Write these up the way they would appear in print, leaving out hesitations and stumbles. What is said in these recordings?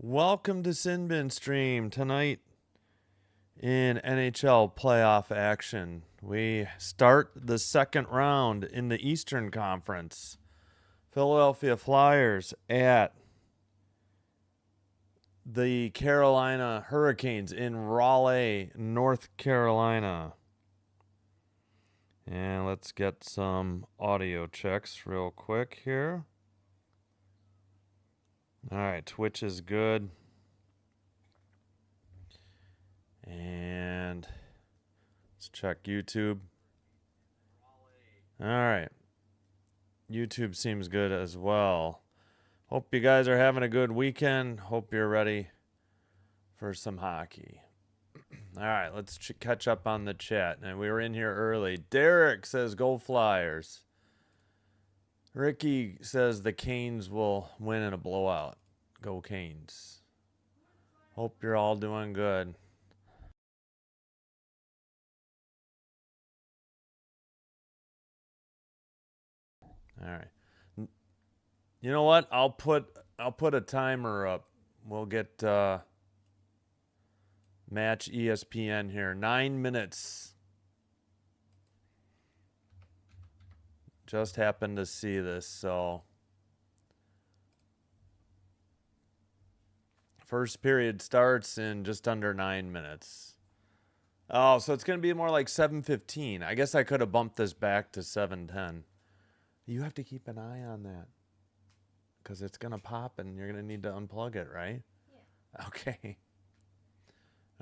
Welcome to Sinbin Stream tonight in NHL playoff action. We start the second round in the Eastern Conference. Philadelphia Flyers at the Carolina Hurricanes in Raleigh, North Carolina. And let's get some audio checks real quick here. All right, Twitch is good. And let's check YouTube. All right. YouTube seems good as well. Hope you guys are having a good weekend. Hope you're ready for some hockey. All right, let's catch up on the chat. And we were in here early. Derek says, go Flyers. Ricky says the Canes will win in a blowout. Go Canes. Hope you're all doing good. All right. You know what? I'll put a timer up. We'll get Match ESPN here. 9 minutes. Just happened to see this, so first period starts in just under 9 minutes. Oh, so it's going to be more like 7:15. I guess I could have bumped this back to 7:10. You have to keep an eye on that because it's going to pop and you're going to need to unplug it, right? Yeah. Okay.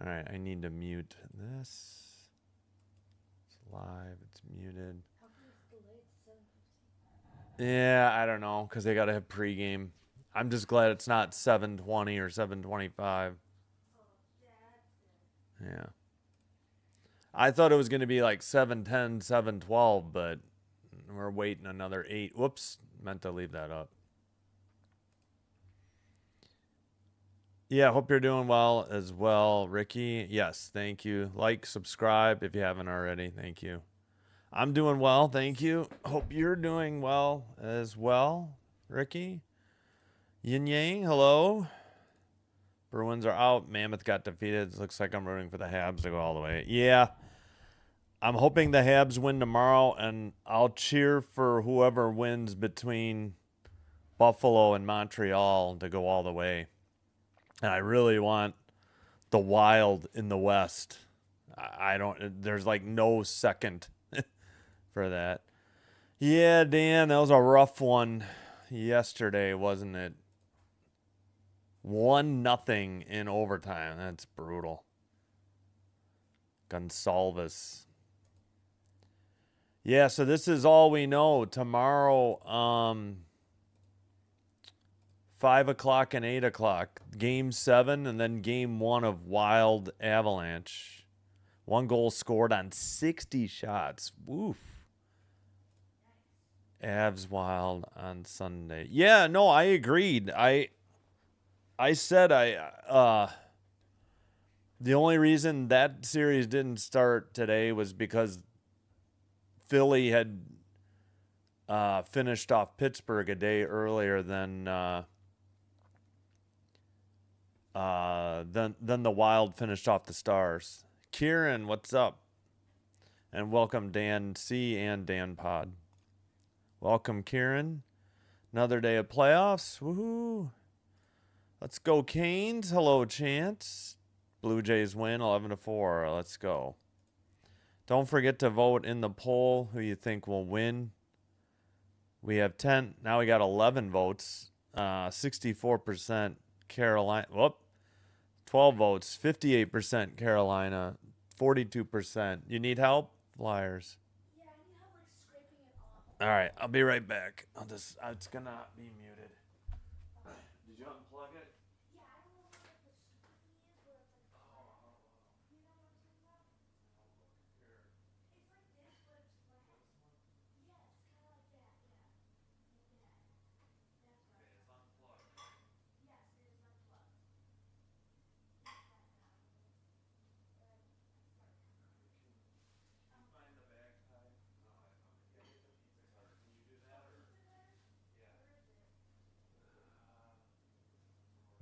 All right, I need to mute this. It's live. It's muted. How come it's delayed to 7:15? Yeah, I don't know because they got to have pregame. I'm just glad it's not 7:20 or 7:25. Yeah. I thought it was going to be like 7:10, 7:12, but we're waiting another 8. Whoops, meant to leave that up. Yeah, hope you're doing well as well, Ricky. Yes, thank you. Like, subscribe if you haven't already. Thank you. I'm doing well, thank you. Hope you're doing well as well, Ricky. Yin Yang, hello. Bruins are out. Mammoth got defeated. It looks like I'm rooting for the Habs to go all the way. Yeah, I'm hoping the Habs win tomorrow, and I'll cheer for whoever wins between Buffalo and Montreal to go all the way. And I really want the Wild in the West. I don't, there's like no second for that. Yeah, Dan, that was a rough one yesterday, wasn't it? 1-0 in overtime. That's brutal. Gonsalves. Yeah, so this is all we know. Tomorrow, 5 o'clock and 8 o'clock. Game 7 and then Game 1 of Wild Avalanche. 1 goal scored on 60 shots. Woof. Avs Wild on Sunday. Yeah, no, I agreed. I said the only reason that series didn't start today was because Philly had finished off Pittsburgh a day earlier than the Wild finished off the Stars. Kieran, what's up? And welcome Dan C and Dan Pod. Welcome, Kieran. Another day of playoffs. Woohoo! Let's go, Canes. Hello, Chance. Blue Jays win 11-4. Let's go. Don't forget to vote in the poll who you think will win. We have 10. Now we got 11 votes. 64% Carolina. Whoop. 12 votes. 58% Carolina. 42%. You need help? Flyers. Yeah, I need help like scraping it off. All right, I'll be right back. It's going to be muted. Did you unplug it? Yeah, I don't know what the stupid thing is where it's like, you know what I'm talking about? Here. It's like this, but it's flat. Yes, kind of like that, yeah. Like that. That's right. Okay, it's unplugged. Yes, it is unplugged. It's flat now. Can you find the bag tie? No, I found it. Can I get the pizza cutter? Can you do that? Or? Pizza cutter? Yeah. Where is it?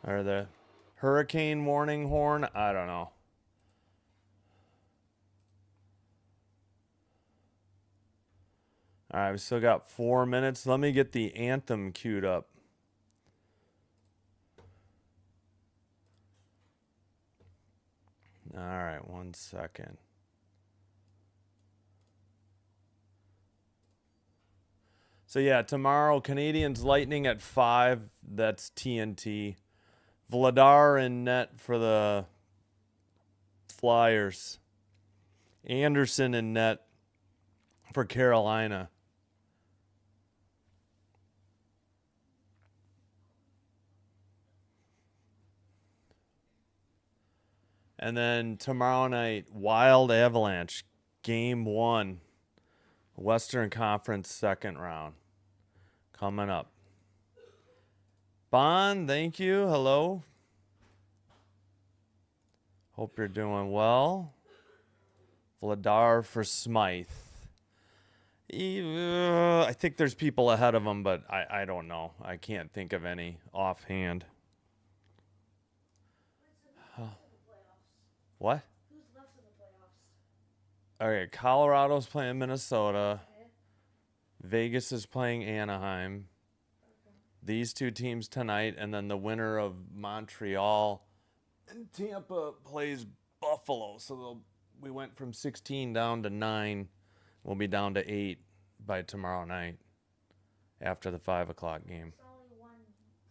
Or the hurricane warning horn? I don't know. All right, we still got 4 minutes. Let me get the anthem queued up. All right, 1 second. So, yeah, tomorrow, Canadians Lightning at 5. That's TNT. Vladar in net for the Flyers. Anderson in net for Carolina. And then tomorrow night, Wild Avalanche, Game 1. Western Conference second round. Coming up. Bond, thank you. Hello. Hope you're doing well. Vladar for Smythe. I think there's people ahead of him, but I don't know. I can't think of any offhand. What? Who's left in the playoffs? Okay, Colorado's playing Minnesota. Okay. Vegas is playing Anaheim. Okay. These two teams tonight, and then the winner of Montreal and Tampa plays Buffalo. So we went from 16 down to 9. We'll be down to 8 by tomorrow night after the 5 o'clock game. So only one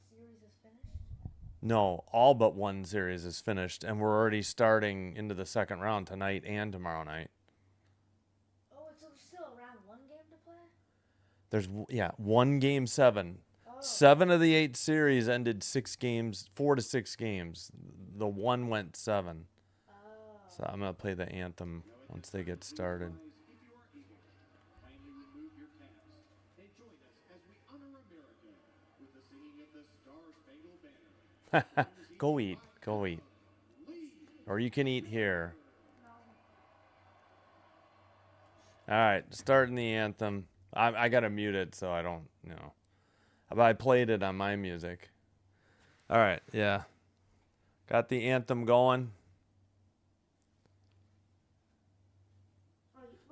series is finished? No, all but one series is finished, and we're already starting into the second round tonight and tomorrow night. Oh, it's still around one game to play? There's, one game 7. Oh. 7 of the 8 series ended 6 games, 4 to 6 games. The one went 7. Oh. So I'm going to play the anthem once they get started. Go eat. Go eat. Or you can eat here. All right, starting the anthem. I got to mute it so I don't, But I played it on my music. All right, yeah. Got the anthem going.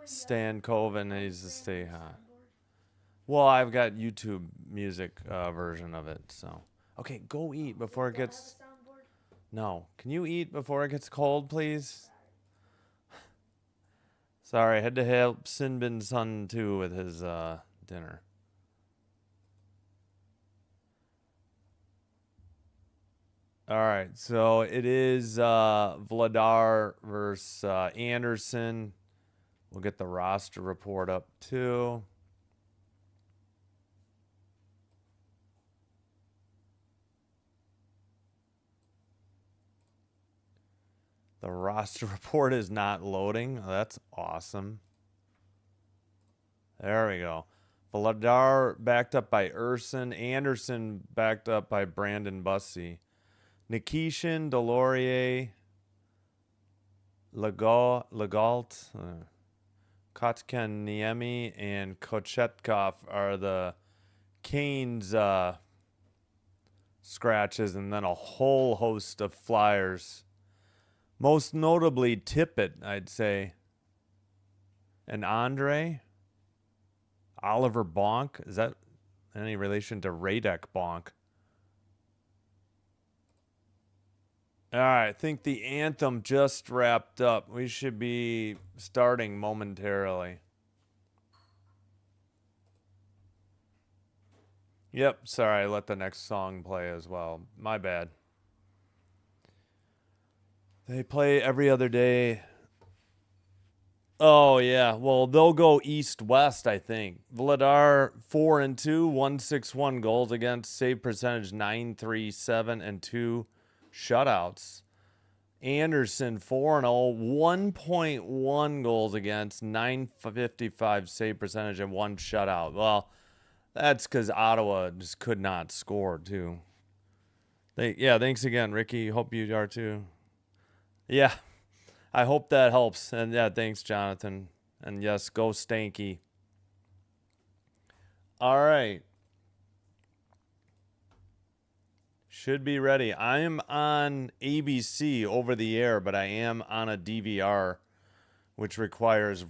Stan Coven needs to stay hot. Well, I've got YouTube music version of it, so. Okay, go eat before it gets... No. Can you eat before it gets cold, please? Sorry, I had to help Sinbin's son, too, with his dinner. All right, so it is Vladar versus Anderson. We'll get the roster report up, too. The roster report is not loading. Oh, that's awesome. There we go. Vladar backed up by Urson. Anderson backed up by Brandon Bussey. Nikishin, Delorier, Legault, Kotkaniemi, and Kochetkov are the Canes scratches, and then a whole host of Flyers. Most notably Tippett, I'd say. And Andre? Oliver Bonk? Is that any relation to Radek Bonk? All right, I think the anthem just wrapped up. We should be starting momentarily. Yep, sorry, I let the next song play as well. My bad. They play every other day. Oh, yeah. Well, they'll go east-west, I think. Vladar, 4-2, 161 goals against, save percentage 937, and 2 shutouts. Anderson, 4-0, 1.1 goals against, 955 save percentage, and 1 shutout. Well, that's because Ottawa just could not score, too. Thanks again, Ricky. Hope you are, too. Yeah, I hope that helps. And yeah, thanks, Jonathan. And yes, go Stanky. All right. Should be ready. I am on ABC over the air, but I am on a DVR, which requires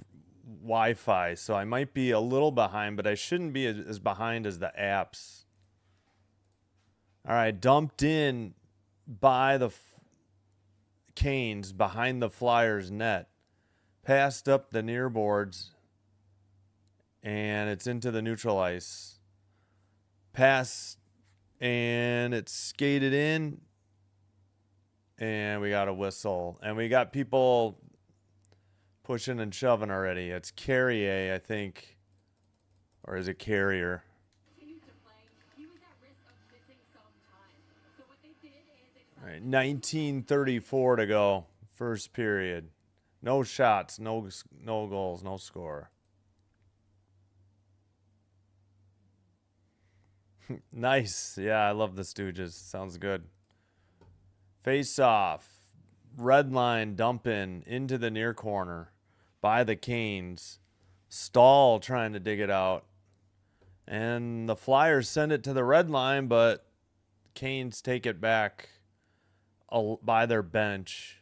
Wi-Fi. So I might be a little behind, but I shouldn't be as behind as the apps. All right, dumped in by the Canes behind the Flyers net. Passed up the near boards, and it's into the neutral ice. Pass, and it's skated in, and we got a whistle. And we got people pushing and shoving already. It's Carrier, I think. Or is it Carrier? All right, 19:34 to go. First period. No shots, no goals, no score. Nice. Yeah, I love the Stooges. Sounds good. Face off. Red line dump in into the near corner by the Canes. Stahl trying to dig it out. And the Flyers send it to the red line, but Canes take it back by their bench.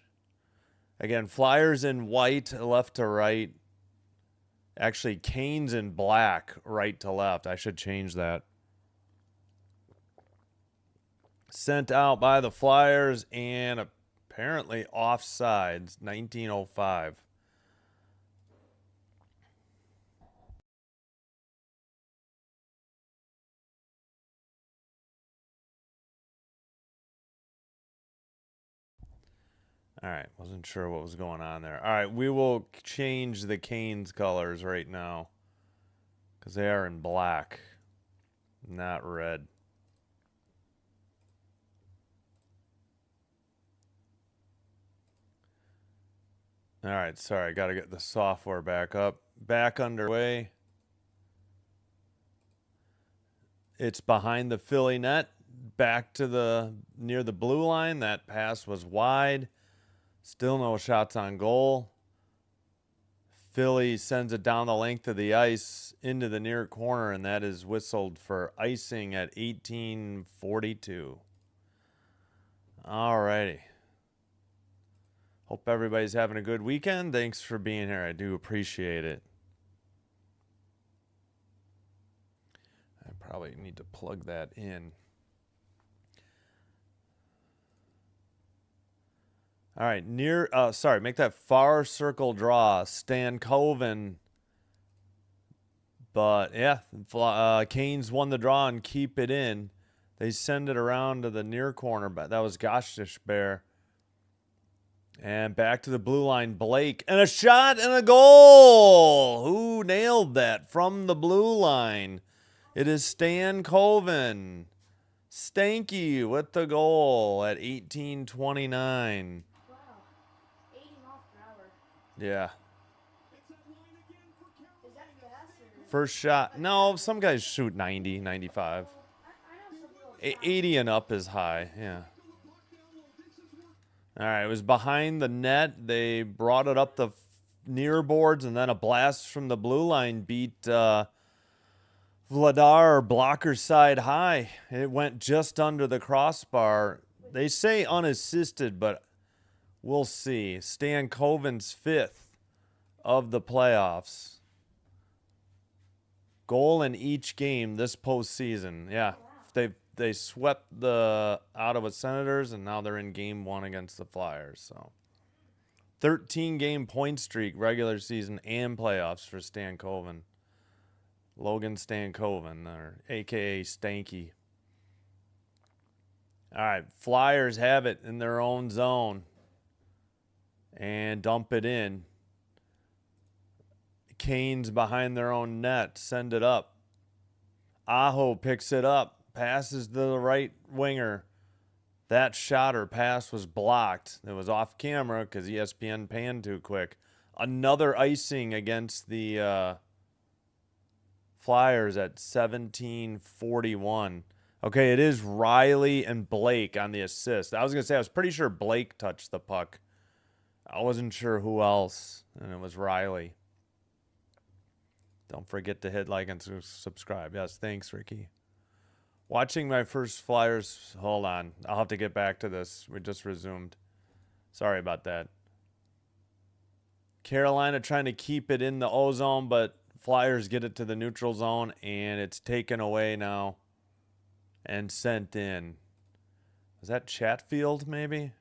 Again, Flyers in white, left to right. Actually, Canes in black, right to left. I should change that. Sent out by the Flyers and apparently offsides, 19:05. All right, wasn't sure what was going on there. All right, we will change the Canes colors right now because they are in black, not red. All right, sorry, got to get the software back up. Back underway. It's behind the Philly net, back to the near the blue line. That pass was wide. Still no shots on goal. Philly sends it down the length of the ice into the near corner, and that is whistled for icing at 18:42. All righty. Hope everybody's having a good weekend. Thanks for being here. I do appreciate it. I probably need to plug that in. All right, make that far circle draw. Stan Coven. But, yeah, Canes won the draw and keep it in. They send it around to the near corner, but that was Gostish Bear. And back to the blue line, Blake. And a shot and a goal! Who nailed that from the blue line? It is Stan Coven. Stanky with the goal at 18:29. Wow. 80 miles per hour. Yeah. Is that fast or? First shot. No, some guys shoot 90, 95. I know some people. 80 and up is high. Yeah. All right. It was behind the net. They brought it up the near boards, and then a blast from the blue line beat Vladar blocker side high. It went just under the crossbar. They say unassisted, but we'll see. Stan Coven's 5th of the playoffs. Goal in each game this postseason. Yeah, they swept the Ottawa Senators, and now they're in game 1 against the Flyers. So 13-game point streak, regular season and playoffs for Stan Coven. Logan Stan Coven, or a.k.a. Stanky. All right, Flyers have it in their own zone and dump it in. Canes behind their own net, send it up. Aho picks it up, passes to the right winger. That shot or pass was blocked. It was off camera because ESPN panned too quick. Another icing against the Flyers at 17:41. Okay, it is Riley and Blake on the assist. I was going to say, I was pretty sure Blake touched the puck. I wasn't sure who else, and it was Riley. Don't forget to hit like and subscribe. Yes, thanks, Ricky. Watching my first Flyers. Hold on. I'll have to get back to this. We just resumed. Sorry about that. Carolina trying to keep it in the O zone, but Flyers get it to the neutral zone, and it's taken away now and sent in. Was that Chatfield, maybe?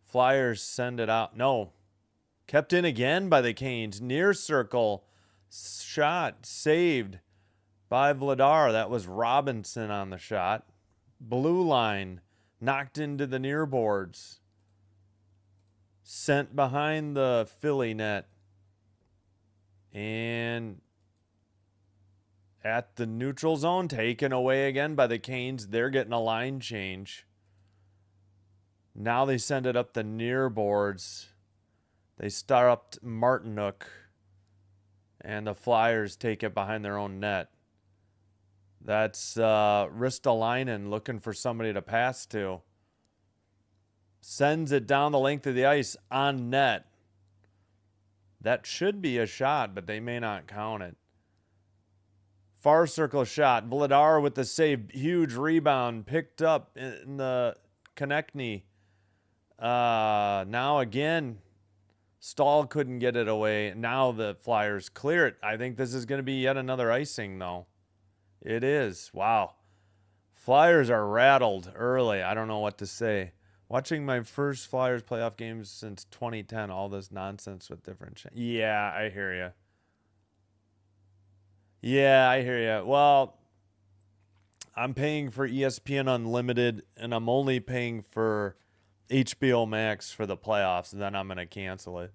Flyers send it out. No. Kept in again by the Canes. Near circle. Shot. Saved by Vladar. That was Robinson on the shot. Blue line. Knocked into the near boards. Sent behind the Philly net. And at the neutral zone. Taken away again by the Canes. They're getting a line change. Now they send it up the near boards. They start up Martinook. And the Flyers take it behind their own net. That's Ristolainen looking for somebody to pass to. Sends it down the length of the ice on net. That should be a shot, but they may not count it. Far circle shot. Vladar with the save. Huge rebound. Picked up in the Konechny. Now again, Stahl couldn't get it away. Now the Flyers clear it. I think this is going to be yet another icing, though. It is. Wow. Flyers are rattled early. I don't know what to say. Watching my first Flyers playoff games since 2010. All this nonsense with different... Yeah, I hear you. Yeah, I hear you. Well, I'm paying for ESPN Unlimited, and I'm only paying for HBO Max for the playoffs, and then I'm going to cancel it.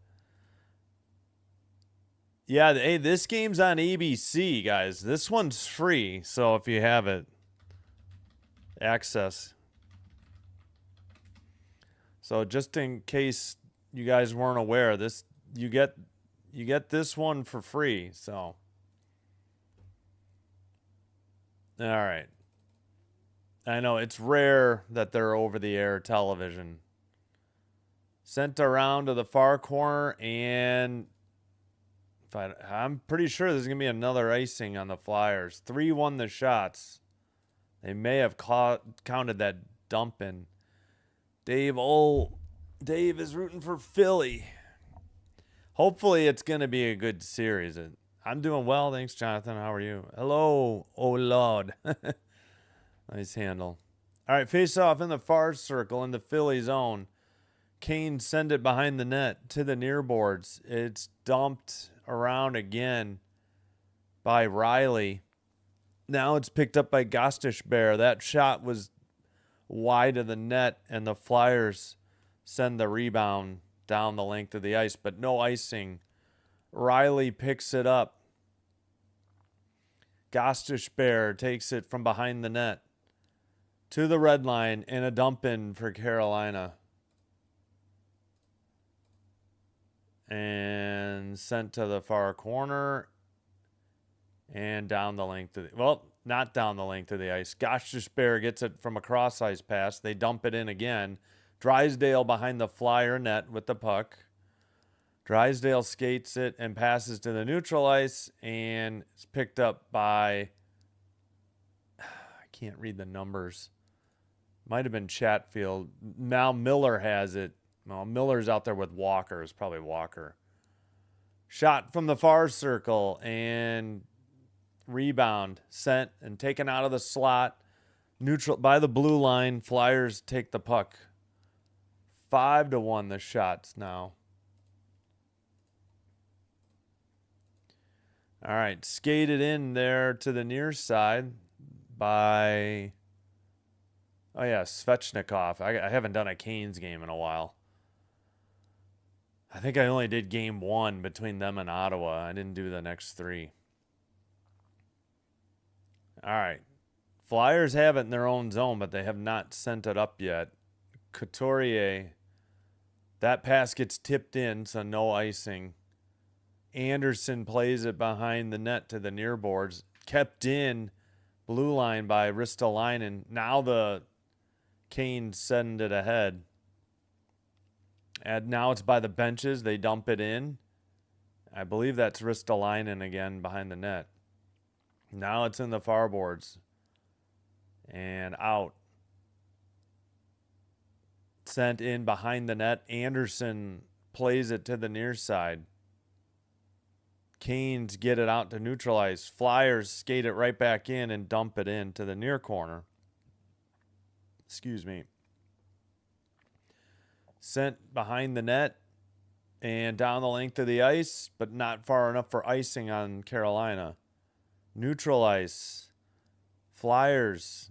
Yeah, hey, this game's on ABC, guys. This one's free, so if you have it, access. So just in case you guys weren't aware, this you get this one for free, so. All right. I know it's rare that they're over-the-air television. Sent around to the far corner, and I'm pretty sure there's going to be another icing on the Flyers. 3-1 the shots. They may have counted that dump in. Dave is rooting for Philly. Hopefully it's going to be a good series. I'm doing well. Thanks, Jonathan. How are you? Hello, oh Lord. Nice handle. All right, face off in the far circle in the Philly zone. Kane send it behind the net to the near boards. It's dumped around again by Riley. Now it's picked up by Gostishbear. That shot was wide of the net, and the Flyers send the rebound down the length of the ice, but no icing. Riley picks it up. Gostishbear takes it from behind the net to the red line, and a dump in for Carolina. And sent to the far corner and down the length of the... Well, not down the length of the ice. Gostishbear gets it from a cross-ice pass. They dump it in again. Drysdale behind the Flyer net with the puck. Drysdale skates it and passes to the neutral ice, and it's picked up by... I can't read the numbers. Might have been Chatfield. Now Miller has it. Well, Miller's out there with Walker. It's probably Walker. Shot from the far circle, and rebound sent and taken out of the slot. Neutral by the blue line. Flyers take the puck. 5-1 the shots now. All right, skated in there to the near side by... Oh, yeah, Svechnikov. I haven't done a Canes game in a while. I think I only did game 1 between them and Ottawa. I didn't do the next 3. All right. Flyers have it in their own zone, but they have not sent it up yet. Couturier. That pass gets tipped in, so no icing. Anderson plays it behind the net to the near boards. Kept in. Blue line by Ristolainen. Now the Canes send it ahead. And now it's by the benches. They dump it in. I believe that's Ristolainen again behind the net. Now it's in the far boards. And out. Sent in behind the net. Anderson plays it to the near side. Canes get it out to neutralize. Flyers skate it right back in and dump it into the near corner. Excuse me. Sent behind the net and down the length of the ice, but not far enough for icing on Carolina. Neutral ice. Flyers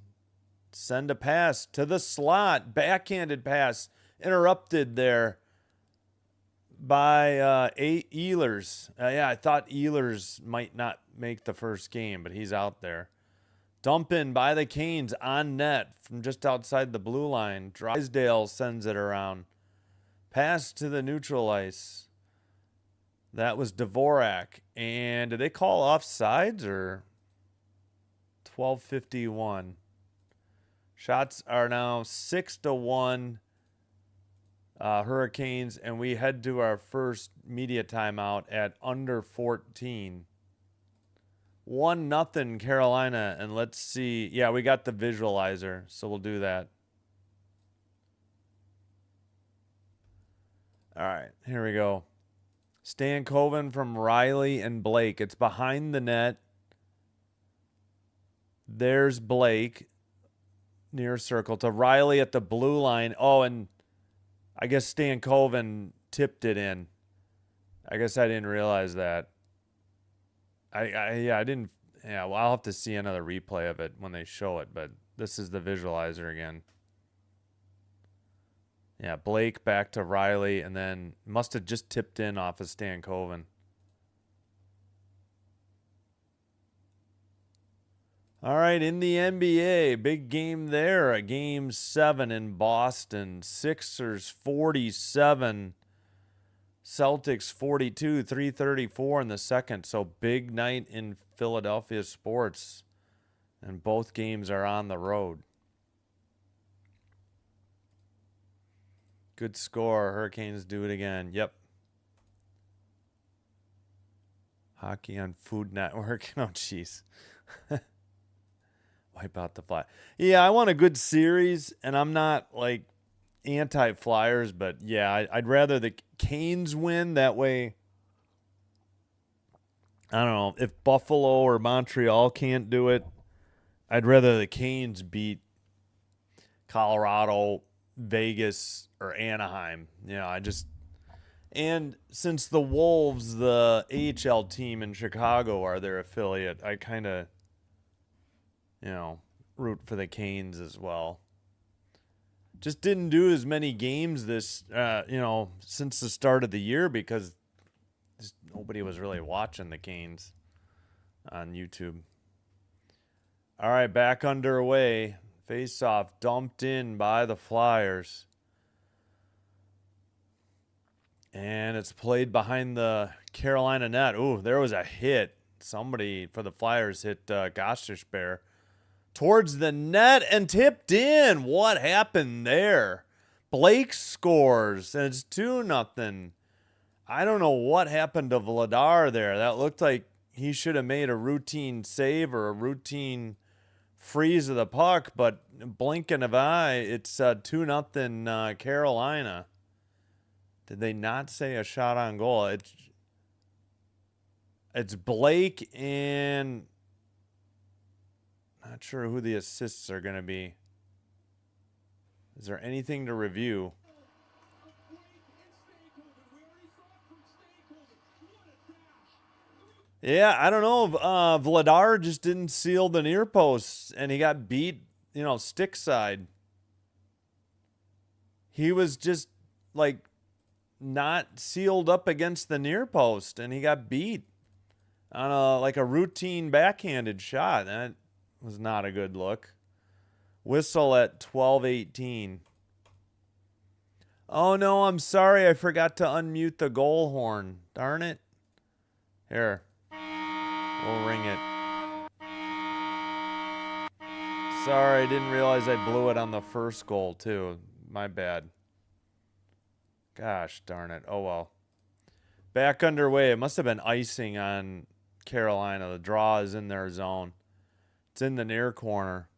send a pass to the slot. Backhanded pass. Interrupted there by Ehlers. Yeah, I thought Ehlers might not make the first game, but he's out there. Dump in by the Canes on net from just outside the blue line. Drysdale sends it around. Pass to the neutral ice. That was Dvorak. And did they call offsides or 12:51? Shots are now 6-1 Hurricanes, and we head to our first media timeout at under 14. 1-0 Carolina, and let's see. Yeah, we got the visualizer, so we'll do that. All right, here we go. Stankoven from Riley and Blake. It's behind the net. There's Blake near circle to Riley at the blue line. Oh, and I guess Stankoven tipped it in. I guess I didn't realize that. I didn't. Yeah, well, I'll have to see another replay of it when they show it, but this is the visualizer again. Yeah, Blake back to Riley, and then must have just tipped in off of Stankoven. All right, in the NBA, big game there. Game 7 in Boston. Sixers 47, Celtics 42, 3:34 in the second. So big night in Philadelphia sports, and both games are on the road. Good score. Hurricanes do it again. Yep. Hockey on Food Network. Oh, jeez. Wipe out the fly. Yeah, I want a good series, and I'm not like anti-Flyers, but yeah, I'd rather the Canes win. That way, I don't know, if Buffalo or Montreal can't do it, I'd rather the Canes beat Colorado, Vegas, or Anaheim. You know, and since the Wolves, the AHL team in Chicago, are their affiliate, I kind of, root for the Canes as well. Just didn't do as many games this, since the start of the year because just nobody was really watching the Canes on YouTube. All right, back underway. Face-off dumped in by the Flyers. And it's played behind the Carolina net. Ooh, there was a hit. Somebody for the Flyers hit Gostisbehere towards the net and tipped in. What happened there? Blake scores, and it's 2-0. I don't know what happened to Vladar there. That looked like he should have made a routine save or a routine freeze of the puck, but blinking of an eye, it's 2-0 Carolina. Did they not say a shot on goal? It's Blake, and not sure who the assists are going to be. Is there anything to review? Yeah, I don't know. Vladar just didn't seal the near post, and he got beat, stick side. He was just, not sealed up against the near post, and he got beat on a routine backhanded shot. That was not a good look. Whistle at 12:18. Oh, no, I'm sorry. I forgot to unmute the goal horn. Darn it. Here. We'll ring it. Sorry, I didn't realize I blew it on the first goal, too. My bad. Gosh darn it. Oh, well. Back underway. It must have been icing on Carolina. The draw is in their zone. It's in the near corner.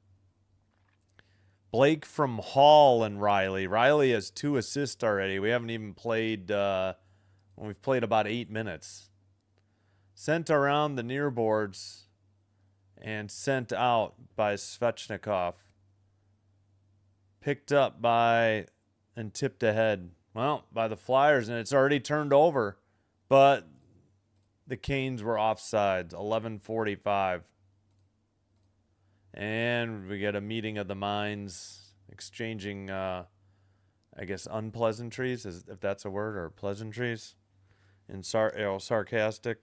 Blake from Hall and Riley. Riley has 2 assists already. We haven't even played, we've played about 8 minutes. Sent around the near boards and sent out by Svechnikov. Picked up by and tipped ahead. Well, by the Flyers, and it's already turned over. But the Canes were offsides. 11:45. And we get a meeting of the minds, exchanging, I guess, unpleasantries, if that's a word, or pleasantries, in sarcastic.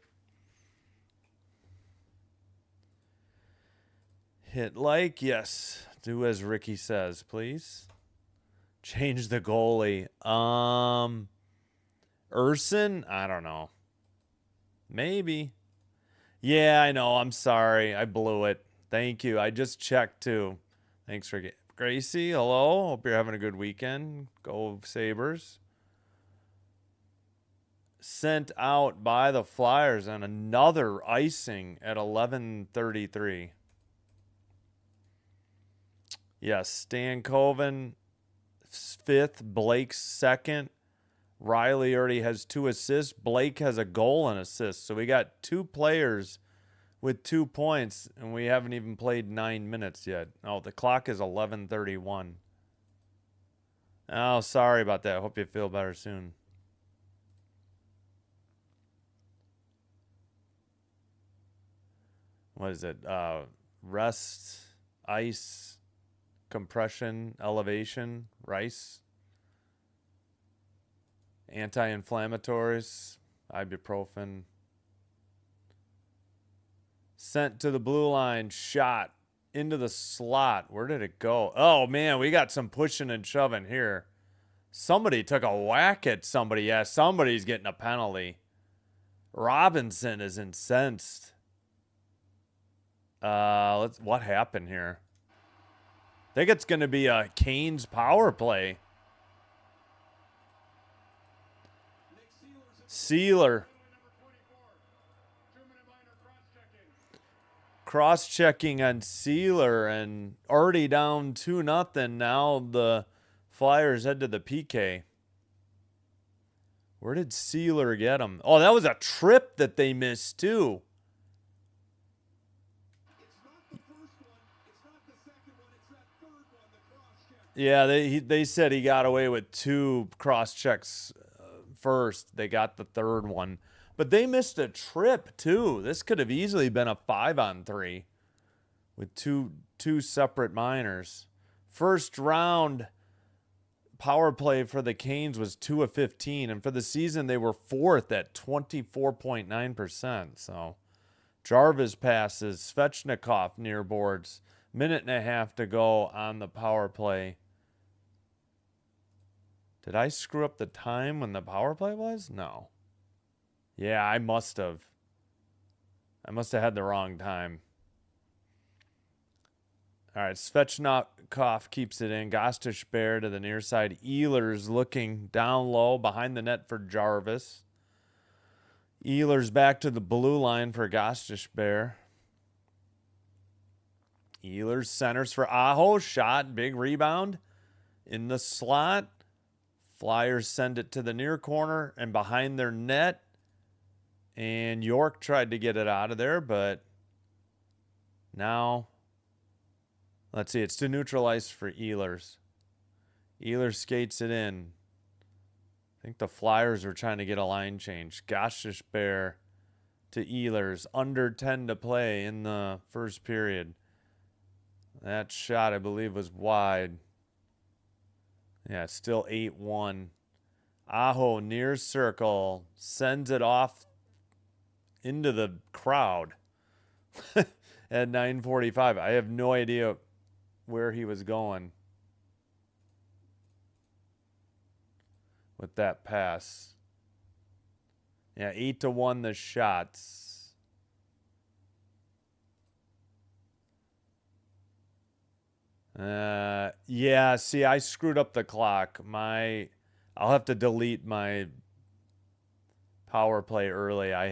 Hit like, yes. Do as Ricky says, please. Change the goalie. Urson? I don't know. Maybe. Yeah, I know. I'm sorry. I blew it. Thank you. I just checked too. Thanks for Gracie. Hello. Hope you're having a good weekend. Go Sabres. Sent out by the Flyers on another icing at 11:33. Yes, Stan Coven 5th, Blake 2nd. Riley already has 2 assists. Blake has a goal and assist. So we got 2 players with 2 points, and we haven't even played 9 minutes yet. Oh, the clock is 11:31. Oh, sorry about that. Hope you feel better soon. What is it? Rest, ice, compression, elevation, rice, anti-inflammatories, ibuprofen. Sent to the blue line, shot into the slot. Where did it go? Oh, man, we got some pushing and shoving here. Somebody took a whack at somebody. Yeah, somebody's getting a penalty. Robinson is incensed. What happened here? I think it's going to be a Canes power play. Sealer. Cross-checking on Sealer, and already down 2-0. Now the Flyers head to the PK. Where did Sealer get him? Oh, that was a trip that they missed too. Yeah, they said he got away with 2 cross-checks first. They got the 3rd one. But they missed a trip, too. This could have easily been a 5-on-3 with two separate minors. First round power play for the Canes was 2 of 15. And for the season, they were 4th at 24.9%. So Jarvis passes. Svechnikov near boards. 1.5 to go on the power play. Did I screw up the time when the power play was? No. Yeah, I must have. I must have had the wrong time. All right, Svechnikov keeps it in. Gostishbear to the near side. Ehlers looking down low behind the net for Jarvis. Ehlers back to the blue line for Gostishbear. Ehlers centers for Aho. Shot, big rebound in the slot. Flyers send it to the near corner and behind their net. And York tried to get it out of there, but now, let's see, it's to neutralize for Ehlers. Ehlers skates it in. I think the Flyers are trying to get a line change. Gostishbear to Ehlers. Under 10 to play in the first period. That shot, I believe, was wide. Yeah, it's still 8-1. Aho near circle. Sends it off into the crowd at 9:45. I have no idea where he was going with that pass. Yeah, 8-1 the shots. Yeah, see, I screwed up the clock. I'll have to delete my power play early. I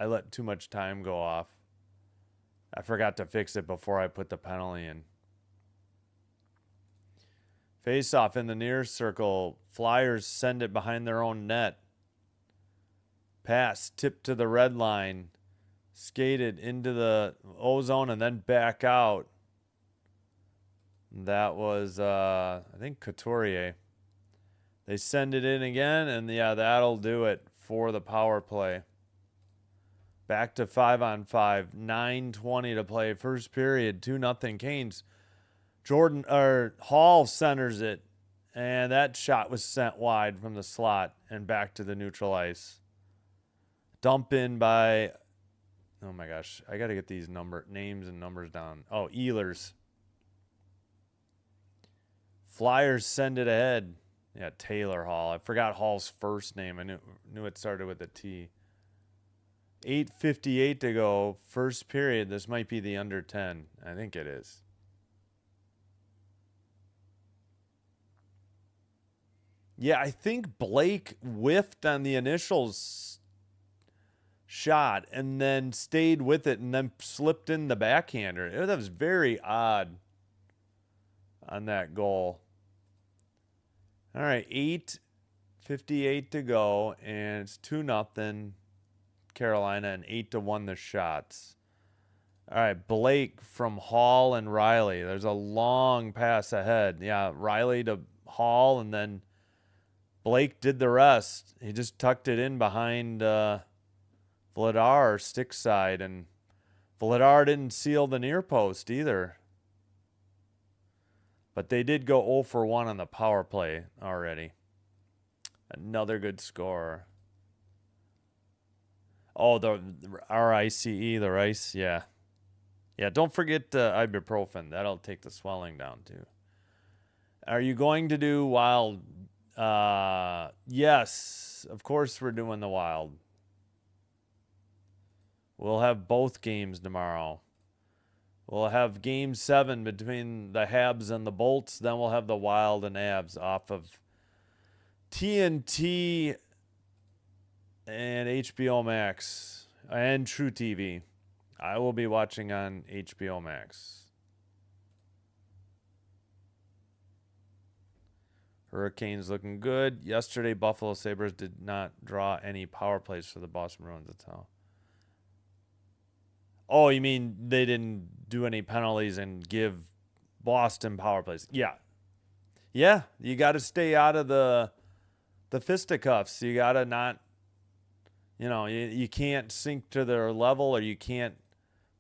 let too much time go off. I forgot to fix it before I put the penalty in. Face off in the near circle. Flyers send it behind their own net. Pass, tipped to the red line. Skated into the O-zone and then back out. That was, I think, Couturier. They send it in again, and yeah, that'll do it for the power play. Back to 5-on-5. 9:20 to play. First period, 2-0 Canes. Hall centers it, and that shot was sent wide from the slot and back to the neutral ice. Dump in by, oh my gosh, I got to get these names and numbers down. Oh, Ehlers. Flyers send it ahead. Yeah, Taylor Hall. I forgot Hall's first name. I knew it started with a T. 8:58 to go. First period. This might be the under 10. I think it is. Yeah, I think Blake whiffed on the initial shot and then stayed with it and then slipped in the backhander. That was very odd on that goal. All right, 8:58 to go, and it's 2-0 Carolina and 8-1 the shots. All right, Blake from Hall and Riley. There's a long pass ahead. Yeah, Riley to Hall, and then Blake did the rest. He just tucked it in behind Vladar, stick side, and Vladar didn't seal the near post either. But they did go 0 for 1 on the power play already. Another good score. Oh, the RICE, the rice, yeah. Yeah, don't forget ibuprofen. That'll take the swelling down too. Are you going to do Wild? Yes, of course we're doing the Wild. We'll have both games tomorrow. We'll have Game 7 between the Habs and the Bolts. Then we'll have the Wild and Abs off of TNT and HBO Max and True TV. I will be watching on HBO Max. Hurricanes looking good. Yesterday, Buffalo Sabres did not draw any power plays for the Boston Bruins. That's how. Oh, you mean they didn't do any penalties and give Boston power plays? Yeah. Yeah, you got to stay out of the fisticuffs. You got to not, you can't sink to their level, or you can't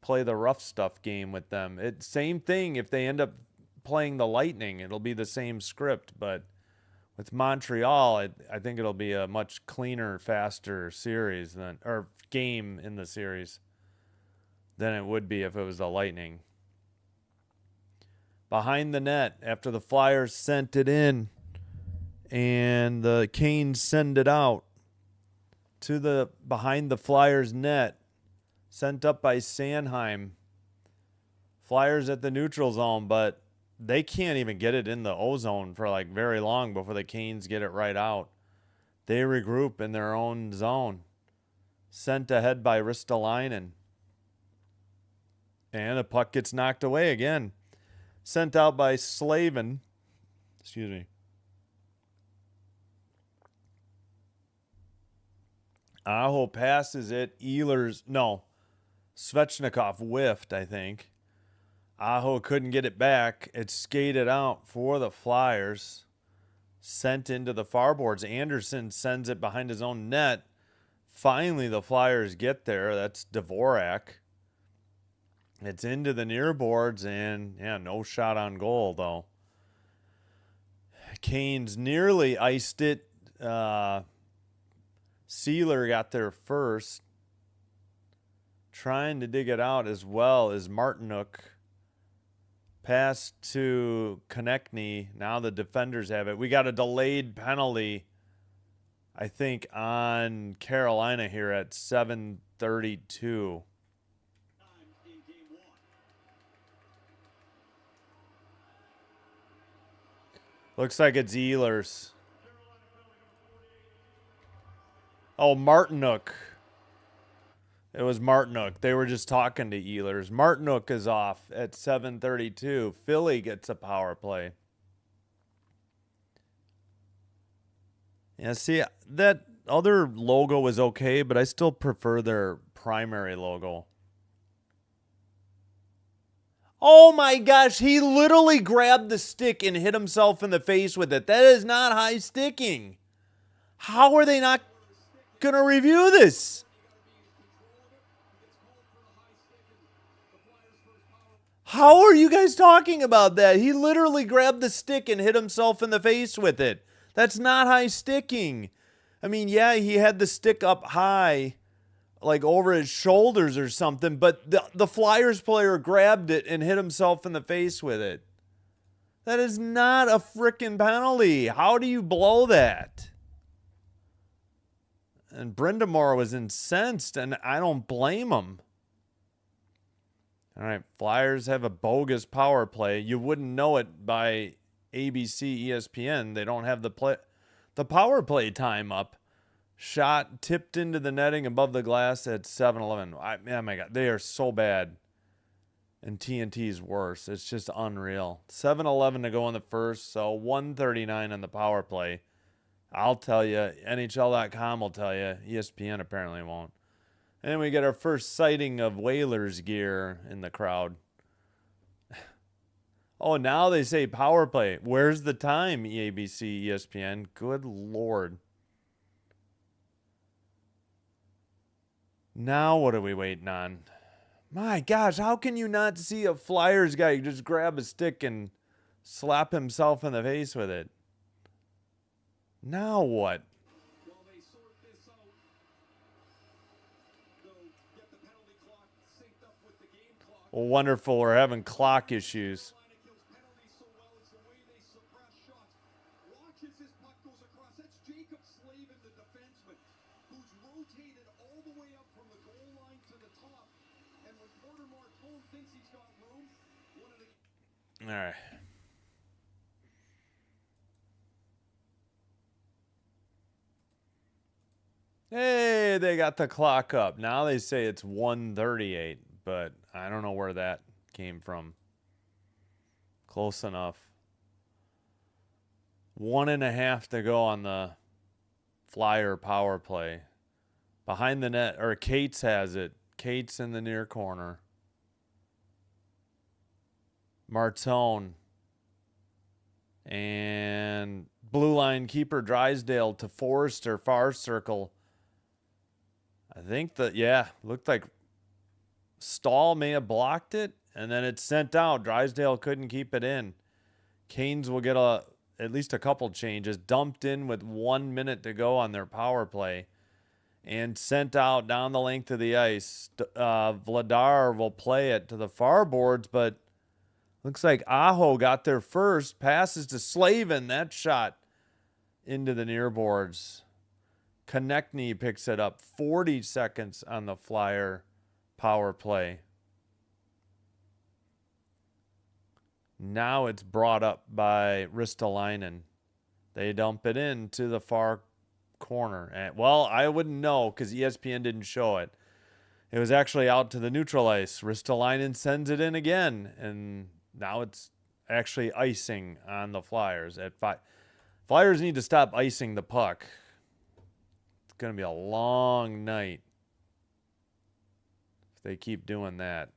play the rough stuff game with them. It's same thing if they end up playing the Lightning. It'll be the same script, but with Montreal, I think it'll be a much cleaner, faster series or game in the series than it would be if it was the Lightning. Behind the net, after the Flyers sent it in and the Canes send it out to the behind the Flyers net, sent up by Sanheim. Flyers at the neutral zone, but they can't even get it in the O-zone for like very long before the Canes get it right out. They regroup in their own zone. Sent ahead by Ristolainen. And the puck gets knocked away again. Sent out by Slavin. Excuse me. Aho passes it. Svechnikov whiffed, I think. Aho couldn't get it back. It's skated out for the Flyers. Sent into the far boards. Anderson sends it behind his own net. Finally, the Flyers get there. That's Dvorak. It's into the near boards, and yeah, no shot on goal, though. Canes nearly iced it. Sealer got there first. Trying to dig it out as well as Martinuk. Pass to Konechny. Now the defenders have it. We got a delayed penalty, I think, on Carolina here at 7:32. Looks like it's Ehlers. Oh, Martinuk. It was Martinuk. They were just talking to Ehlers. Martinuk is off at 7:32. Philly gets a power play. Yeah, see, that other logo was okay, but I still prefer their primary logo. Oh my gosh, he literally grabbed the stick and hit himself in the face with it. That is not high sticking. How are they not going to review this? How are you guys talking about that? He literally grabbed the stick and hit himself in the face with it. That's not high sticking. I mean, yeah, he had the stick up high, like over his shoulders or something, but the Flyers player grabbed it and hit himself in the face with it. That is not a frickin' penalty. How do you blow that? And Brindamore was incensed, and I don't blame him. All right, Flyers have a bogus power play. You wouldn't know it by ABC, ESPN. They don't have the power play time up. Shot tipped into the netting above the glass at 7-11. Oh my God, they are so bad. And TNT's worse. It's just unreal. 7-11 to go in the first, so 139 on the power play. I'll tell you, NHL.com will tell you. ESPN apparently won't. And we get our first sighting of Whalers gear in the crowd. Oh, now they say power play. Where's the time, ABC, ESPN? Good Lord. Now what are we waiting on? My gosh, how can you not see a Flyers guy just grab a stick and slap himself in the face with it? Now what? Well, wonderful. We're having clock issues. All right. Hey, they got the clock up. Now they say it's 1:38, but I don't know where that came from. Close enough. 1.5 to go on the Flyer power play. Behind the net, or Cates has it. Cates in the near corner. Martone. And blue line keeper Drysdale to Forrester, far circle. I think that, yeah, looked like Stahl may have blocked it, and then it's sent out. Drysdale couldn't keep it in. Canes will get at least a couple changes. Dumped in with 1 minute to go on their power play and sent out down the length of the ice. Vladar will play it to the far boards, but looks like Aho got there first. Passes to Slavin. That shot into the near boards. Konechny picks it up. 40 seconds on the Flyer power play. Now it's brought up by Ristolainen. They dump it in to the far corner. And, well, I wouldn't know because ESPN didn't show it. It was actually out to the neutral ice. Ristolainen sends it in again, and now it's actually icing on the Flyers at 5. Flyers need to stop icing the puck. It's going to be a long night if they keep doing that.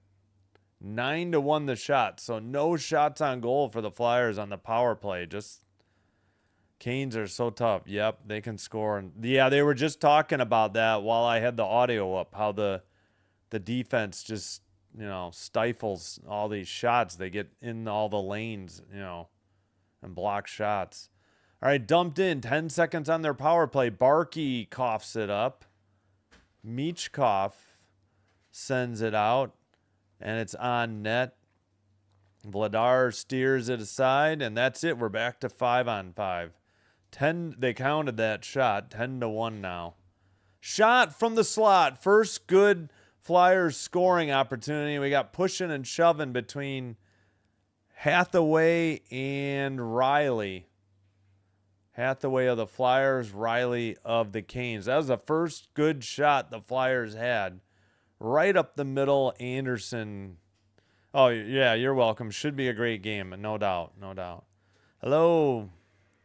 9-1 the shot, so no shots on goal for the Flyers on the power play. Just Canes are so tough. Yep, they can score. And yeah, they were just talking about that while I had the audio up, how the defense just, stifles all these shots. They get in all the lanes, and block shots. All right, dumped in. 10 seconds on their power play. Barkey coughs it up. Michkov sends it out, and it's on net. Vladar steers it aside, and that's it. We're back to 5-on-5. 10. They counted that shot. 10-1 now. Shot from the slot. First good Flyers scoring opportunity. We got pushing and shoving between Hathaway and Riley. Hathaway of the Flyers, Riley of the Canes. That was the first good shot the Flyers had. Right up the middle, Anderson. Oh, yeah, you're welcome. Should be a great game, no doubt, no doubt. Hello.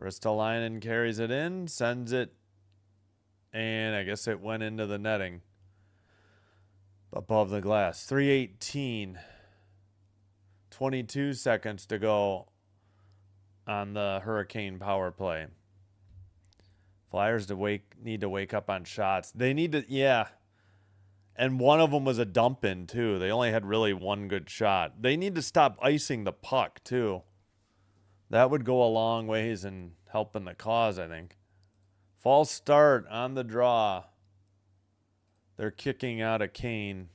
Ristolainen carries it in, sends it, and I guess it went into the netting above the glass. 3:18. 22 seconds to go on the Hurricane power play. Flyers need to wake up on shots. They need to, yeah. And one of them was a dump in, too. They only had really one good shot. They need to stop icing the puck, too. That would go a long ways in helping the cause, I think. False start on the draw. They're kicking out of Kane.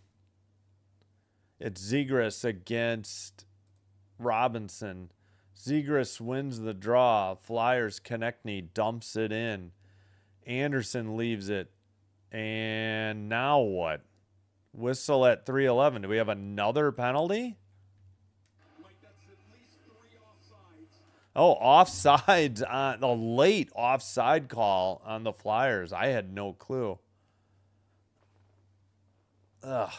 It's Zegras against Robinson. Zegras wins the draw. Flyers Konechny dumps it in. Anderson leaves it. And now what? Whistle at 3:11. Do we have another penalty? Oh, offsides on the late offside call on the Flyers. I had no clue. Ugh.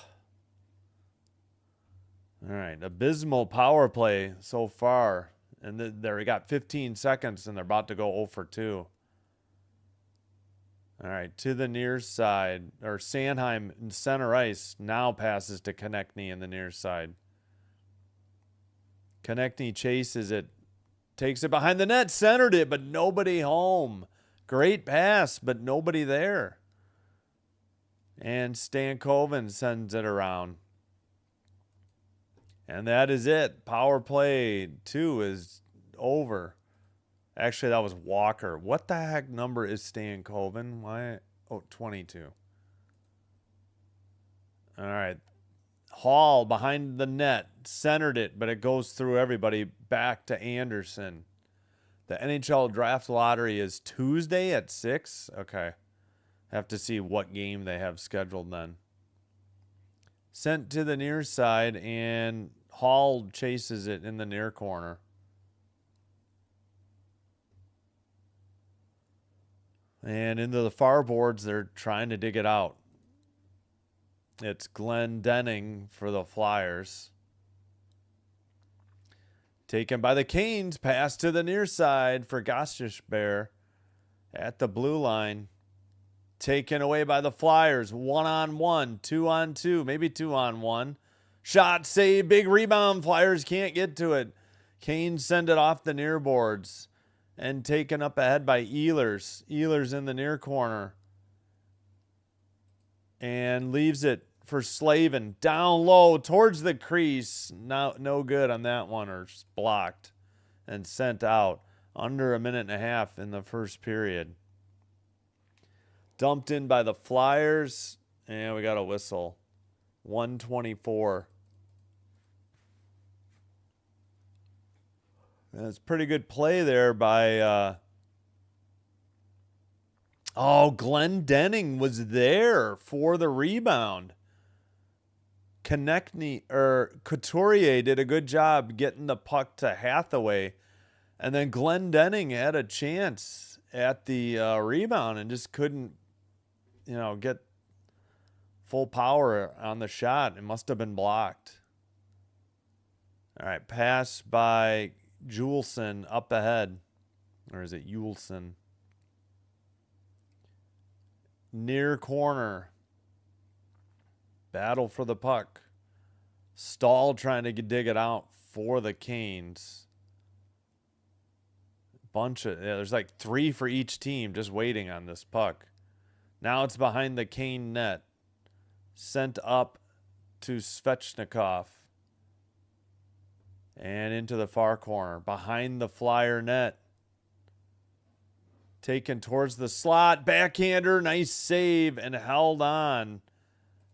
All right, abysmal power play so far. And there we got 15 seconds, and they're about to go 0 for 2. All right, to the near side. Or Sanheim in center ice now passes to Konechny in the near side. Konechny chases it. Takes it behind the net, centered it, but nobody home. Great pass, but nobody there. And Stankoven sends it around. And that is it. Power play 2 is over. Actually, that was Walker. What the heck number is Stankoven? Why? Oh, 22. All right. Hall behind the net. Centered it, but it goes through everybody back to Anderson. The NHL draft lottery is Tuesday at 6. Okay. Have to see what game they have scheduled then. Sent to the near side, and Hall chases it in the near corner. And into the far boards, they're trying to dig it out. It's Glenn Denning for the Flyers. Taken by the Canes. Pass to the near side for Gostisbehere at the blue line. Taken away by the Flyers. 1-on-1, 2-on-2, maybe 2-on-1. Shot, save, big rebound. Flyers can't get to it. Canes send it off the near boards. And taken up ahead by Ehlers. Ehlers in the near corner. And leaves it for Slavin. Down low towards the crease. No good on that one, or blocked and sent out. Under a minute and a half in the first period. Dumped in by the Flyers. And we got a whistle. 1:24. That's pretty good play there by... Glenn Denning was there for the rebound. Couturier did a good job getting the puck to Hathaway. And then Glenn Denning had a chance at the rebound and just couldn't, get full power on the shot. It must have been blocked. All right, pass by Juleson up ahead. Or is it Juleson? Near corner. Battle for the puck. Stahl trying to dig it out for the Canes. There's like 3 for each team just waiting on this puck. Now it's behind the Kane net. Sent up to Svechnikov. And into the far corner. Behind the Flyer net. Taken towards the slot. Backhander. Nice save and held on.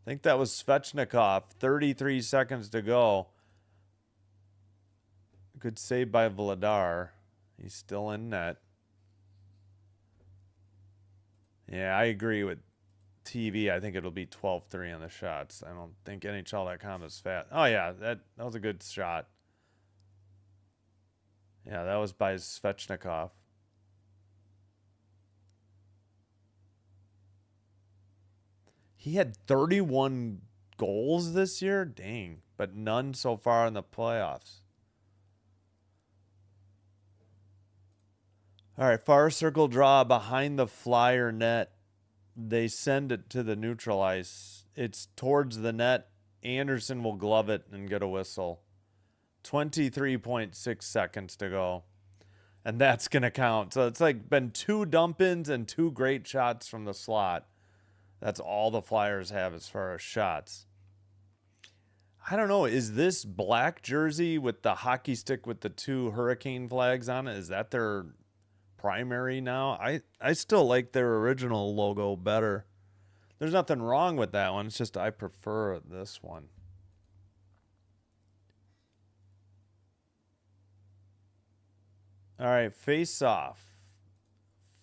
I think that was Svechnikov. 33 seconds to go. Good save by Vladar. He's still in net. Yeah, I agree with TV. I think it'll be 12-3 on the shots. I don't think NHL.com is fast. Oh, yeah, that was a good shot. Yeah, that was by Svechnikov. He had 31 goals this year? Dang. But none so far in the playoffs. All right, far circle draw behind the Flyer net. They send it to the neutral ice. It's towards the net. Anderson will glove it and get a whistle. 23.6 seconds to go. And that's going to count. So it's like been 2 dump-ins and 2 great shots from the slot. That's all the Flyers have as far as shots. I don't know. Is this black jersey with the hockey stick with the 2 hurricane flags on it, is that their primary now? I still like their original logo better. There's nothing wrong with that one. It's just I prefer this one. All right, face off.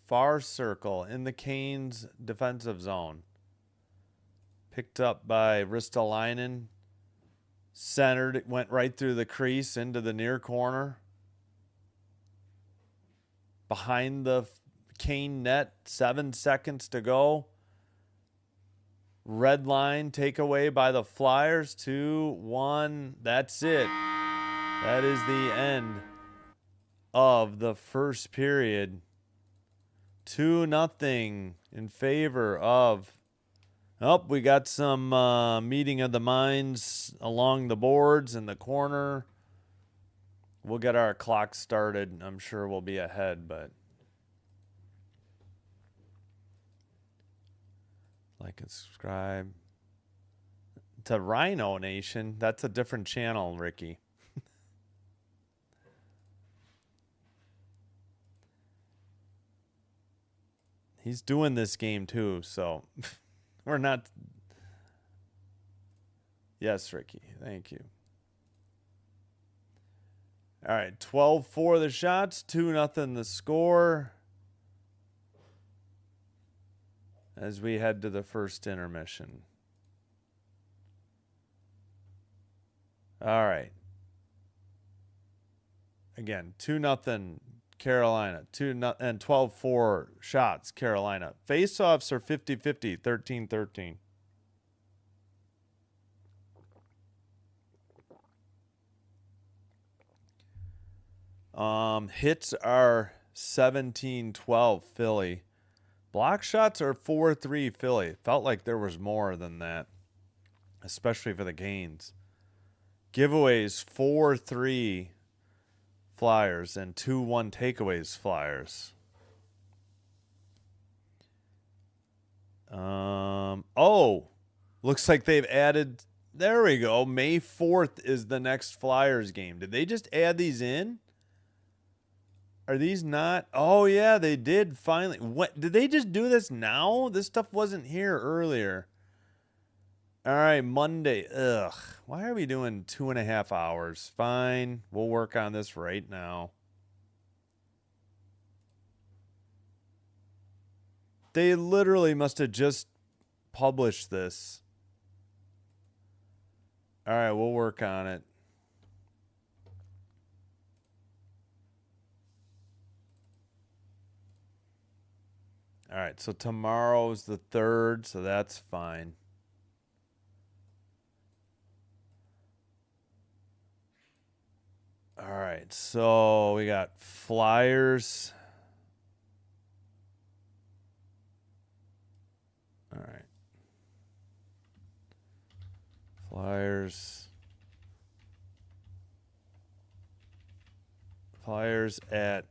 Far circle in the Canes defensive zone. Picked up by Ristolainen. Centered, it went right through the crease into the near corner. Behind the Kane net, 7 seconds to go. Red line takeaway by the Flyers, 2-1. That's it. That is the end of the first period. 2-0 in favor of... Oh, we got some meeting of the minds along the boards in the corner. We'll get our clock started. I'm sure we'll be ahead, but... Like and subscribe to Rhino Nation. That's a different channel, Ricky. He's doing this game too, so we're not. Yes, Ricky. Thank you. All right, 12-4 the shots, 2-0 the score. As we head to the first intermission. All right. Again, 2-0 Carolina. 2-0 and 12-4 shots Carolina. Face-offs are 50-50, 13-13. Hits are 17-12 Philly. Block shots are 4-3 Philly. Felt like there was more than that, especially for the Canes. Giveaways 4-3 Flyers and 2-1 takeaways Flyers. Looks like they've added. There we go. May 4th is the next Flyers game. Did they just add these in? Are these not? Oh, yeah, they did finally. What? Did they just do this now? This stuff wasn't here earlier. All right, Monday. Ugh. Why are we doing 2.5 hours? Fine. We'll work on this right now. They literally must have just published this. All right, we'll work on it. All right, so tomorrow's the 3rd, so that's fine. All right, so we got Flyers. All right. Flyers at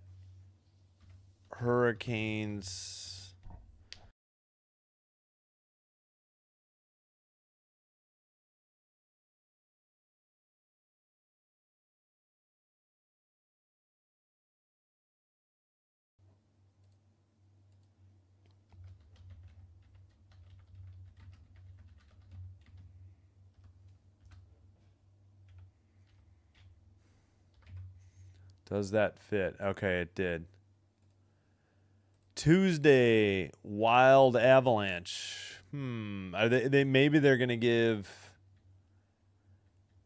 Hurricanes. Does that fit? Okay, it did. Tuesday, Wild Avalanche. Are they maybe they're going to give.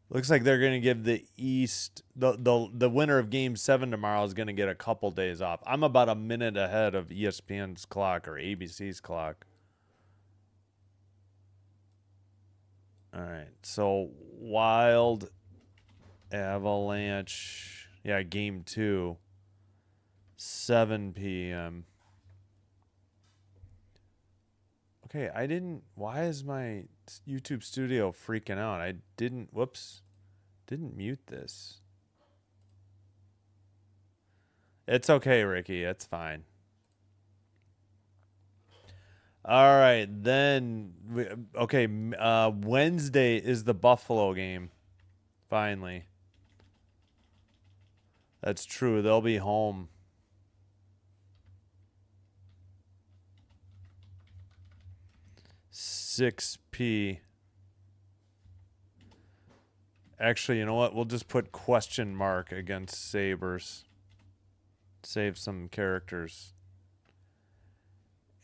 Looks like they're going to give the East the winner of Game 7 tomorrow is going to get a couple days off. I'm about a minute ahead of ESPN's clock or ABC's clock. All right. So Wild Avalanche. Yeah, Game 2. 7 p.m. Okay, why is my YouTube studio freaking out? I didn't mute this. It's okay, Ricky. It's fine. All right, then. Wednesday is the Buffalo game. Finally. That's true. They'll be home. $6 Actually, you know what? We'll just put question mark against Sabres. Save some characters.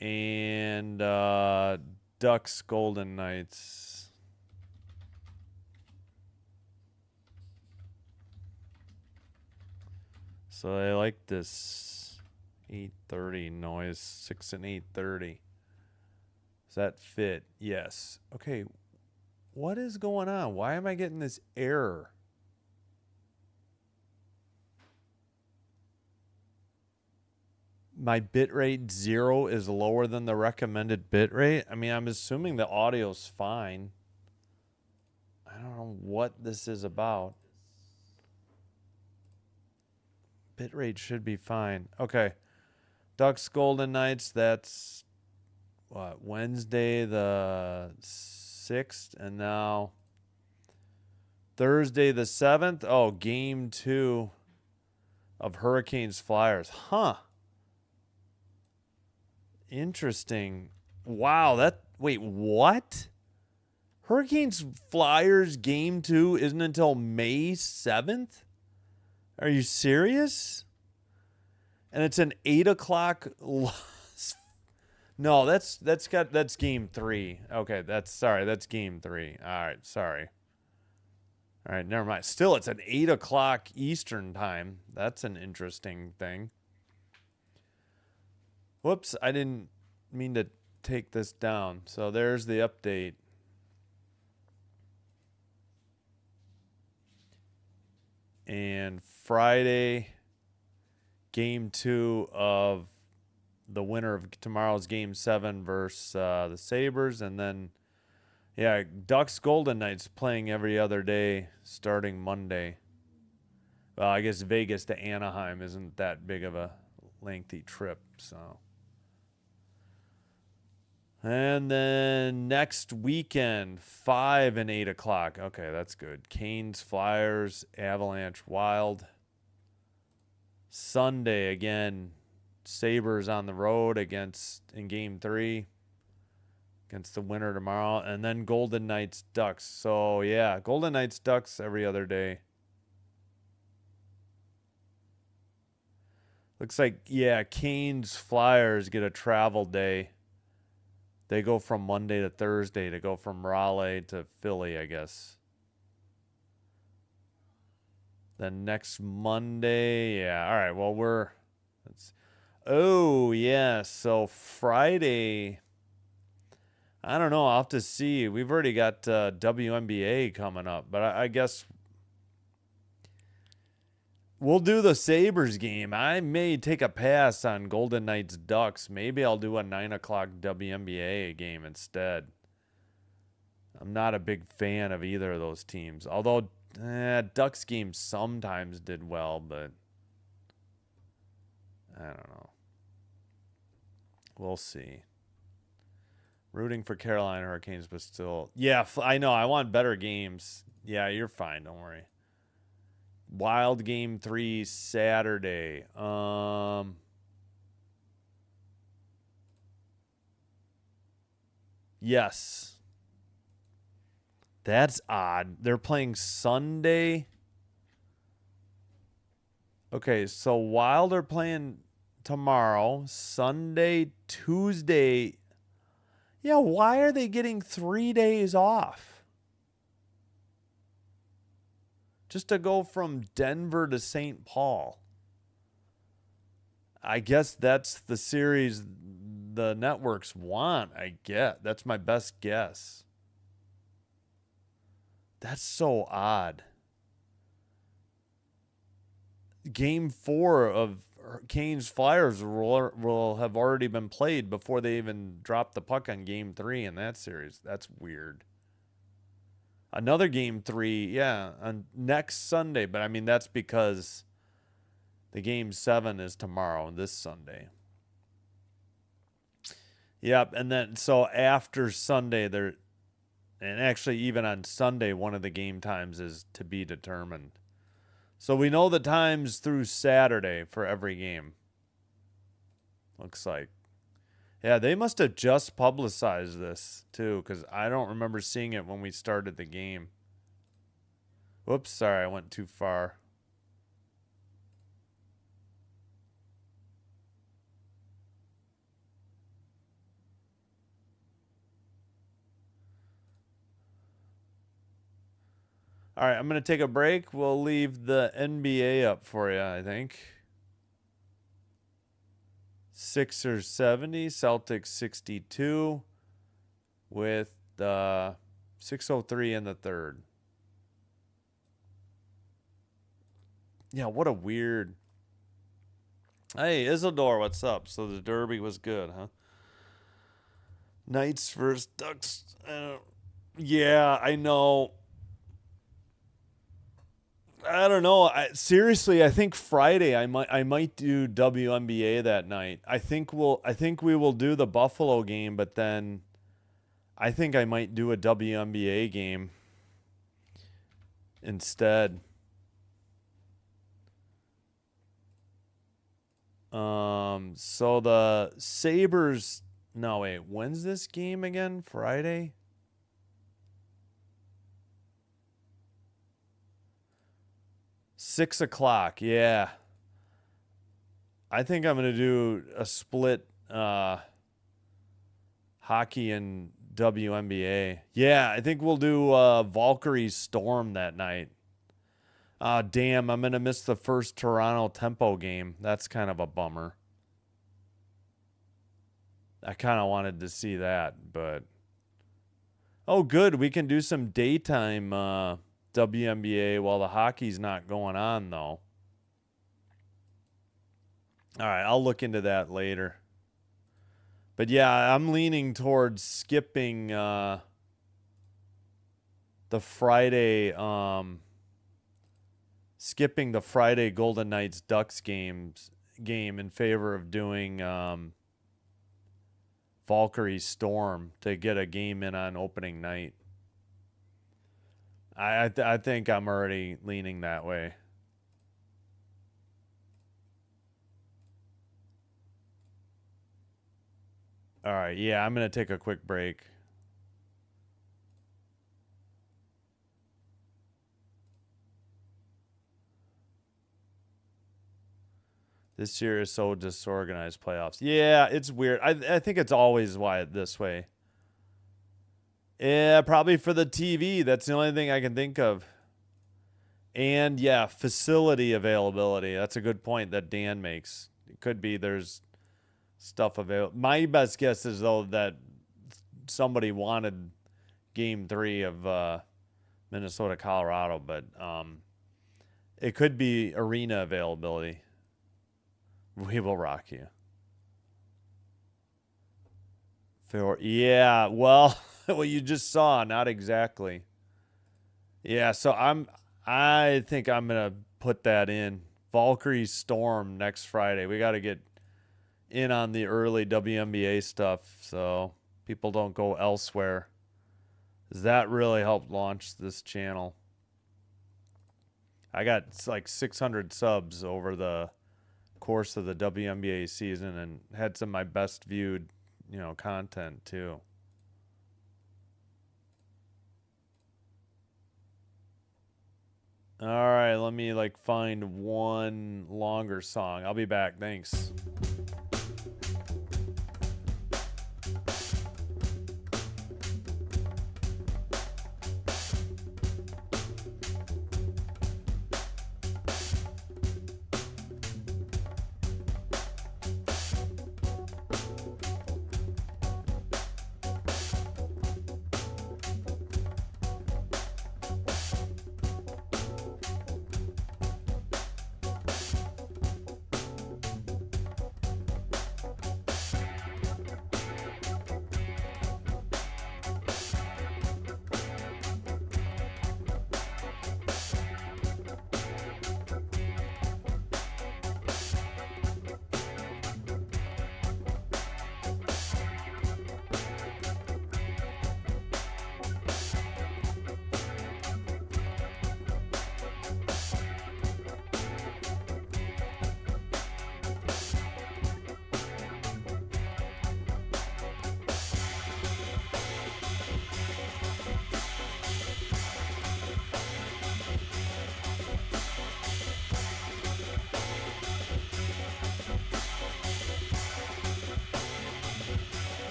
And Ducks Golden Knights. So I like this 8:30 noise, 6 and 8:30. Does that fit? Yes. Okay. What is going on? Why am I getting this error? My bitrate 0 is lower than the recommended bitrate. I mean, I'm assuming the audio's fine. I don't know what this is about. Bitrate should be fine. Okay. Ducks Golden Knights, that's what, Wednesday the 6th, and now Thursday the 7th. Oh, game 2 of Hurricanes Flyers. Huh. Interesting. Wow, wait, what? Hurricanes Flyers game 2 isn't until May 7th? Are you serious? And it's an 8 o'clock. No, that's game 3. Okay, that's game 3. All right, sorry. All right, never mind. Still, it's an 8 o'clock Eastern time. That's an interesting thing. Whoops, I didn't mean to take this down. So there's the update. And Friday, game 2 of the winner of tomorrow's game 7 versus the Sabres. And then, yeah, Ducks Golden Knights playing every other day starting Monday. Well, I guess Vegas to Anaheim isn't that big of a lengthy trip, so. And then next weekend, 5 and 8 o'clock. Okay, that's good. Canes, Flyers, Avalanche, Wild. Sunday, again, Sabres on the road in game 3 against the winner tomorrow. And then Golden Knights, Ducks. So, yeah, Golden Knights, Ducks every other day. Looks like, yeah, Canes, Flyers get a travel day. They go from Monday to Thursday to go from Raleigh to Philly, I guess. Then next Monday, yeah. All right, well, oh, yeah. So Friday, I don't know. I'll have to see. We've already got WNBA coming up, but I guess we'll do the Sabres game. I may take a pass on Golden Knights Ducks. Maybe I'll do a 9 o'clock WNBA game instead. I'm not a big fan of either of those teams. Although Ducks games sometimes did well, but I don't know. We'll see. Rooting for Carolina Hurricanes, but still. Yeah, I know. I want better games. Yeah, you're fine. Don't worry. Wild game 3 Saturday. Yes. That's odd. They're playing Sunday. Okay, so Wild are playing tomorrow, Sunday, Tuesday. Yeah, why are they getting 3 days off? Just to go from Denver to St. Paul. I guess that's the series the networks want, I get. That's my best guess. That's so odd. Game 4 of Canes Flyers will have already been played before they even drop the puck on Game 3 in that series. That's weird. Another Game 3, yeah, on next Sunday. But, I mean, that's because the Game 7 is tomorrow, this Sunday. Yep, and then so after Sunday, and actually even on Sunday, one of the game times is to be determined. So we know the times through Saturday for every game. Looks like. Yeah, they must have just publicized this, too, because I don't remember seeing it when we started the game. Whoops, sorry, I went too far. All right, I'm going to take a break. We'll leave the NBA up for you, I think. Sixers 70, Celtics 62 with 6:03 in the third. Yeah, what a weird. Hey, Isidore, what's up? So the Derby was good, huh? Knights versus Ducks. Yeah, I know. I don't know. Seriously, I think Friday I might do WNBA that night. I think we will do the Buffalo game, but then I think I might do a WNBA game instead. So the Sabres. No, wait. When's this game again? Friday? $6:00. Yeah. I think I'm going to do a split hockey and WNBA. Yeah, I think we'll do Valkyrie Storm that night. Damn, I'm going to miss the first Toronto Tempo game. That's kind of a bummer. I kind of wanted to see that, but... Oh, good. We can do some daytime WNBA while the hockey's not going on, though. All right, I'll look into that later. But yeah, I'm leaning towards skipping the Friday Golden Knights Ducks game in favor of doing Valkyrie Storm to get a game in on opening night. I think I'm already leaning that way. All right, yeah, I'm going to take a quick break. This year is so disorganized, playoffs. Yeah, it's weird. I think it's always this way. Yeah, probably for the TV. That's the only thing I can think of. And yeah, facility availability. That's a good point that Dan makes. It could be there's stuff available. My best guess is, though, that somebody wanted Game 3 of Minnesota, Colorado, but it could be arena availability. We will rock you. Yeah, well, what you just saw, not exactly. Yeah, so I think I'm gonna put that in. Valkyrie Storm next Friday. We got to get in on the early WNBA stuff so people don't go elsewhere. That really helped launch this channel. I got like 600 subs over the course of the WNBA season and had some of my best viewed, content too. All right, let me find one longer song. I'll be back. Thanks.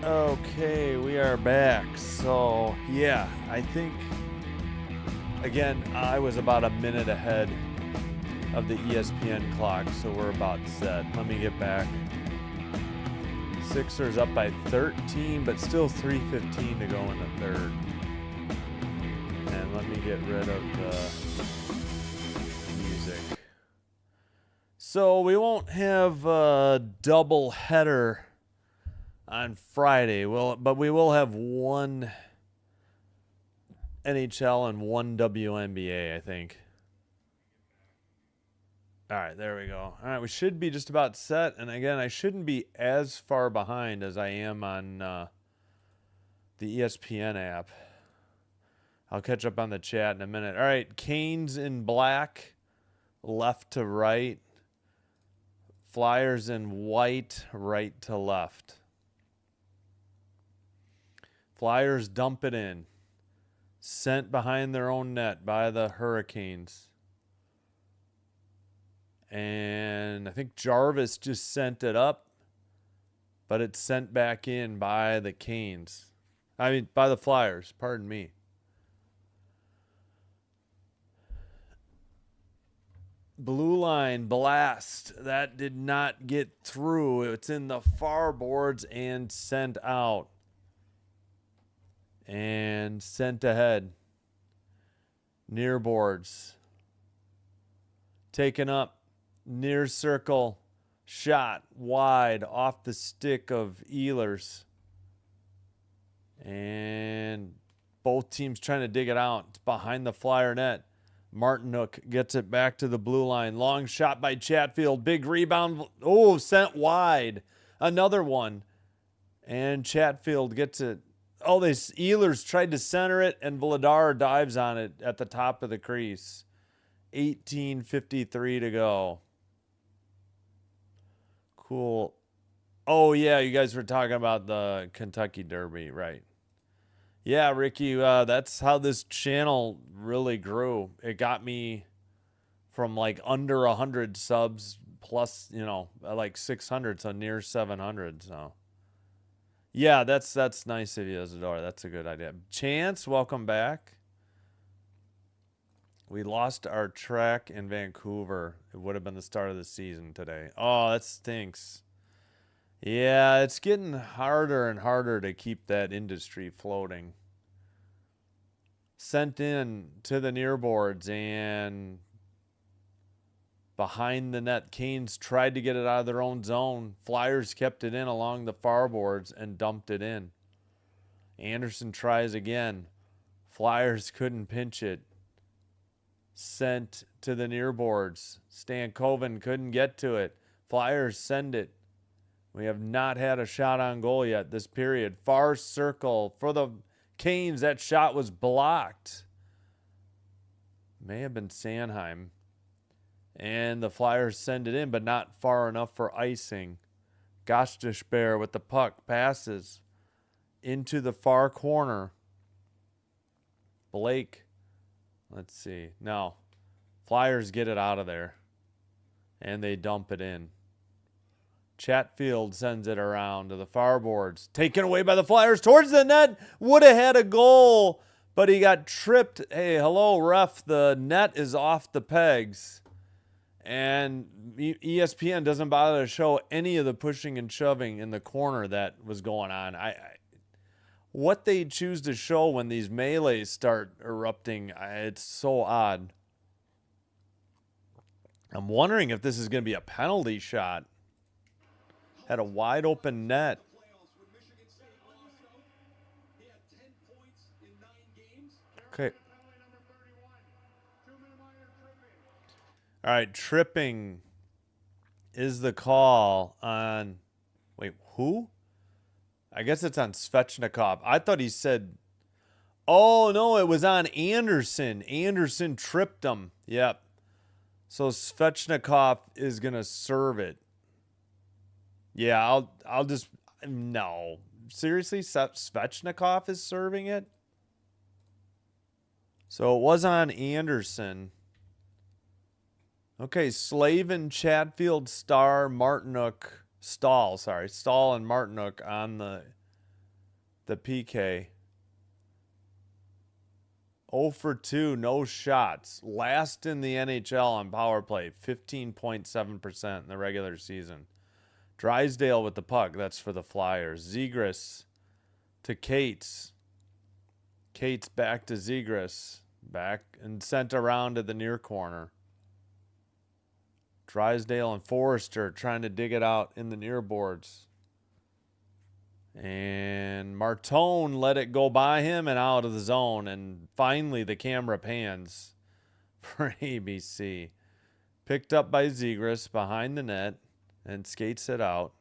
Okay, we are back. So, yeah, I think, again, I was about a minute ahead of the ESPN clock, so we're about set. Let me get back. Sixers up by 13, but still 3:15 to go in the third. And let me get rid of the music. So we won't have a double header on Friday, but we will have one NHL and one WNBA, I think. All right, there we go. All right, we should be just about set. And again, I shouldn't be as far behind as I am on the ESPN app. I'll catch up on the chat in a minute. All right, Canes in black, left to right. Flyers in white, right to left. Flyers dump it in. Sent behind their own net by the Hurricanes. And I think Jarvis just sent it up, but it's sent back in by the Canes. I mean, by the Flyers, pardon me. Blue line blast. That did not get through. It's in the far boards and sent out. And sent ahead. Near boards. Taken up. Near circle. Shot wide off the stick of Ehlers. And both teams trying to dig it out. It's behind the Flyer net. Martinook gets it back to the blue line. Long shot by Chatfield. Big rebound. Oh, sent wide. Another one. And Chatfield gets it. Oh, Ehlers tried to center it, and Vladar dives on it at the top of the crease. 18:53 to go. Cool. Oh, yeah, you guys were talking about the Kentucky Derby, right? Yeah, Ricky, that's how this channel really grew. It got me from like under 100 subs plus, like 600, so near 700. So, yeah, that's nice of you, Isadora. That's a good idea. Chance, welcome back. We lost our track in Vancouver. It would have been the start of the season today. Oh, that stinks. Yeah, it's getting harder and harder to keep that industry floating. Sent in to the near boards and behind the net. Canes tried to get it out of their own zone. Flyers kept it in along the far boards and dumped it in. Anderson tries again. Flyers couldn't pinch it. Sent to the near boards. Stankoven couldn't get to it. Flyers send it. We have not had a shot on goal yet this period. Far circle for the Canes. That shot was blocked. May have been Sanheim. And the Flyers send it in, but not far enough for icing. Gostishbear with the puck passes into the far corner. Blake. Let's see. No. Flyers get it out of there. And they dump it in. Chatfield sends it around to the far boards. Taken away by the Flyers towards the net. Would have had a goal, but he got tripped. Hey, hello, ref. The net is off the pegs. And ESPN doesn't bother to show any of the pushing and shoving in the corner that was going on. What they choose to show when these melees start erupting, it's so odd. I'm wondering if this is going to be a penalty shot. Had a wide open net. Okay. All right, tripping is the call on... Wait, who? I guess it's on Svechnikov. I thought he said... Oh, no, it was on Anderson. Anderson tripped him. Yep. So Svechnikov is going to serve it. Yeah, I'll just... No. Seriously? Svechnikov is serving it? So it was on Anderson. Okay, Slavin, Chatfield, Stahl and Martinook on the the PK. 0 for 2, no shots. Last in the NHL on power play, 15.7% in the regular season. Drysdale with the puck. That's for the Flyers. Zegras to Cates. Cates back to Zegras. Back and sent around to the near corner. Drysdale and Forrester trying to dig it out in the near boards. And Martone let it go by him and out of the zone. And finally the camera pans for ABC. Picked up by Zegras behind the net and skates it out.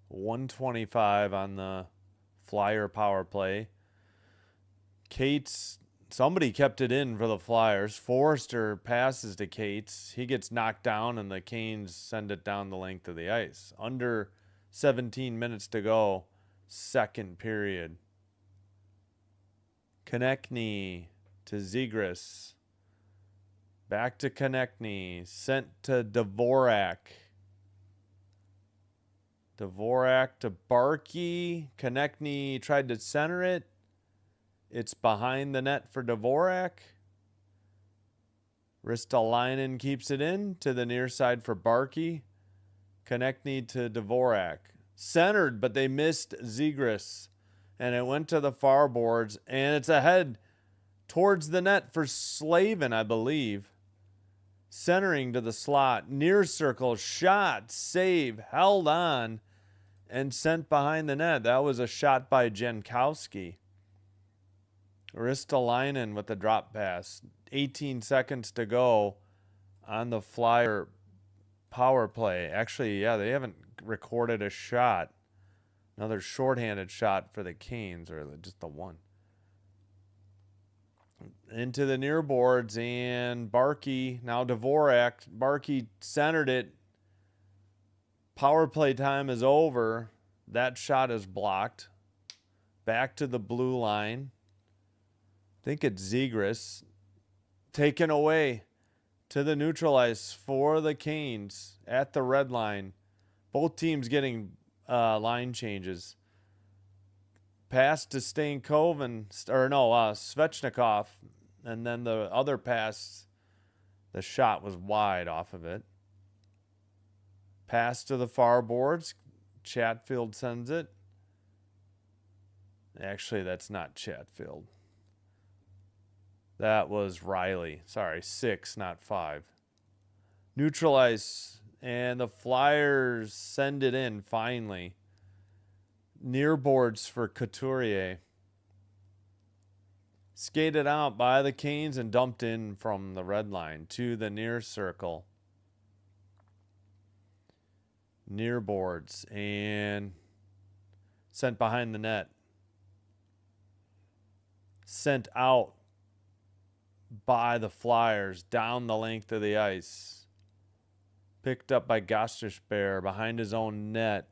125 on the Flyer power play. Cates, somebody kept it in for the Flyers. Forrester passes to Cates. He gets knocked down and the Canes send it down the length of the ice. Under 17 minutes to go, second period. Konechny to Zegras. Back to Konechny. Sent to Dvorak. Dvorak to Barkey. Konechny tried to center it. It's behind the net for Dvorak. Ristolainen keeps it in to the near side for Barkey. Konechny to Dvorak. Centered, but they missed Zegras. And it went to the far boards. And it's ahead towards the net for Slavin, I believe. Centering to the slot. Near circle. Shot. Save. Held on. And sent behind the net. That was a shot by Jankowski. Ristolainen with the drop pass. 18 seconds to go on the Flyer power play. Actually, yeah, they haven't recorded a shot. Another shorthanded shot for the Canes, or just the one. Into the near boards, and Barkey, now Dvorak. Barkey centered it. Power play time is over. That shot is blocked. Back to the blue line. I think it's Zegras. Taken away to the neutral ice for the Canes at the red line. Both teams getting line changes. Pass to Svechnikov. And then the other pass, the shot was wide off of it. Pass to the far boards. Chatfield sends it. Actually, that's not Chatfield. That was Riley. Sorry, 6, not 5. Neutral ice, and the Flyers send it in finally. Near boards for Couturier. Skated out by the Canes and dumped in from the red line to the near circle. Near boards and sent behind the net. Sent out by the Flyers down the length of the ice. Picked up by Gostisbehere behind his own net.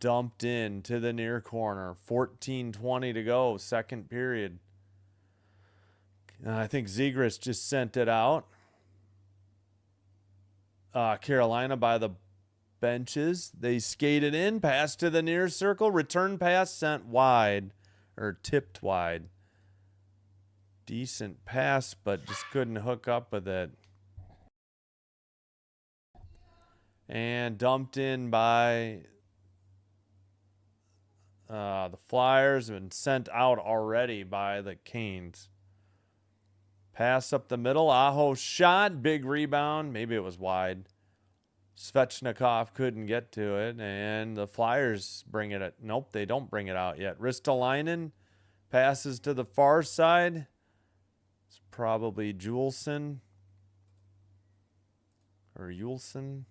Dumped in to the near corner. 14:20 to go, second period. I think Zegras just sent it out. Carolina by the benches. They skated in, pass to the near circle, return pass sent wide, or tipped wide. Decent pass, but just couldn't hook up with it. And dumped in by the Flyers and sent out already by the Canes. Pass up the middle. Aho shot. Big rebound. Maybe it was wide. Svechnikov couldn't get to it. And the Flyers bring it. Nope, they don't bring it out yet. Ristolainen passes to the far side. It's probably Juleson. Or Juleson.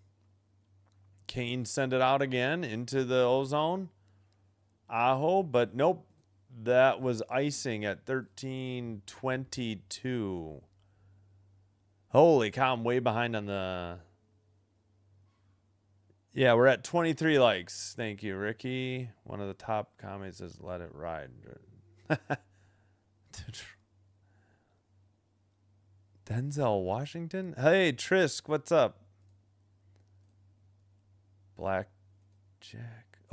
Kane send it out again into the ozone. Aho, but nope. That was icing at 13:22. Holy cow, I'm way behind on the... Yeah, we're at 23 likes. Thank you, Ricky. One of the top comments is let it ride. Denzel Washington? Hey, Trisk, what's up? Blackjack.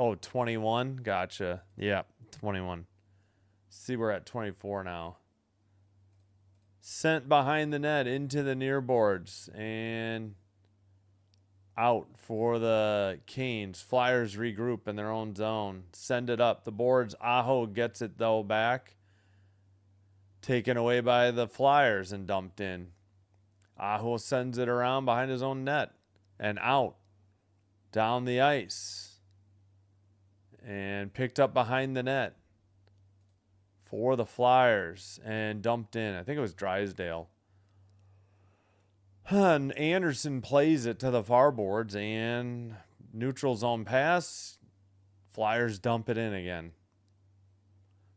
Oh, 21? Gotcha. Yeah, 21. See, we're at 24 now. Sent behind the net into the near boards and out for the Canes. Flyers regroup in their own zone. Send it up the boards. Aho gets it, though, back. Taken away by the Flyers and dumped in. Aho sends it around behind his own net and out. Down the ice. And picked up behind the net for the Flyers and dumped in. I think it was Drysdale. And Anderson plays it to the far boards and neutral zone pass. Flyers dump it in again.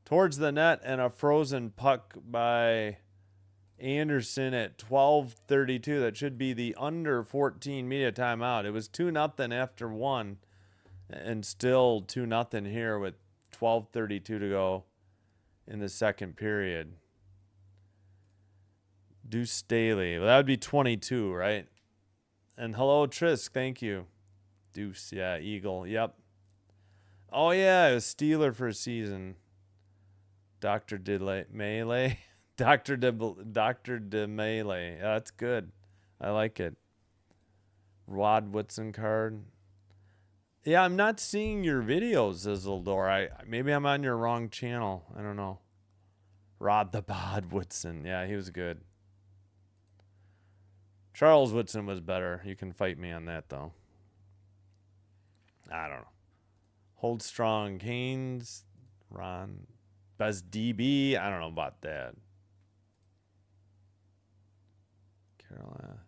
Towards the net and a frozen puck by Anderson at 12:32. That should be the under 14 media timeout. It was 2-0 after one and still 2-0 here with 12:32 to go in the second period. Deuce Staley. Well, that would be 22, right? And hello, Trisk. Thank you. Deuce, yeah. Eagle, yep. Oh, yeah, it was Steeler for a season. Dr. Melee. Dr. De Melee. Yeah, that's good. I like it. Rod Whitson card. Yeah, I'm not seeing your videos, Isildur. Maybe I'm on your wrong channel. I don't know. Rod the Bod Whitson. Yeah, he was good. Charles Whitson was better. You can fight me on that, though. I don't know. Hold strong. Canes. Ron. Best DB. I don't know about that. Carolina.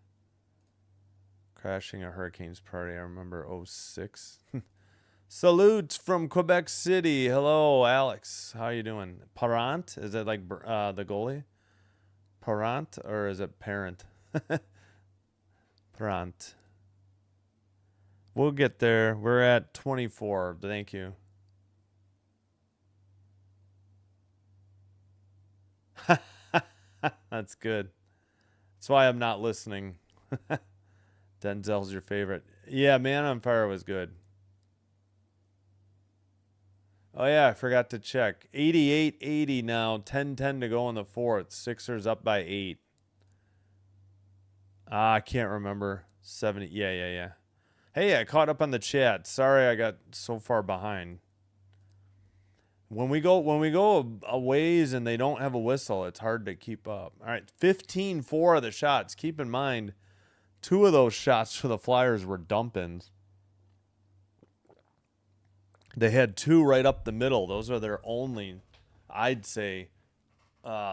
Crashing a Hurricanes party. I remember 06. Salutes from Quebec City. Hello, Alex. How you doing? Parent? Is it like the goalie? Parent or is it parent? Parent. We'll get there. We're at 24. Thank you. That's good. That's why I'm not listening. Denzel's your favorite. Yeah, Man on Fire was good. Oh, yeah, I forgot to check. 88-80 now. 10-10 to go in the fourth. Sixers up by 8. I can't remember. 70. Yeah. Hey, I caught up on the chat. Sorry I got so far behind. When we go a ways and they don't have a whistle, it's hard to keep up. All right, 15-4 of the shots. Keep in mind, 2 of those shots for the Flyers were dump-ins. They had 2 right up the middle. Those are their only, I'd say,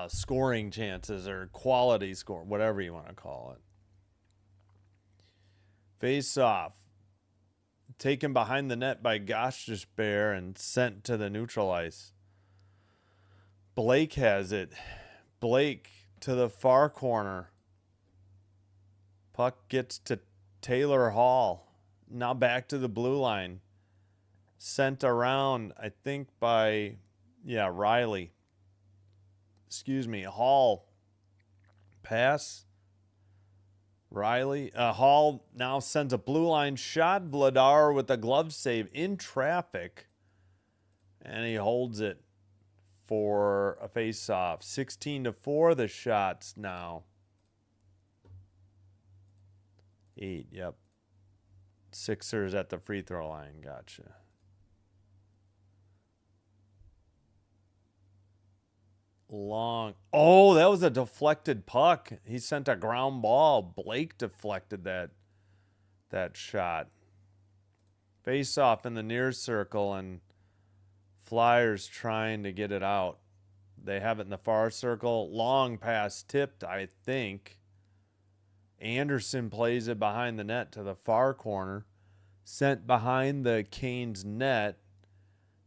scoring chances or quality score, whatever you want to call it. Face off. Taken behind the net by Gosh Bear and sent to the neutral ice. Blake has it. Blake to the far corner. Puck gets to Taylor Hall. Now back to the blue line. Sent around, I think, by, Riley. Hall. Pass. Riley. Hall now sends a blue line shot. Vladar with a glove save in traffic. And he holds it for a face-off. 16-4 the shots now. 8, yep. Sixers at the free throw line. Gotcha. Long. Oh, that was a deflected puck. He sent a ground ball. Blake deflected that shot. Face off in the near circle and Flyers trying to get it out. They have it in the far circle. Long pass tipped, I think. Anderson plays it behind the net to the far corner. Sent behind the Canes net.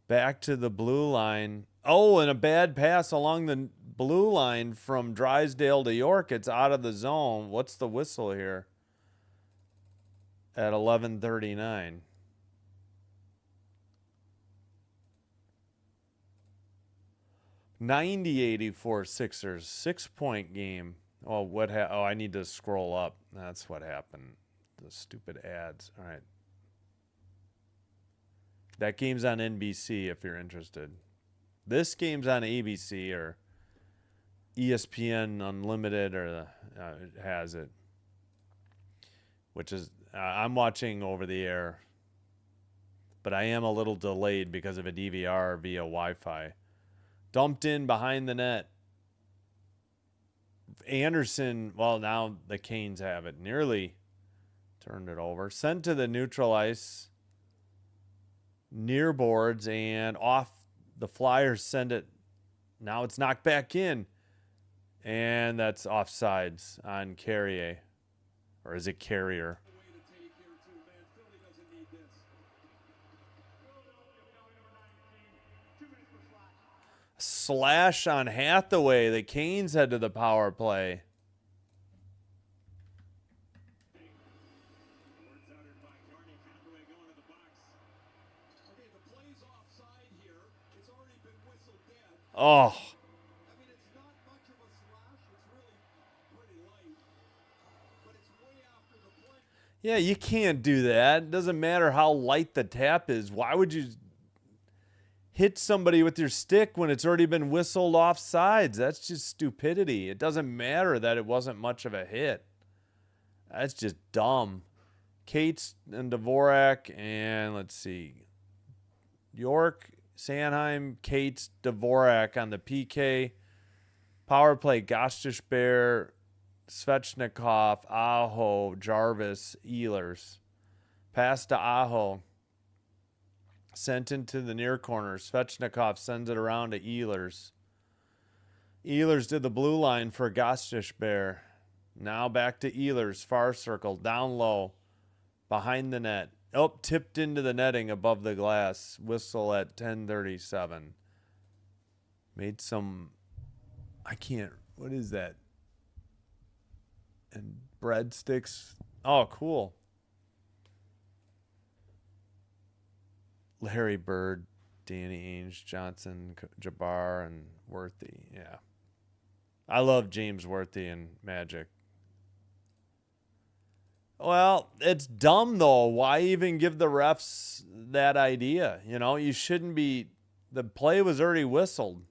Back to the blue line. Oh, and a bad pass along the blue line from Drysdale to York. It's out of the zone. What's the whistle here? At 11:39. $90-84 Sixers. 6-point game. Oh, I need to scroll up. That's what happened. The stupid ads. All right. That game's on NBC if you're interested. This game's on ABC or ESPN Unlimited, or it has it. Which is, I'm watching over the air. But I am a little delayed because of a DVR via Wi-Fi. Dumped in behind the net. Anderson, well, now the Canes have it. Nearly turned it over. Sent to the neutral ice. Near boards and off. The Flyers send it. Now it's knocked back in. And that's offsides on Carrier. Or is it Carrier? Slash on Hathaway. The Canes head to the power play. Oh. Yeah, you can't do that. It doesn't matter how light the tap is. Why would you hit somebody with your stick when it's already been whistled off sides? That's just stupidity. It doesn't matter that it wasn't much of a hit. That's just dumb. Cates and Dvorak, and let's see. York, Sanheim, Cates, Dvorak on the PK. Power play, Gostisbehere, Svechnikov, Aho, Jarvis, Ehlers. Pass to Aho. Sent into the near corner. Svechnikov sends it around to Ehlers. Ehlers did the blue line for Gostisbehere. Now back to Ehlers. Far circle. Down low. Behind the net. Oh, tipped into the netting above the glass. Whistle at 10:37. Made some... I can't... What is that? And breadsticks. Oh, cool. Larry Bird, Danny Ainge, Johnson, Jabbar, and Worthy. Yeah. I love James Worthy and Magic. Well, it's dumb, though. Why even give the refs that idea? You know, you shouldn't be... The play was already whistled.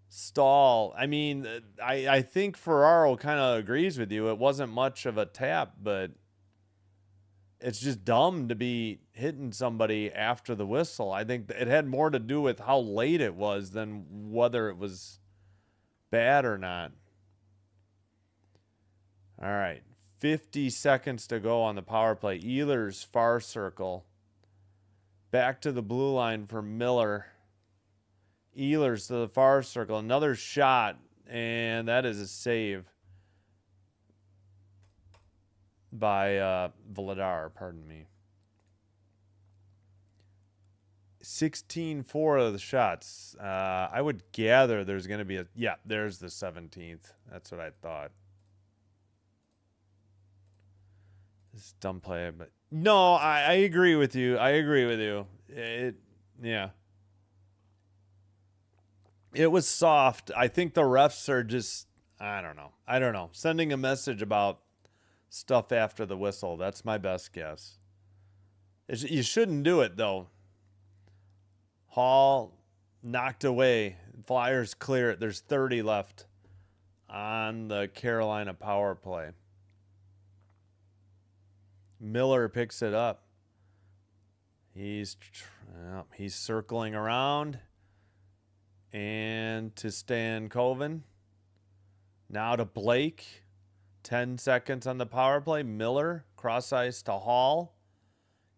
Stall. I mean, I think Ferraro kind of agrees with you. It wasn't much of a tap, but it's just dumb to be hitting somebody after the whistle. I think it had more to do with how late it was than whether it was bad or not. All right. 50 seconds to go on the power play. Ehlers, far circle. Back to the blue line for Miller. Ehlers to the far circle. Another shot, and that is a save by Vladar, pardon me. 16-4 of the shots. I would gather there's going to be a... Yeah, there's the 17th. That's what I thought. This dumb play, but... No, I agree with you. I agree with you. Yeah. It was soft. I think the refs are just... I don't know. Sending a message about stuff after the whistle. That's my best guess. You shouldn't do it, though. Hall knocked away. Flyers clear it. There's 30 left on the Carolina power play. Miller picks it up. He's circling around. And to Stan Coven. Now to Blake. 10 seconds on the power play. Miller, cross ice to Hall.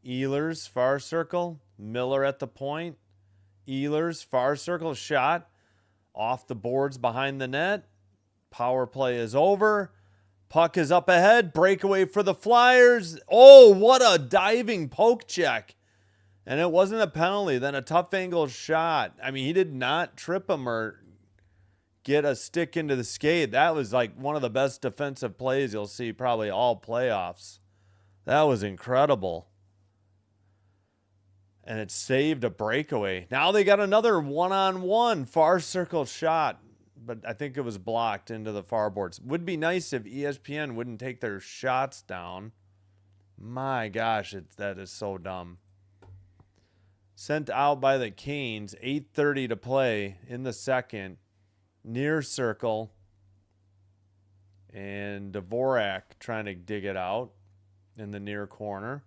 Ehlers, far circle. Miller at the point. Ehlers, far circle, shot. Off the boards behind the net. Power play is over. Puck is up ahead. Breakaway for the Flyers. Oh, what a diving poke check. And it wasn't a penalty. Then a tough angle shot. I mean, he did not trip him or get a stick into the skate. That was like one of the best defensive plays you'll see probably all playoffs. That was incredible. And it saved a breakaway. Now they got another one-on-one far circle shot. But I think it was blocked into the far boards. Would be nice if ESPN wouldn't take their shots down. My gosh, that is so dumb. Sent out by the Canes. 8:30 to play in the second. Near circle. And Dvorak trying to dig it out in the near corner.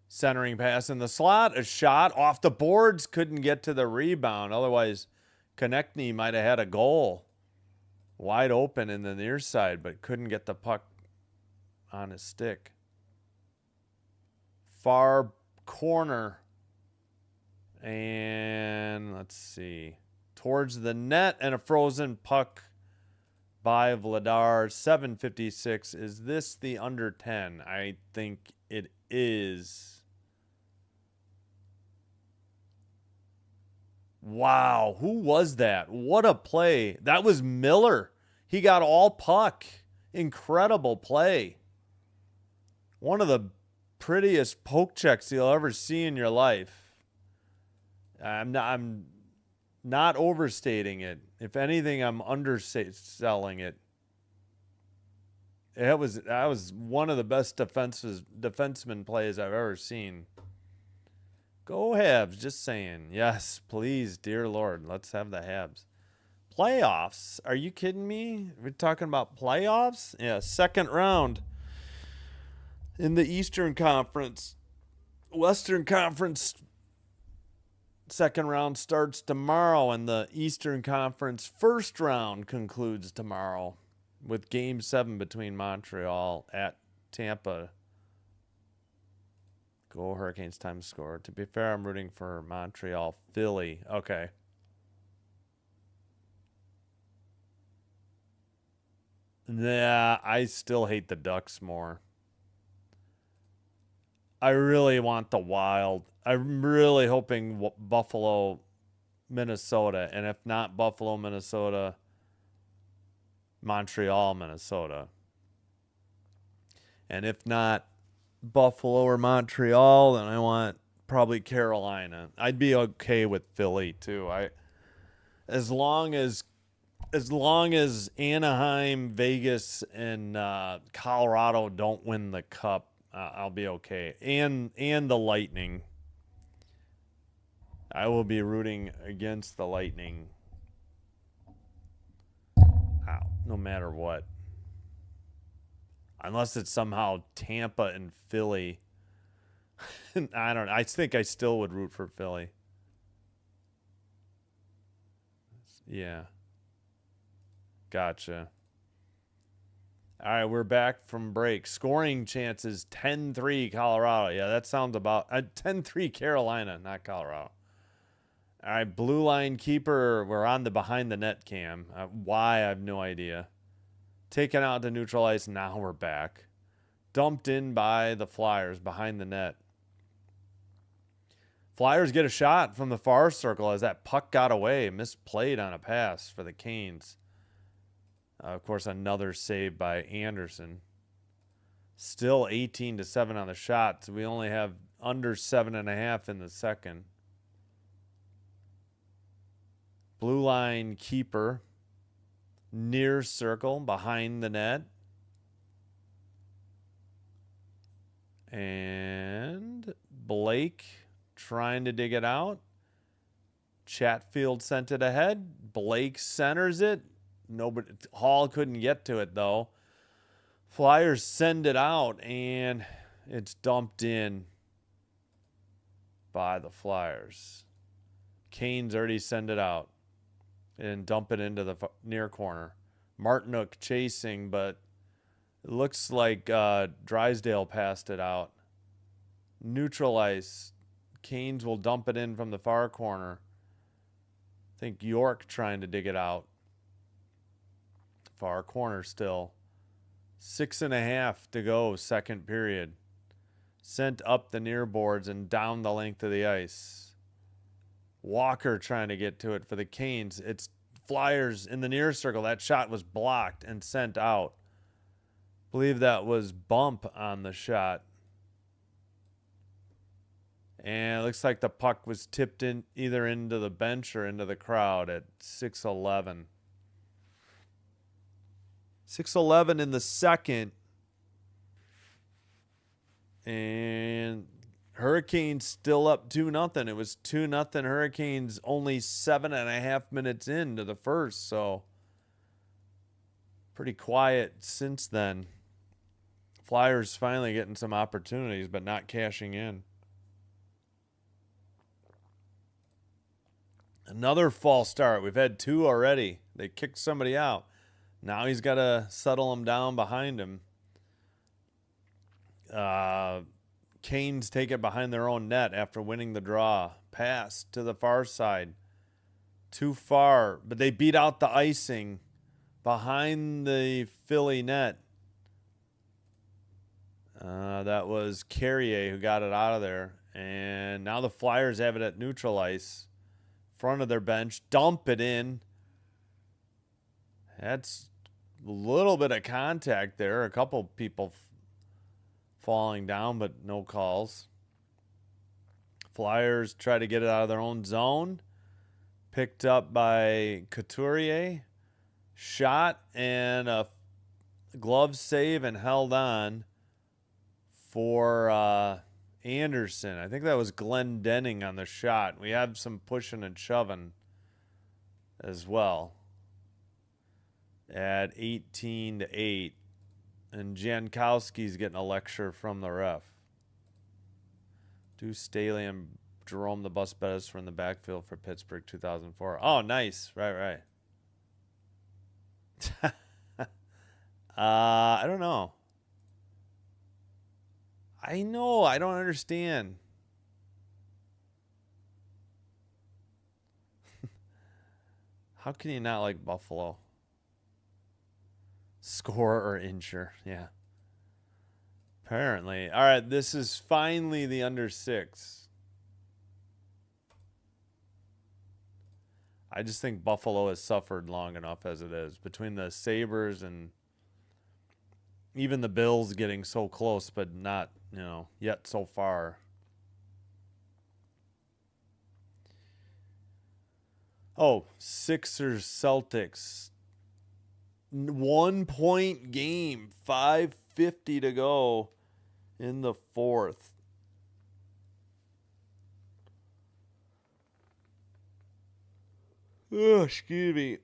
Centering pass in the slot. A shot off the boards. Couldn't get to the rebound. Otherwise, Konechny might have had a goal. Wide open in the near side, but couldn't get the puck on his stick. Far corner. And let's see. Towards the net and a frozen puck by Vladar. 7:56. Is this the under 10? I think it is. Wow, who was that? What a play. That was Miller. He got all puck. Incredible play. One of the prettiest poke checks you'll ever see in your life. I'm not overstating it. If anything, I'm underselling it. That was one of the best defenseman plays I've ever seen. Go Habs, just saying. Yes, please, dear Lord, let's have the Habs. Playoffs? Are you kidding me? We're talking about playoffs? Yeah, second round in the Eastern Conference. Western Conference second round starts tomorrow, and the Eastern Conference first round concludes tomorrow with Game 7 between Montreal at Tampa. Go Hurricanes time score. To be fair, I'm rooting for Montreal. Philly. Okay. Yeah, I still hate the Ducks more. I really want the Wild. I'm really hoping Buffalo, Minnesota. And if not Buffalo, Minnesota, Montreal, Minnesota. And if not Buffalo or Montreal, then I want probably Carolina. I'd be okay with Philly too. As long as Anaheim, Vegas, and Colorado don't win the cup, I'll be okay. And the Lightning. I will be rooting against the Lightning. No matter what. Unless it's somehow Tampa and Philly. I don't know. I think I still would root for Philly. Yeah. Gotcha. All right, we're back from break. Scoring chances 10-3 Colorado. Yeah, that sounds about 10-3 Carolina, not Colorado. All right, blue line keeper. We're on the behind the net cam. Why? I have no idea. Taken out to neutral ice. Now we're back. Dumped in by the Flyers behind the net. Flyers get a shot from the far circle as that puck got away. Misplayed on a pass for the Canes. Of course, another save by Anderson. Still 18-7 on the shot. So we only have under 7.5 in the second. Blue line keeper. Near circle behind the net. And Blake trying to dig it out. Chatfield sent it ahead. Blake centers it. Nobody, Hall couldn't get to it though. Flyers send it out and it's dumped in by the Flyers. Canes already send it out and dump it into the near corner. Martinook chasing, but it looks like Drysdale passed it out. Neutral ice. Canes will dump it in from the far corner. I think York trying to dig it out. Far corner still. 6.5 to go, second period. Sent up the near boards and down the length of the ice. Walker trying to get to it for the Canes. It's Flyers in the near circle. That shot was blocked and sent out. Believe that was bump on the shot. And it looks like the puck was tipped in either into the bench or into the crowd at 6:11. 6:11 in the second. And Hurricanes still up 2-0. It was 2-0 Hurricanes only 7.5 minutes into the first, so pretty quiet since then. Flyers finally getting some opportunities, but not cashing in. Another false start. We've had 2 already. They kicked somebody out. Now he's got to settle him down behind him. Canes take it behind their own net after winning the draw. Pass to the far side. Too far, but they beat out the icing behind the Philly net. That was Carrier who got it out of there. And now the Flyers have it at neutral ice. Front of their bench. Dump it in. That's a little bit of contact there. A couple people falling down, but no calls. Flyers try to get it out of their own zone. Picked up by Couturier. Shot and a glove save and held on for Anderson. I think that was Glenn Denning on the shot. We have some pushing and shoving as well at 18-8. And Jankowski's getting a lecture from the ref. Deuce Staley and Jerome the Bus Bettis from the backfield for Pittsburgh 2004. Oh, nice. Right. I don't know. I don't understand. How can you not like Buffalo? Score or injure. Yeah. Apparently. All right, this is finally the under 6. I just think Buffalo has suffered long enough as it is. Between the Sabres and even the Bills getting so close, but not, yet so far. Oh, Sixers, Celtics. 1-point game. 5:50 to go in the fourth. Oh, excuse me.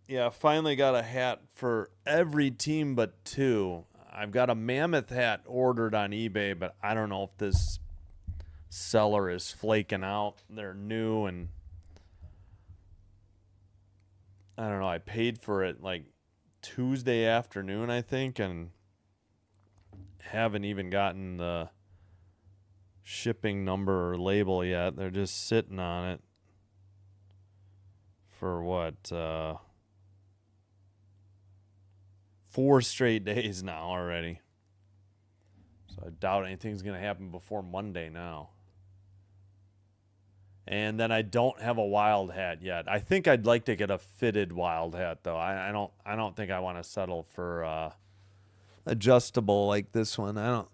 Yeah, finally got a hat for every team but 2. I've got a Mammoth hat ordered on eBay, but I don't know if this seller is flaking out. They're new, and I don't know. I paid for it like Tuesday afternoon, I think, and haven't even gotten the shipping number or label yet. They're just sitting on it for what? 4 straight days now already. So I doubt anything's going to happen before Monday now. And then I don't have a Wild hat yet. I think I'd like to get a fitted Wild hat though. I don't think I want to settle for adjustable like this one. I don't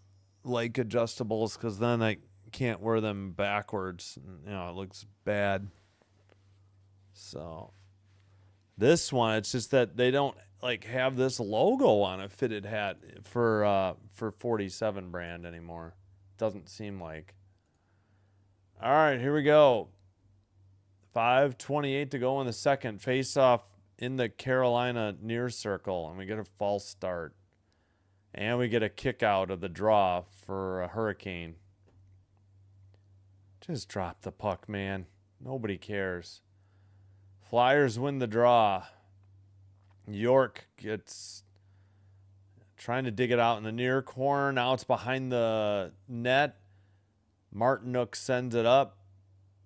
like adjustables because then I can't wear them backwards. It looks bad. So this one, it's just that they don't have this logo on a fitted hat for 47 brand anymore. Doesn't seem like. All right, here we go. 5:28 to go in the second. Face off in the Carolina near circle, and we get a false start. And we get a kick out of the draw for a Hurricane. Just drop the puck, man. Nobody cares. Flyers win the draw. York gets trying to dig it out in the near corner. Now it's behind the net. Martinook sends it up,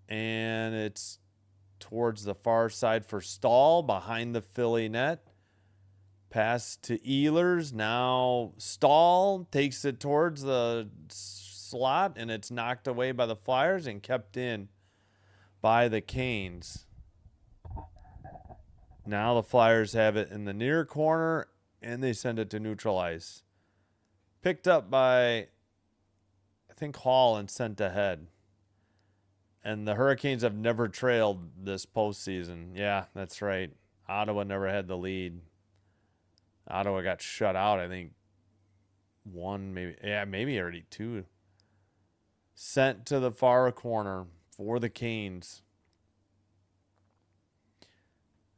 and it's towards the far side for Stahl behind the Philly net. Pass to Ehlers. Now Stahl takes it towards the slot, and it's knocked away by the Flyers and kept in by the Canes. Now the Flyers have it in the near corner, and they send it to neutral ice. Picked up by, I think, Hall and sent ahead. And the Hurricanes have never trailed this postseason. Yeah, that's right. Ottawa never had the lead. Ottawa got shut out, I think, 1, maybe. Yeah, maybe already 2. Sent to the far corner for the Canes.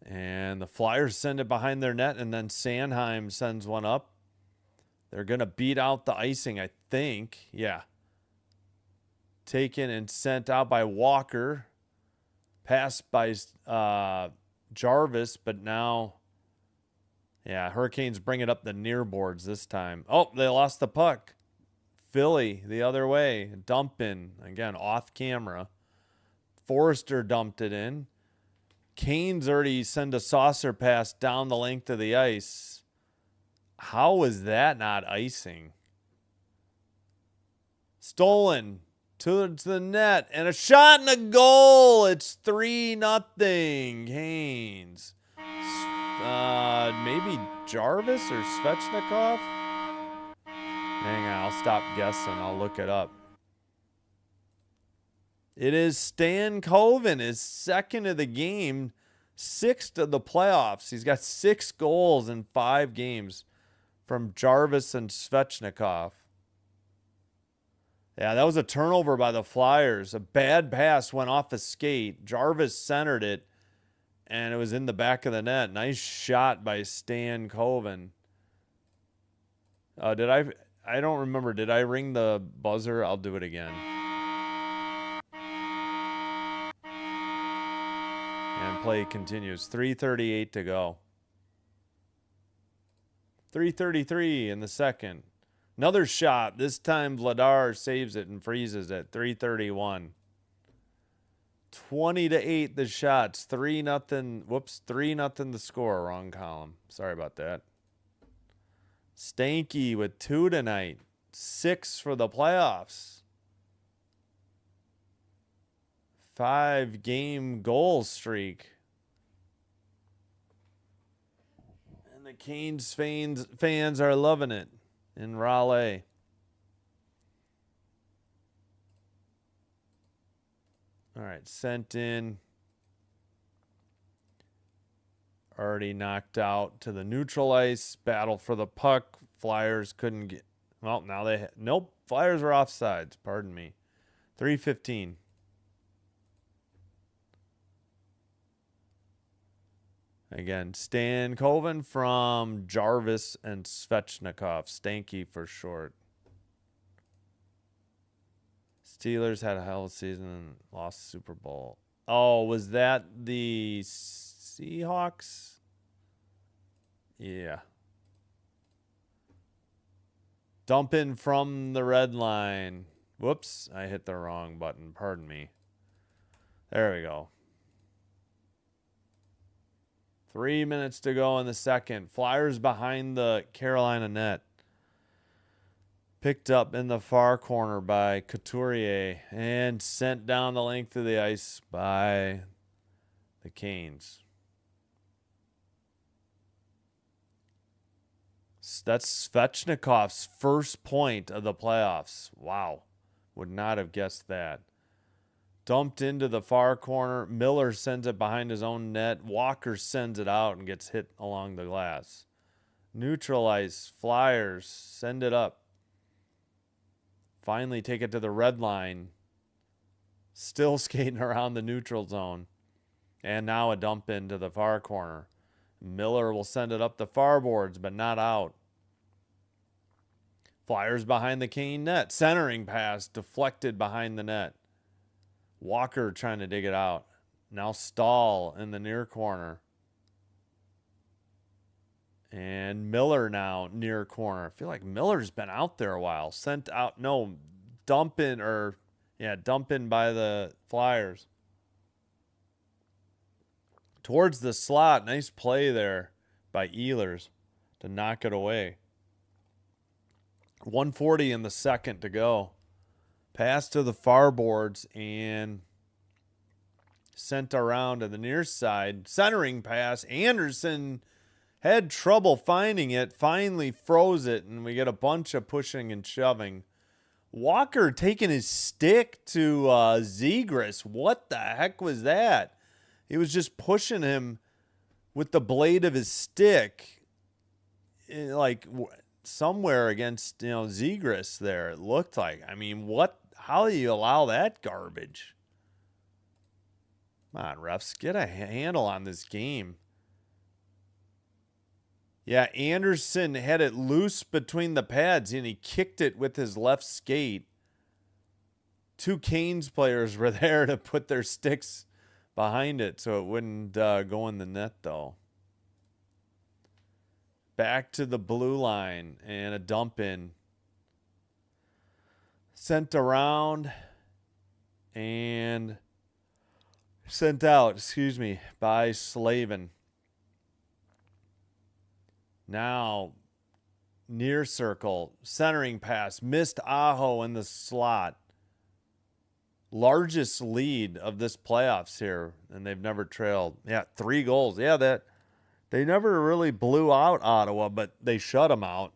And the Flyers send it behind their net, and then Sanheim sends one up. They're going to beat out the icing, I think. Yeah. Taken and sent out by Walker. Passed by Jarvis, but now, yeah, Hurricanes bring it up the near boards this time. Oh, they lost the puck. Philly the other way. Dump in. Again, off camera. Forrester dumped it in. Canes already send a saucer pass down the length of the ice. How was that not icing? Stolen towards the net and a shot and a goal. It's 3-0 Canes. Maybe Jarvis or Svechnikov? Hang on, I'll stop guessing. I'll look it up. It is Stan Coven, his second of the game, sixth of the playoffs. He's got 6 goals in 5 games from Jarvis and Svechnikov. Yeah, that was a turnover by the Flyers. A bad pass went off a skate. Jarvis centered it, and it was in the back of the net. Nice shot by Stan Coven. I don't remember. Did I ring the buzzer? I'll do it again. And play continues. 3:38 to go. 3:33 in the second. Another shot. This time Vladar saves it and freezes it. 3:31. 20-8 the shots. 3-0. Whoops. 3-0 the score. Wrong column. Sorry about that. Stanky with 2 tonight. 6 for the playoffs. 5-game goal streak. And the Canes fans are loving it in Raleigh. All right, sent in. Already knocked out to the neutral ice. Battle for the puck. Flyers couldn't get. Well, now they. Nope. Flyers are offsides. Pardon me. 3:15. Again, Stan Coven from Jarvis and Svechnikov. Stanky for short. Steelers had a hell of a season and lost the Super Bowl. Oh, was that the Seahawks? Yeah. Dump in from the red line. Whoops, I hit the wrong button. Pardon me. There we go. 3 minutes to go in the second. Flyers behind the Carolina net. Picked up in the far corner by Couturier and sent down the length of the ice by the Canes. That's Svechnikov's first point of the playoffs. Wow. Would not have guessed that. Dumped into the far corner. Miller sends it behind his own net. Walker sends it out and gets hit along the glass. Neutral ice. Flyers send it up. Finally take it to the red line. Still skating around the neutral zone. And now a dump into the far corner. Miller will send it up the far boards, but not out. Flyers behind the Cane net. Centering pass deflected behind the net. Walker trying to dig it out. Now Stahl in the near corner. And Miller now near corner. I feel like Miller's been out there a while. Sent out. No, dump in by the Flyers. Towards the slot. Nice play there by Ehlers to knock it away. 1:40 in the second to go. Pass to the far boards and sent around to the near side. Centering pass. Anderson had trouble finding it. Finally froze it, and we get a bunch of pushing and shoving. Walker taking his stick to Zegras. What the heck was that? He was just pushing him with the blade of his stick, like somewhere against Zegras there. It looked like. I mean, what? How do you allow that garbage? Come on, refs, get a handle on this game. Yeah, Anderson had it loose between the pads, and he kicked it with his left skate. 2 Canes players were there to put their sticks behind it so it wouldn't go in the net, though. Back to the blue line and a dump in. Sent around and sent out, by Slavin. Now, near circle, centering pass, missed Aho in the slot. Largest lead of this playoffs here, and they've never trailed. Yeah, 3 goals. Yeah, that they never really blew out Ottawa, but they shut them out.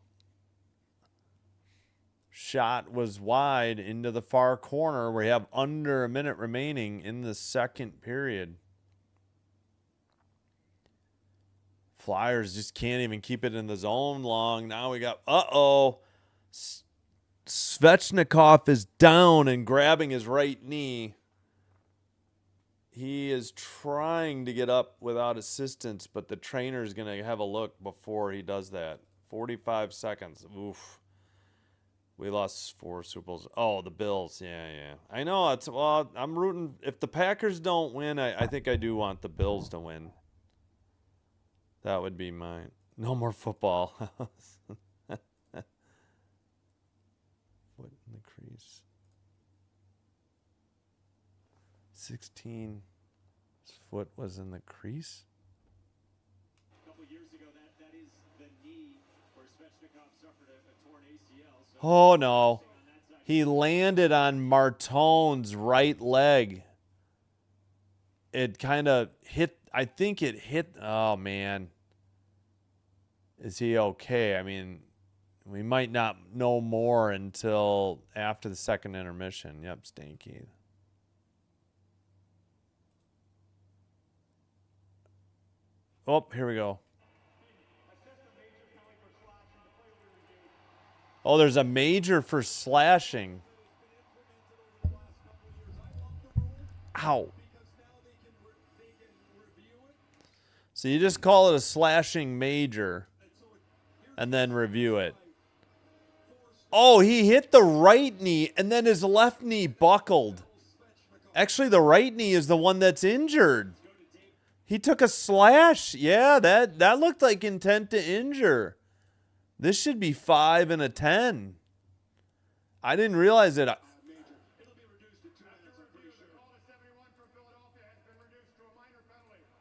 Shot was wide into the far corner. We have under a minute remaining in the second period. Flyers just can't even keep it in the zone long. Now we got, Svechnikov is down and grabbing his right knee. He is trying to get up without assistance, but the trainer is going to have a look before he does that. 45 seconds. Oof. We lost 4 Super Bowls. Oh, the Bills. Yeah. I know. I'm rooting. If the Packers don't win, I think I do want the Bills to win. That would be mine. No more football. Foot in the crease. 16. His foot was in the crease. A couple years ago, that is the knee where Svechnikov suffered a torn ACL. So oh no. He landed on Martone's right leg. It kind of hit. I think it hit. Oh, man. Is he okay? I mean, we might not know more until after the second intermission. Yep, Stanky. Oh, here we go. Oh, there's a major for slashing. Ow. So you just call it a slashing major and then review it. Oh, he hit the right knee and then his left knee buckled. Actually, the right knee is the one that's injured. He took a slash. Yeah, that looked like intent to injure. This should be 5 and a 10. I didn't realize it.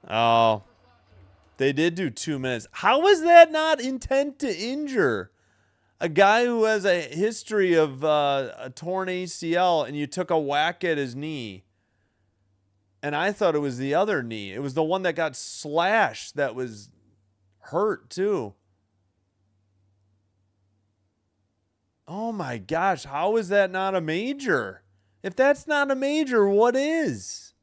Oh, they did do 2 minutes. How is that not intent to injure? A guy who has a history of a torn ACL and you took a whack at his knee. And I thought it was the other knee. It was the one that got slashed that was hurt too. Oh my gosh, how is that not a major? If that's not a major, what is?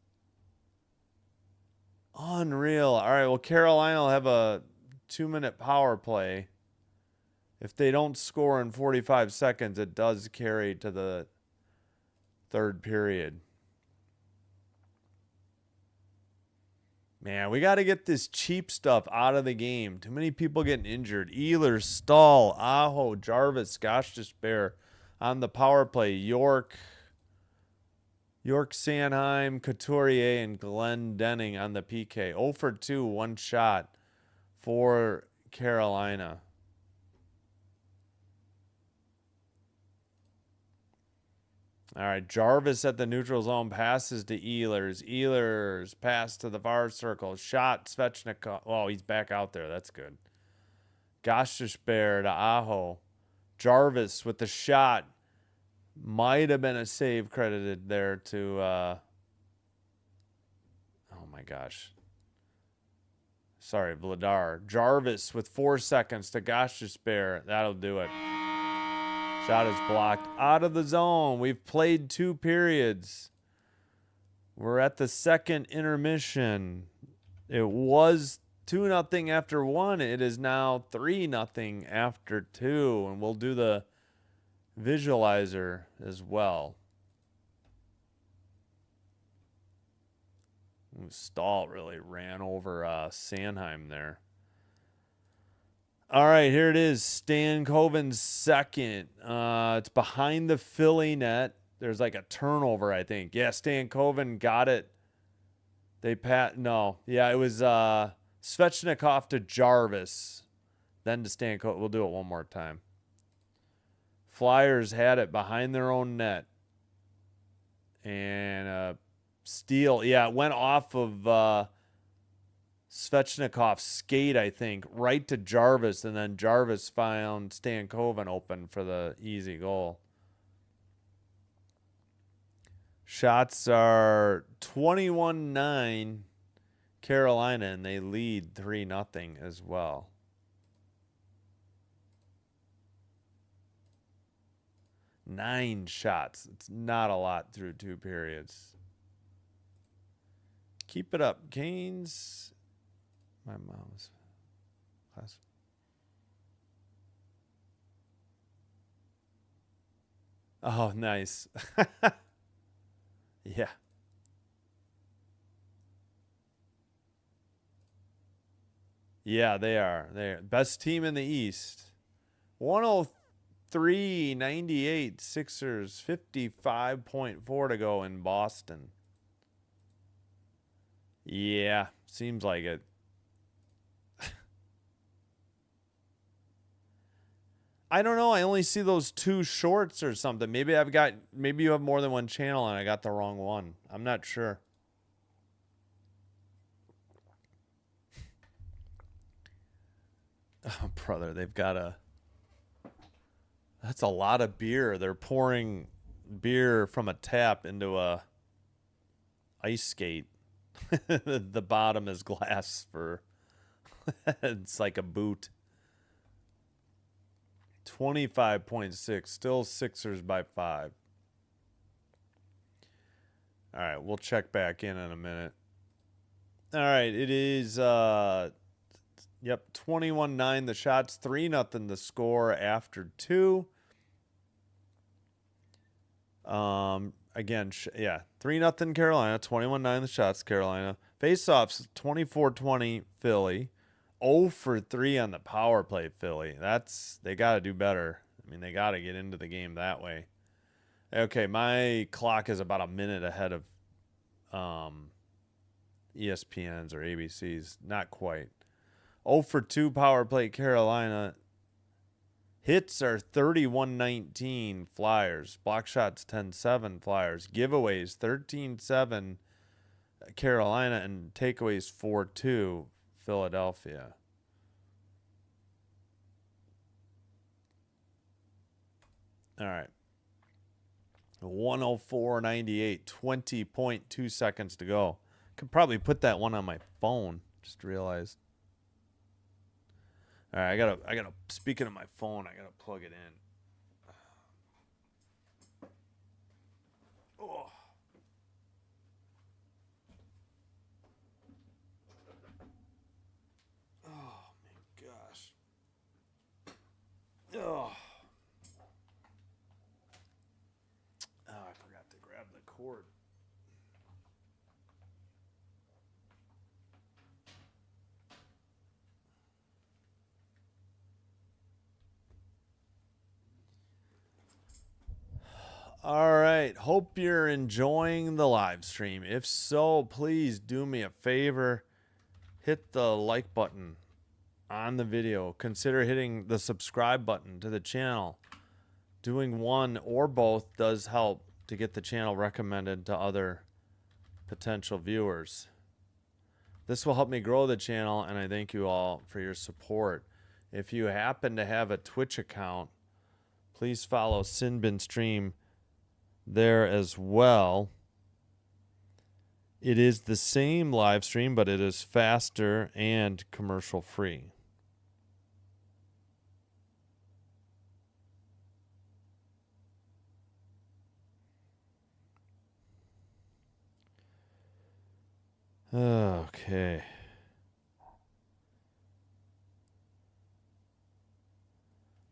Unreal. All right, well, Carolina will have a 2-minute power play. If they don't score in 45 seconds, it does carry to the third period. Man, we got to get this cheap stuff out of the game. Too many people getting injured. Ehlers, Stahl, Aho, Jarvis, Gosh Despair on the power play. York, Sanheim, Couturier, and Glenn Denning on the PK. 0 for 2, 1 shot for Carolina. All right, Jarvis at the neutral zone passes to Ehlers. Ehlers pass to the far circle. Shot Svechnikov. Oh, he's back out there. That's good. Gostisbehere to Aho. Jarvis with the shot. Might have been a save credited there to... oh, my gosh. Sorry, Vladar. Jarvis with 4 seconds to Gostisbehere. That'll do it. Shot is blocked out of the zone. We've played 2 periods. We're at the second intermission. It was 2-0 after 1. It is now 3-0 after 2. And we'll do the visualizer as well. Ooh, Stahl really ran over Sanheim there. All right, here it is. Stankoven's second. It's behind the Philly net. There's like a turnover, I think. Yeah, Stankoven got it. No. Yeah, it was Svechnikov to Jarvis. Then to Stankoven. We'll do it one more time. Flyers had it behind their own net. And steal. Yeah, it went off of Svechnikov's skate, I think, right to Jarvis. And then Jarvis found Stankoven open for the easy goal. Shots are 21-9 Carolina, and they lead 3-0 as well. Nine shots. It's not a lot through 2 periods. Keep it up, Canes. My mom's class. Oh, nice. Yeah. Yeah, they are. They're best team in the East. 103-98 Sixers, 55.4 to go in Boston. Yeah, seems like it. I don't know. I only see those 2 shorts or something. Maybe you have more than one channel and I got the wrong one. I'm not sure. Oh, brother, that's a lot of beer. They're pouring beer from a tap into a ice skate. The bottom is glass for it's like a boot. 25.6, still Sixers by 5. All right, we'll check back in a minute. All right, it is 21-9 the shots, 3-0 the score after 2. Again, 3-0 Carolina, 21-9 the shots Carolina. Faceoffs 24-20 Philly. 0 for 3 on the power play, Philly. They got to do better. I mean, they got to get into the game that way. Okay, my clock is about a minute ahead of ESPN's or ABC's. Not quite. 0 for 2 power play, Carolina. Hits are 31-19 Flyers. Block shots 10-7 Flyers. Giveaways 13-7 Carolina. And takeaways 4-2 Philadelphia. All right. 104-98, 20.2 seconds to go. Could probably put that one on my phone. Just realized. All right, I gotta. Speaking of my phone, I gotta plug it in. Oh. Oh my gosh. Oh. Oh, I forgot to grab the cord. All right. Hope you're enjoying the live stream. If so, please do me a favor. Hit the like button on the video. Consider hitting the subscribe button to the channel. Doing one or both does help to get the channel recommended to other potential viewers. This will help me grow the channel, and I thank you all for your support. If you happen to have a Twitch account, please follow Sinbin Stream there as well. It is the same live stream, but it is faster and commercial free. Okay.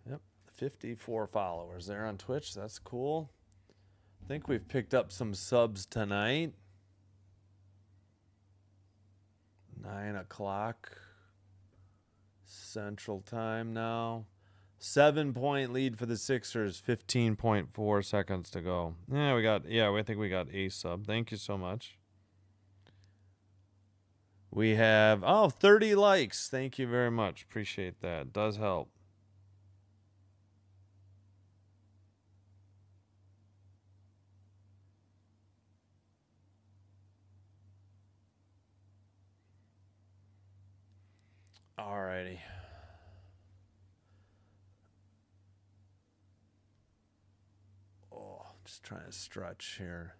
Yep, 54 followers there on Twitch. That's cool. I think we've picked up some subs tonight. 9 o'clock Central Time now. 7-point lead for the Sixers. 15.4 seconds to go. I think we got a sub. Thank you so much. We have 30 likes. Thank you very much. Appreciate that. Does help. Alrighty. Just trying to stretch here.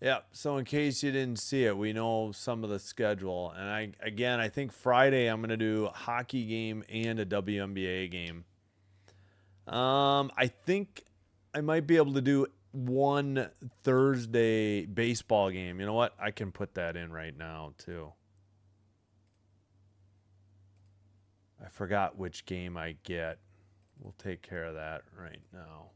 Yeah, so in case you didn't see it, we know some of the schedule. And I think Friday I'm going to do a hockey game and a WNBA game. I think I might be able to do one Thursday baseball game. You know what? I can put that in right now, too. I forgot which game I get. We'll take care of that right now.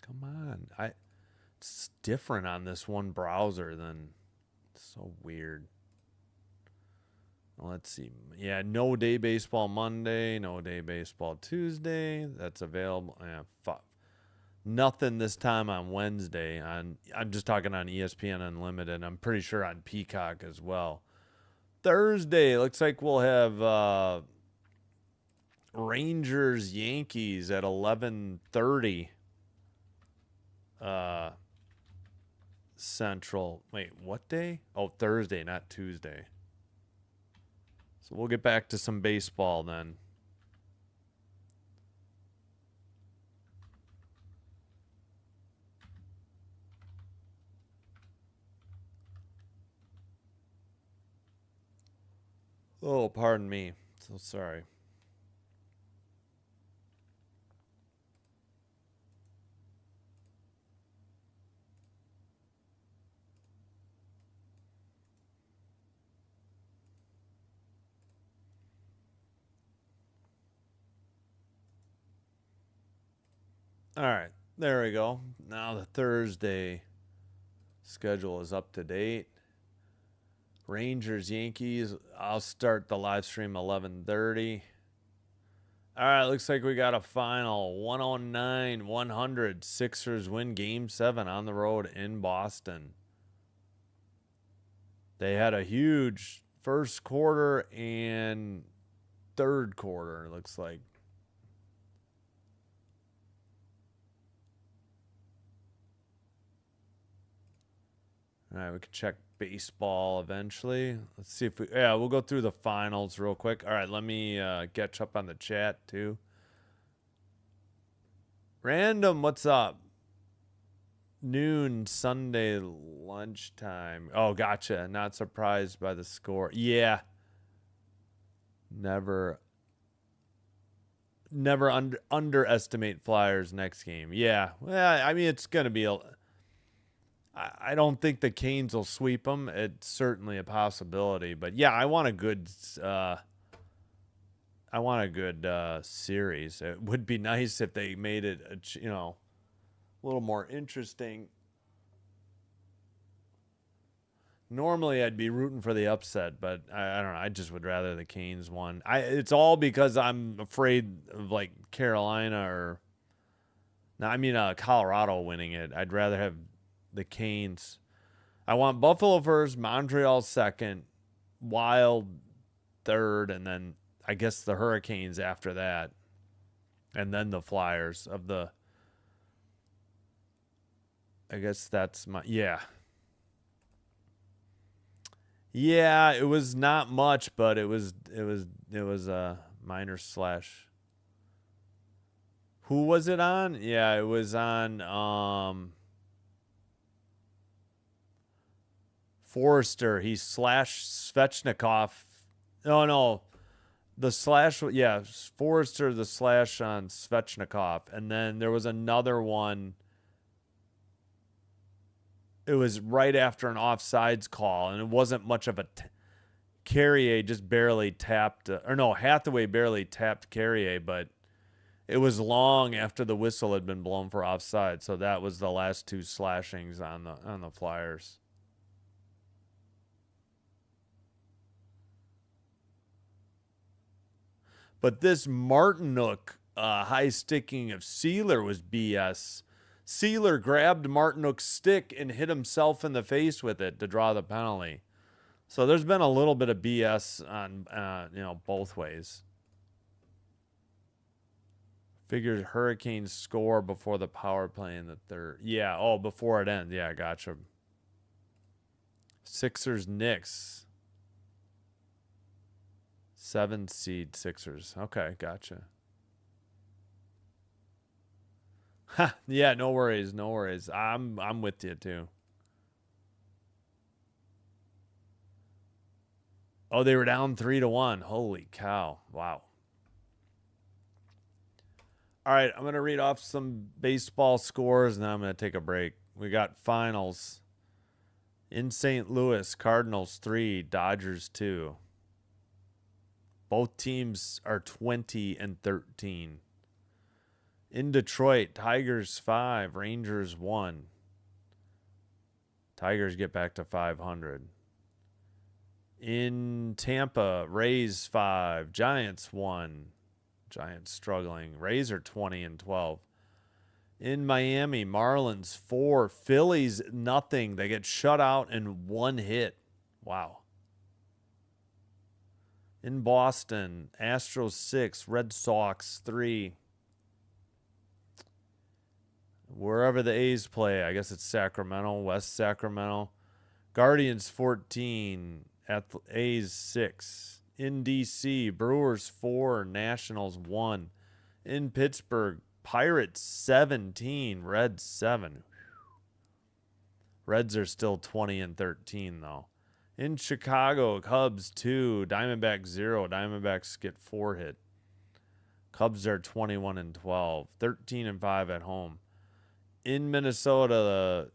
Come on. It's different on this one browser than so weird. Let's see. Yeah, no day baseball Monday, no day baseball Tuesday. That's available. Yeah, nothing this time on Wednesday. I'm just talking on ESPN Unlimited. I'm pretty sure on Peacock as well. Thursday, looks like we'll have Rangers Yankees at 11:30 Central. Wait, what day? Oh, Thursday, not Tuesday. So we'll get back to some baseball then. Oh, pardon me. So sorry. All right, there we go. Now the Thursday schedule is up to date. Rangers, Yankees. I'll start the live stream 11:30. All right, looks like we got a final 109-100. Sixers win Game 7 on the road in Boston. They had a huge first quarter and third quarter, it looks like. All right, we can check baseball eventually. Let's see if we'll go through the finals real quick. All right, let me catch up on the chat too. Random, what's up? Noon Sunday lunchtime. Oh, gotcha. Not surprised by the score. Yeah. Never underestimate Flyers next game. Yeah. Well, I mean, it's going to be I don't think the Canes will sweep them. It's certainly a possibility, but yeah, I want a good series. It would be nice if they made it a little more interesting. Normally I'd be rooting for the upset, but I don't know. I just would rather the Canes won. It's all because I'm afraid of like Carolina Colorado winning it. I'd rather have the Canes. I want Buffalo first, Montreal second, Wild third, and then I guess the Hurricanes after that. And then the Flyers of the I guess that's my yeah. Yeah, it was not much, but it was a minor slash. Who was it on? Yeah, it was on Forrester. He slashed Svechnikov. No. The slash, yeah, Forrester, the slash on Svechnikov. And then there was another one. It was right after an offsides call, and it wasn't much of a Carrier just barely tapped, Hathaway barely tapped Carrier, but it was long after the whistle had been blown for offside, so that was the last two slashings on the Flyers. But this Martinook high sticking of Sealer was BS. Sealer grabbed Martinook's stick and hit himself in the face with it to draw the penalty. So there's been a little bit of BS on, both ways. Figures Hurricanes score before the power play in the third. Yeah, before it ends. Yeah, gotcha. Sixers, Knicks. 7 seed Sixers. Okay, gotcha. Ha, yeah, no worries, no worries. I'm with you too. Oh, they were down 3-1. Holy cow. Wow. All right, I'm going to read off some baseball scores, and then I'm going to take a break. We got finals. In St. Louis, Cardinals 3, Dodgers 2. Both teams are 20-13. In Detroit, Tigers 5, Rangers 1. Tigers get back to 500. In Tampa, Rays 5, Giants 1. Giants struggling. Rays are 20-12. In Miami, Marlins 4, Phillies nothing. They get shut out in 1 hit. Wow. In Boston, Astros 6, Red Sox 3. Wherever the A's play, I guess it's Sacramento, West Sacramento. Guardians 14, A's 6. In D.C., Brewers 4, Nationals 1. In Pittsburgh, Pirates 17, Reds 7. Reds are still 20-13 though. In Chicago, Cubs 2, Diamondbacks 0. Diamondbacks get 4 hit. Cubs are 21-12, 13-5 at home. In Minnesota,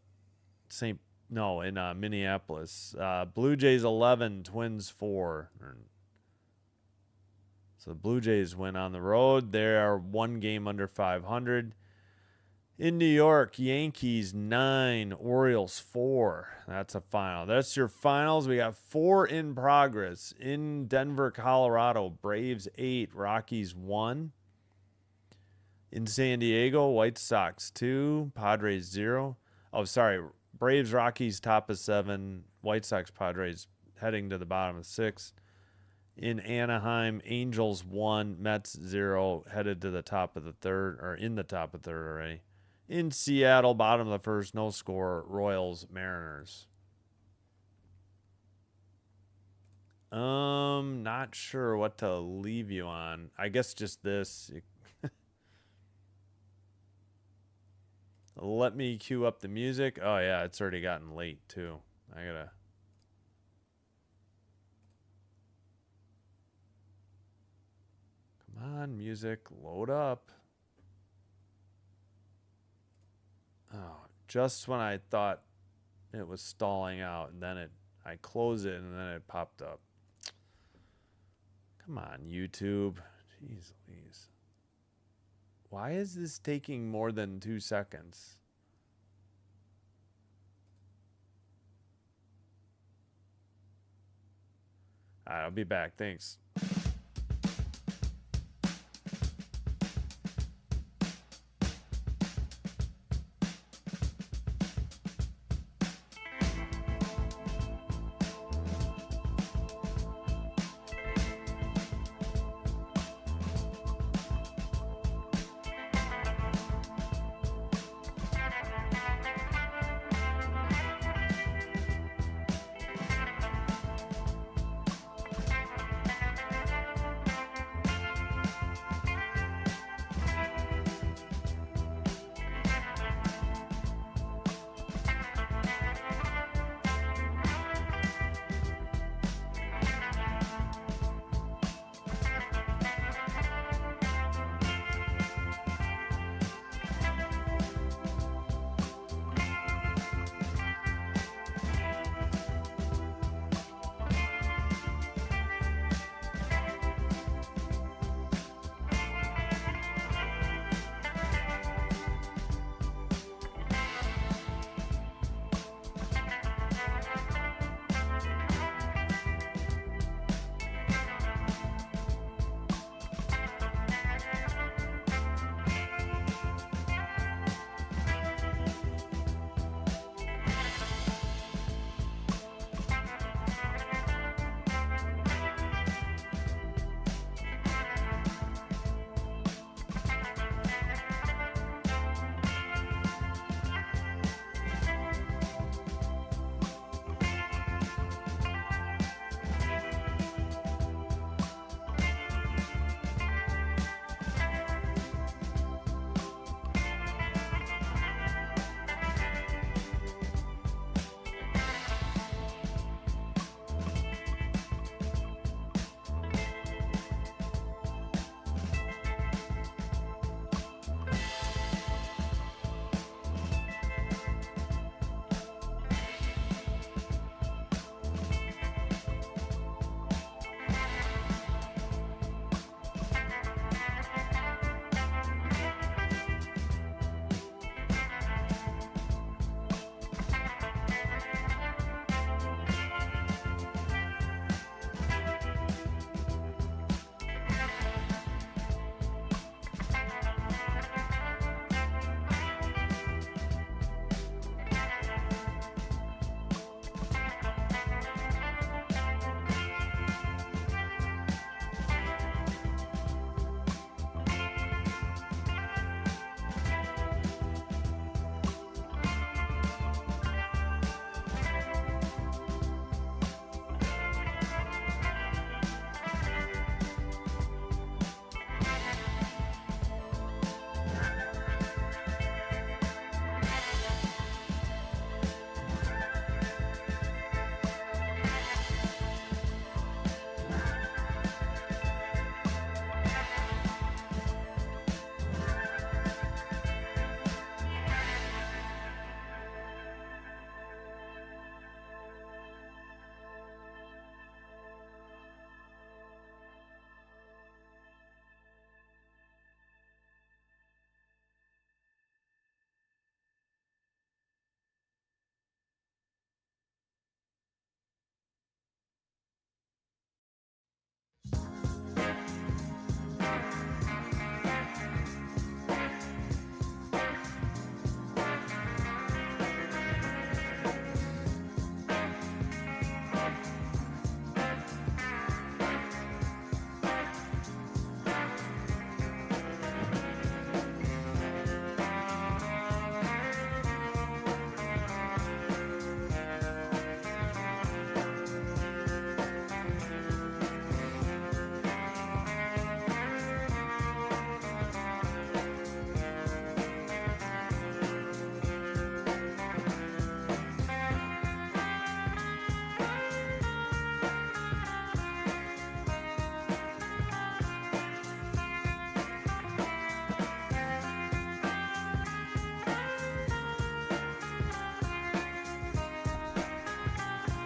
Minneapolis, Blue Jays 11, Twins 4. So the Blue Jays win on the road. They are 1 game under 500. In New York, Yankees 9, Orioles 4. That's a final. That's your finals. We got 4 in progress. In Denver, Colorado, Braves 8, Rockies 1. In San Diego, White Sox 2, Padres 0. Oh, sorry. Braves, Rockies top of 7. White Sox, Padres heading to the bottom of 6. In Anaheim, Angels 1, Mets 0, headed to the top of the third, or in the top of the third already. In Seattle, bottom of the first, no score, Royals, Mariners. Not sure what to leave you on. I guess just this. Let me cue up the music. Oh, yeah, it's already gotten late, too. I gotta... Come on, music, load up. Oh, just when I thought it was stalling out, and then I close it, and then it popped up. Come on, YouTube. Jeez Louise. Why is this taking more than 2 seconds? All right, I'll be back. Thanks.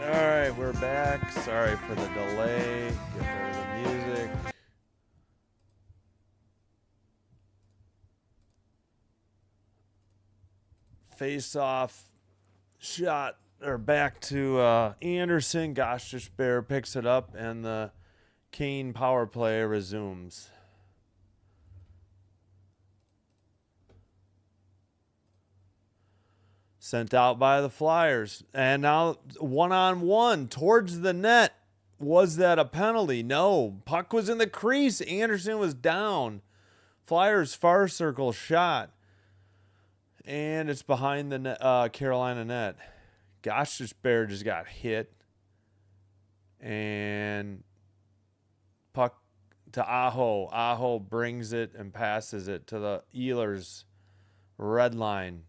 All right, we're back. Sorry for the delay. Get rid of the music. Face off shot or back to Anderson. Gosh, Bear picks it up and the Kane power play resumes. Sent out by the Flyers. And now one-on-one towards the net. Was that a penalty? No. Puck was in the crease. Anderson was down. Flyers far circle shot. And it's behind the net, Carolina net. Gosh, this Bear just got hit. And puck to Aho. Aho brings it and passes it to the Ehlers red line.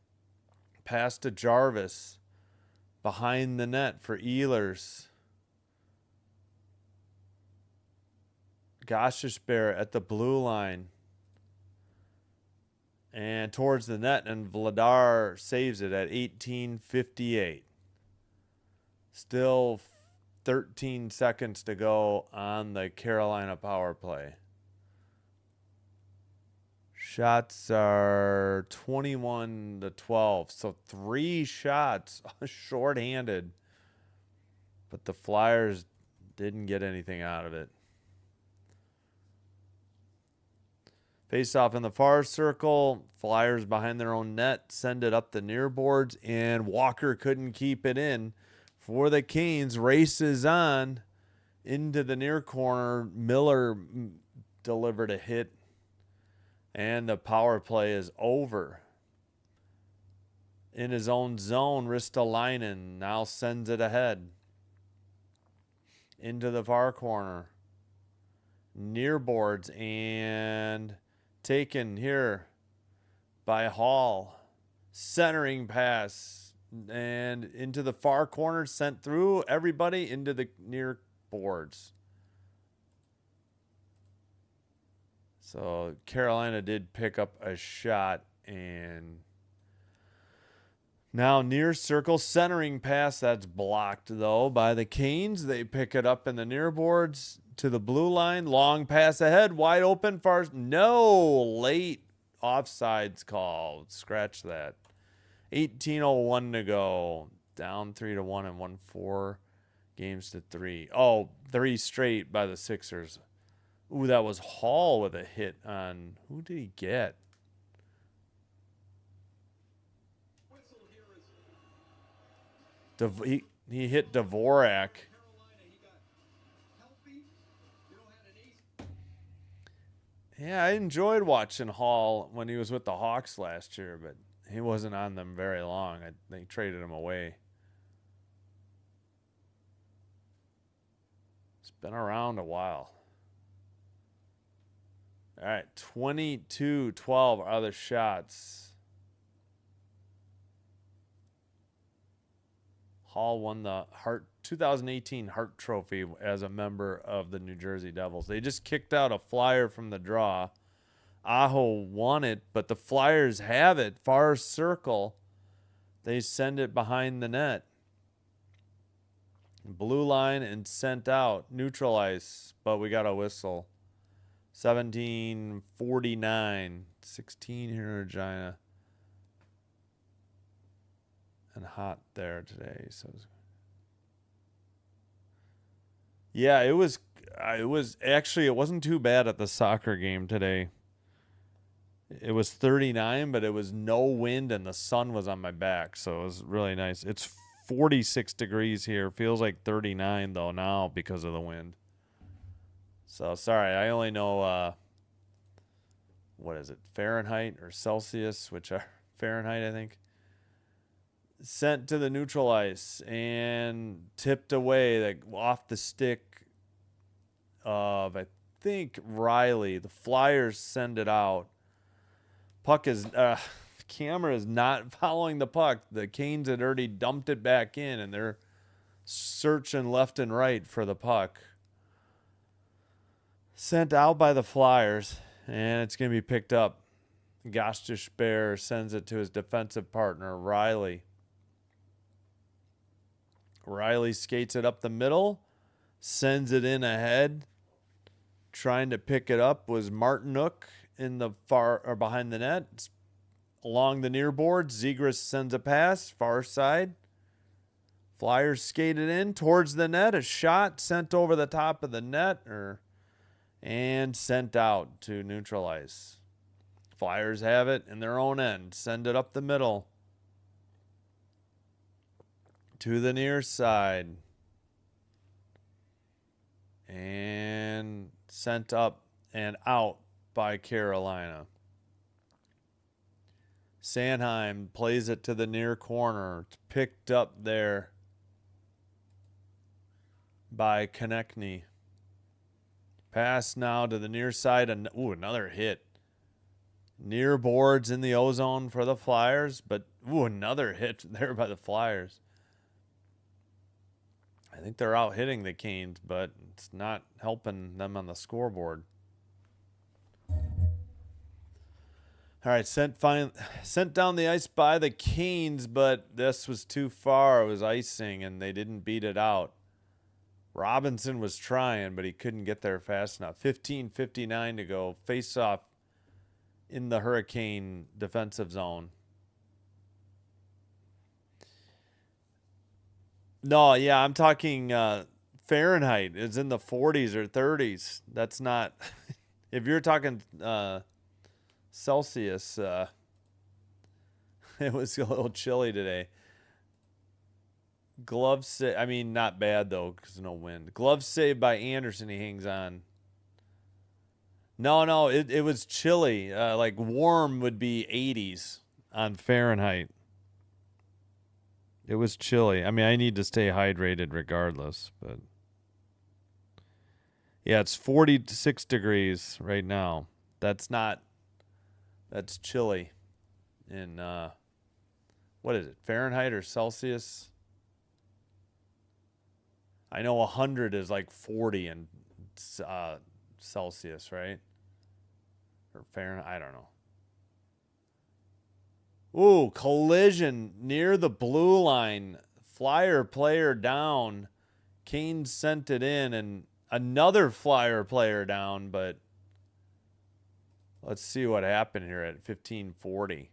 Pass to Jarvis. Behind the net for Ehlers. Gosh, this Bear at the blue line. And towards the net, and Vladar saves it at 18:58. Still 13 seconds to go on the Carolina power play. Shots are 21-12, so 3 shots shorthanded. But the Flyers didn't get anything out of it. Face off in the far circle. Flyers behind their own net. Send it up the near boards. And Walker couldn't keep it in for the Canes. Races on into the near corner. Miller delivered a hit. And the power play is over. In his own zone, Ristolainen now sends it ahead. Into the far corner. Near boards and taken here by Hall. Centering pass and into the far corner, sent through everybody into the near boards. So Carolina did pick up a shot, and now near circle centering pass that's blocked though by the Canes. They pick it up in the near boards. To the blue line, long pass ahead, wide open, far. No, late offsides call. Scratch that. 18:01 to go. Down 3-1 and won 4 games to 3. Oh, 3 straight by the Sixers. Ooh, that was Hall with a hit on. Who did he get? He hit Dvorak. Yeah, I enjoyed watching Hall when he was with the Hawks last year, but he wasn't on them very long. They traded him away. It's been around a while. All right, 22-12 are the shots. Hall won the 2018 Hart Trophy as a member of the New Jersey Devils. They just kicked out a Flyer from the draw. Aho won it, but the Flyers have it. Far circle. They send it behind the net. Blue line and sent out. Neutral ice, but we got a whistle. 17:49. 16 here in Regina. And hot there today. So yeah, it was actually, it wasn't too bad at the soccer game today. It was 39, but it was no wind and the sun was on my back, so it was really nice. It's 46 degrees here. Feels like 39 though now because of the wind. So sorry, I only know what is it? Fahrenheit or Celsius, which are Fahrenheit, I think. Sent to the neutral ice and tipped away, like off the stick of, I think, Riley. The Flyers send it out. Puck is camera is not following the puck. The Canes had already dumped it back in, and they're searching left and right for the puck. Sent out by the Flyers, and it's going to be picked up. Gostish Bear sends it to his defensive partner, Riley. Riley skates it up the middle, sends it in ahead. Trying to pick it up was Martinook in the far or behind the net. It's along the near board, Zegras sends a pass, far side. Flyers skated in towards the net. A shot sent over the top of the net and sent out to neutralize. Flyers have it in their own end. Send it up the middle to the near side. And sent up and out by Carolina. Sanheim plays it to the near corner. It's picked up there by Konechny. Pass now to the near side. And another hit. Near boards in the ozone for the Flyers. But another hit there by the Flyers. I think they're out hitting the Canes, but it's not helping them on the scoreboard. All right, sent down the ice by the Canes, but this was too far. It was icing, and they didn't beat it out. Robinson was trying, but he couldn't get there fast enough. 15:59 to go. Face-off in the Hurricane defensive zone. No, yeah, I'm talking Fahrenheit. It's in the 40s or 30s. That's not... If you're talking Celsius, it was a little chilly today. Glove save... I mean, not bad, though, because no wind. Glove save by Anderson. He hangs on. No, it was chilly. Like, warm would be 80s on Fahrenheit. It was chilly. I mean, I need to stay hydrated regardless, but yeah, it's 46 degrees right now. That's chilly in, what is it, Fahrenheit or Celsius? I know 100 is like 40 in Celsius, right? Or Fahrenheit, I don't know. Ooh, collision near the blue line. Flyer player down. Canes sent it in, and another Flyer player down, but let's see what happened here at 15:40.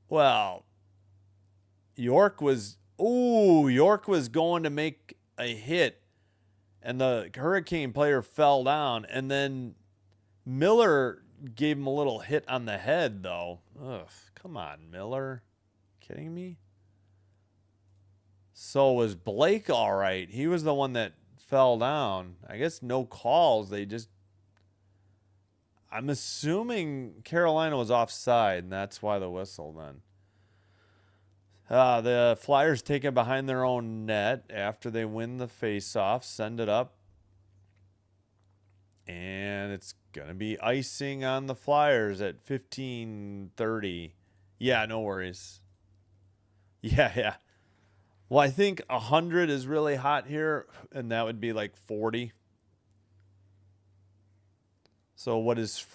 Well, York was going to make a hit, and the Hurricane player fell down, and then Miller gave him a little hit on the head, though. Ugh, come on, Miller. Kidding me? So was Blake all right? He was the one that fell down. I guess no calls. I'm assuming Carolina was offside, and that's why the whistle then. The Flyers take it behind their own net after they win the face-off, send it up. And it's going to be icing on the Flyers at 15:30. Yeah, no worries. Yeah. Well, I think 100 is really hot here, and that would be like 40. So what is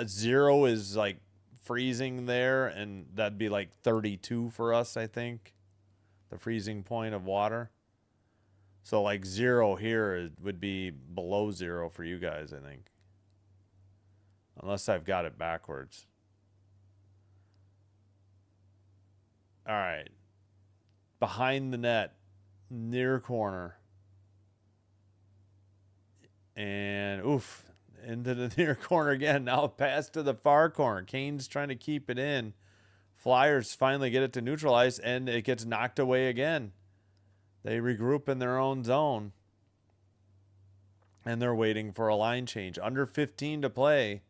zero is like freezing there, and that'd be like 32 for us, I think. The freezing point of water. So, like, zero here would be below zero for you guys, I think. Unless I've got it backwards. All right. Behind the net. Near corner. And, into the near corner again. Now a pass to the far corner. Canes trying to keep it in. Flyers finally get it to neutralize, and it gets knocked away again. They regroup in their own zone. And they're waiting for a line change. Under 15 to play.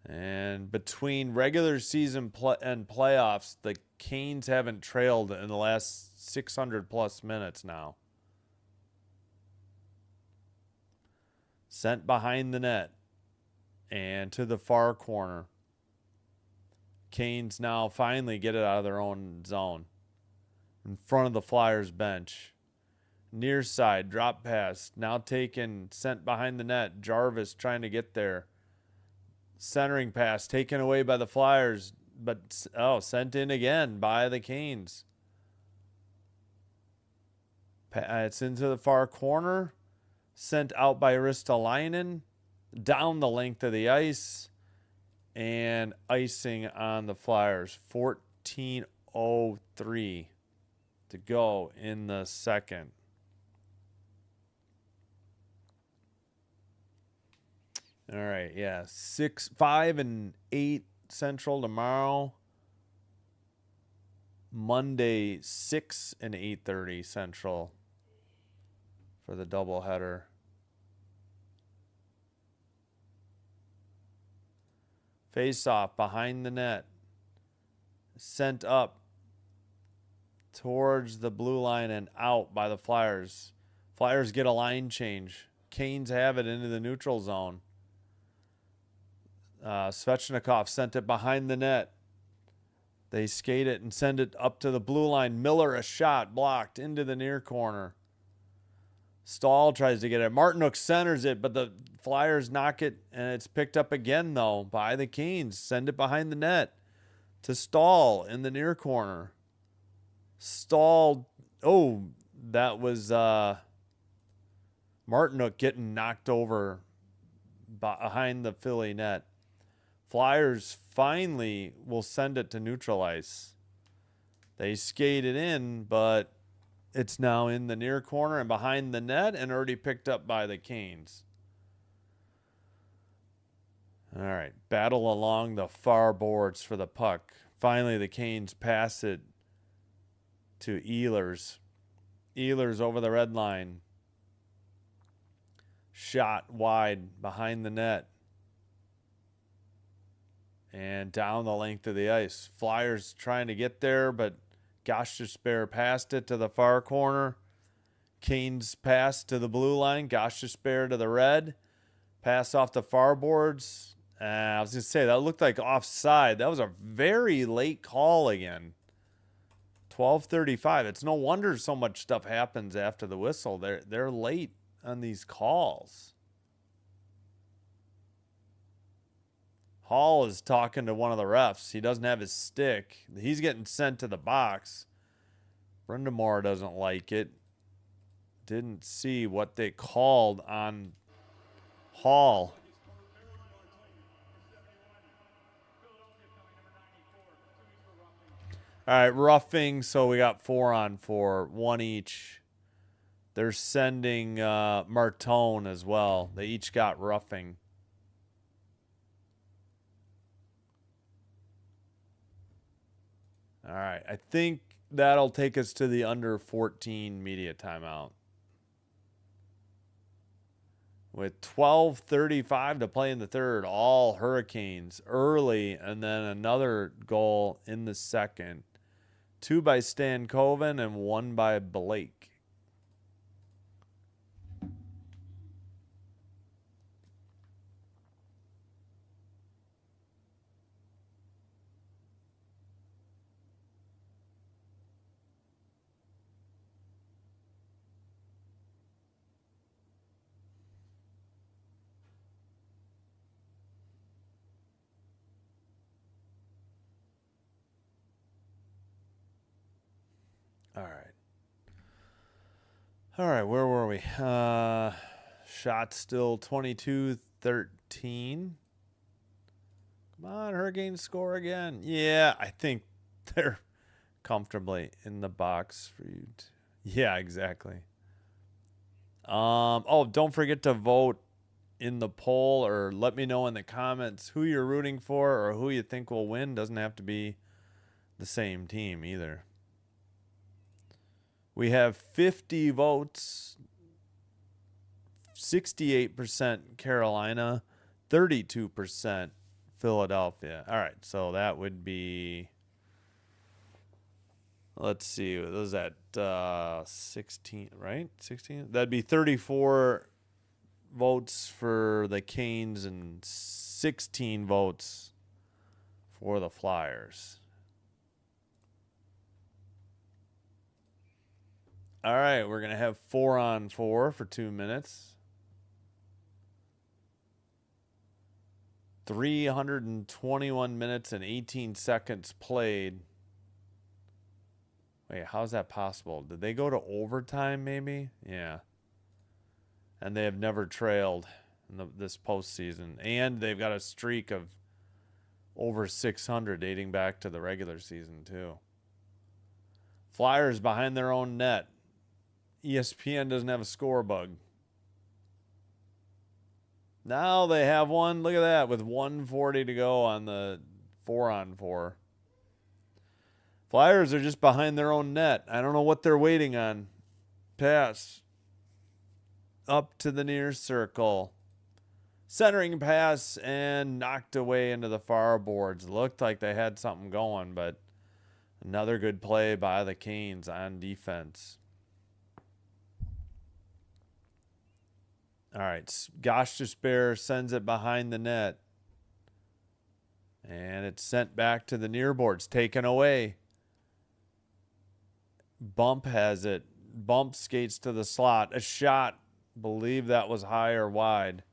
And between regular season and playoffs, the Canes haven't trailed in the last 600-plus minutes now. Sent behind the net. And to the far corner. Canes now finally get it out of their own zone. In front of the Flyers bench. Near side, drop pass. Now taken, sent behind the net. Jarvis trying to get there. Centering pass taken away by the Flyers, but sent in again by the Canes. It's into the far corner. Sent out by Ristolainen. Down the length of the ice. And icing on the Flyers. 14:03 to go in the second. All right, yeah. 6, 5, and 8 Central tomorrow. Monday, 6 and 8:30 Central for the doubleheader. Face off behind the net. Sent up towards the blue line and out by the Flyers. Flyers get a line change. Canes have it into the neutral zone. Svechnikov sent it behind the net. They skate it and send it up to the blue line. Miller, a shot blocked into the near corner. Stahl tries to get it. Martinook centers it, but the Flyers knock it, and it's picked up again, though, by the Canes. Send it behind the net to Stahl in the near corner. Stahl, that was Martinook getting knocked over behind the Philly net. Flyers finally will send it to neutral ice. They skate it in, but it's now in the near corner and behind the net and already picked up by the Canes. All right, battle along the far boards for the puck. Finally, the Canes pass it to Ehlers. Ehlers over the red line. Shot wide behind the net. And down the length of the ice. Flyers trying to get there, but Gostisbehere passed it to the far corner. Canes pass to the blue line. Gostisbehere to the red. Pass off the far boards. I was going to say, that looked like offside. That was a very late call again. 12:35. It's no wonder so much stuff happens after the whistle. They're late on these calls. Hall is talking to one of the refs. He doesn't have his stick. He's getting sent to the box. Brindamore doesn't like it. Didn't see what they called on Hall. All right, roughing. So we got 4-on-4, one each. They're sending Martone as well. They each got roughing. All right, I think that'll take us to the under 14 media timeout. With 12:35 to play in the third, all Hurricanes early, and then another goal in the second. 2 by Stankoven and 1 by Blake. All right, where were we? Shot still 22-13. Come on, Hurricanes score again. Yeah, I think they're comfortably in the box for you. Yeah, exactly. Don't forget to vote in the poll, or let me know in the comments who you're rooting for or who you think will win. Doesn't have to be the same team either. We have 50 votes, 68% Carolina, 32% Philadelphia. All right, so that would be, let's see, what was that 16, right? 16? That'd be 34 votes for the Canes and 16 votes for the Flyers. All right, we're going to have 4-on-4 for 2 minutes. 321 minutes and 18 seconds played. Wait, how's that possible? Did they go to overtime maybe? Yeah. And they have never trailed in this postseason. And they've got a streak of over 600 dating back to the regular season too. Flyers behind their own net. ESPN doesn't have a score bug. Now they have one. Look at that, with 1:40 to go on the 4-on-4. Flyers are just behind their own net. I don't know what they're waiting on. Pass. Up to the near circle. Centering pass and knocked away into the far boards. Looked like they had something going, but another good play by the Canes on defense. All right, Gosh Despair sends it behind the net. And it's sent back to the near boards, taken away. Bump has it. Bump skates to the slot. A shot. Believe that was high or wide.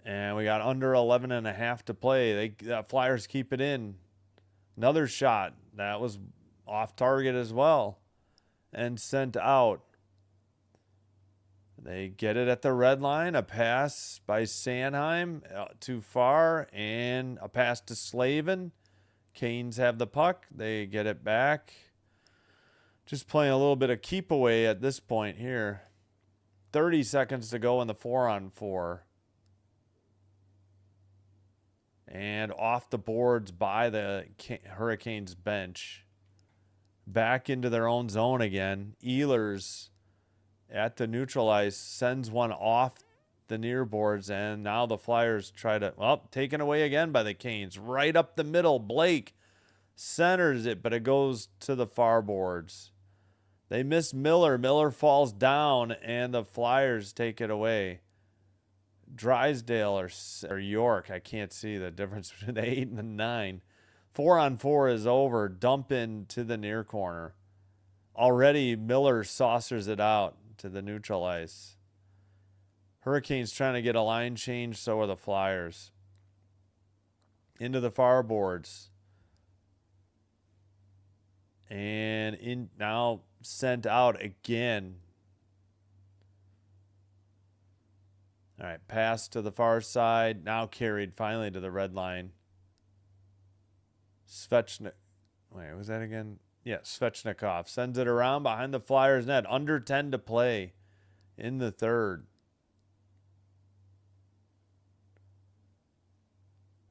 And we got under 11 and a half to play. The Flyers keep it in. Another shot. That was off target as well. And sent out. They get it at the red line. A pass by Sanheim. Too far. And a pass to Slavin. Canes have the puck. They get it back. Just playing a little bit of keep away at this point here. 30 seconds to go in the 4-on-4. And off the boards by the Hurricanes bench. Back into their own zone again. Ehlers at the neutral ice sends one off the near boards. And now the Flyers try to, well, taken away again by the Canes. Right up the middle. Blake centers it, but it goes to the far boards. They miss Miller. Miller falls down, and the Flyers take it away. Drysdale or York, I can't see the difference between the 8 and the 9. 4-on-4 is over. Dump in to the near corner. Already Miller saucers it out to the neutral ice. Hurricanes trying to get a line change, so are the Flyers. Into the far boards. And in now sent out again. All right, pass to the far side. Now carried finally to the red line. Svechnikov. Wait, was that again? Yeah, Svechnikov sends it around behind the Flyers net. Under 10 to play in the third.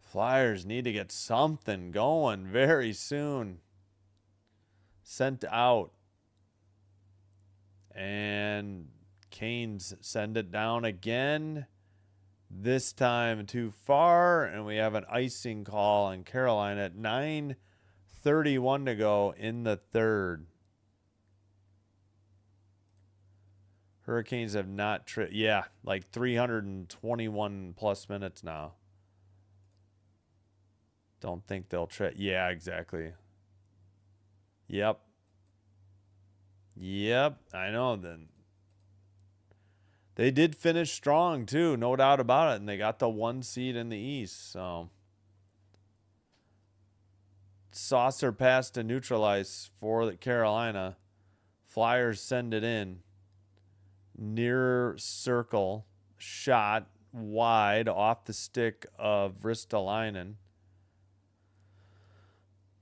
Flyers need to get something going very soon. Sent out. And Canes send it down again. This time too far. And we have an icing call on Carolina at 9:31 to go in the third. Hurricanes have not like 321 plus minutes now. Don't think they'll yeah, exactly. Yep, I know. Then they did finish strong too, no doubt about it, and they got the 1 seed in the East. So saucer pass to neutralize for the Carolina. Flyers send it in. Near circle shot wide off the stick of Ristolainen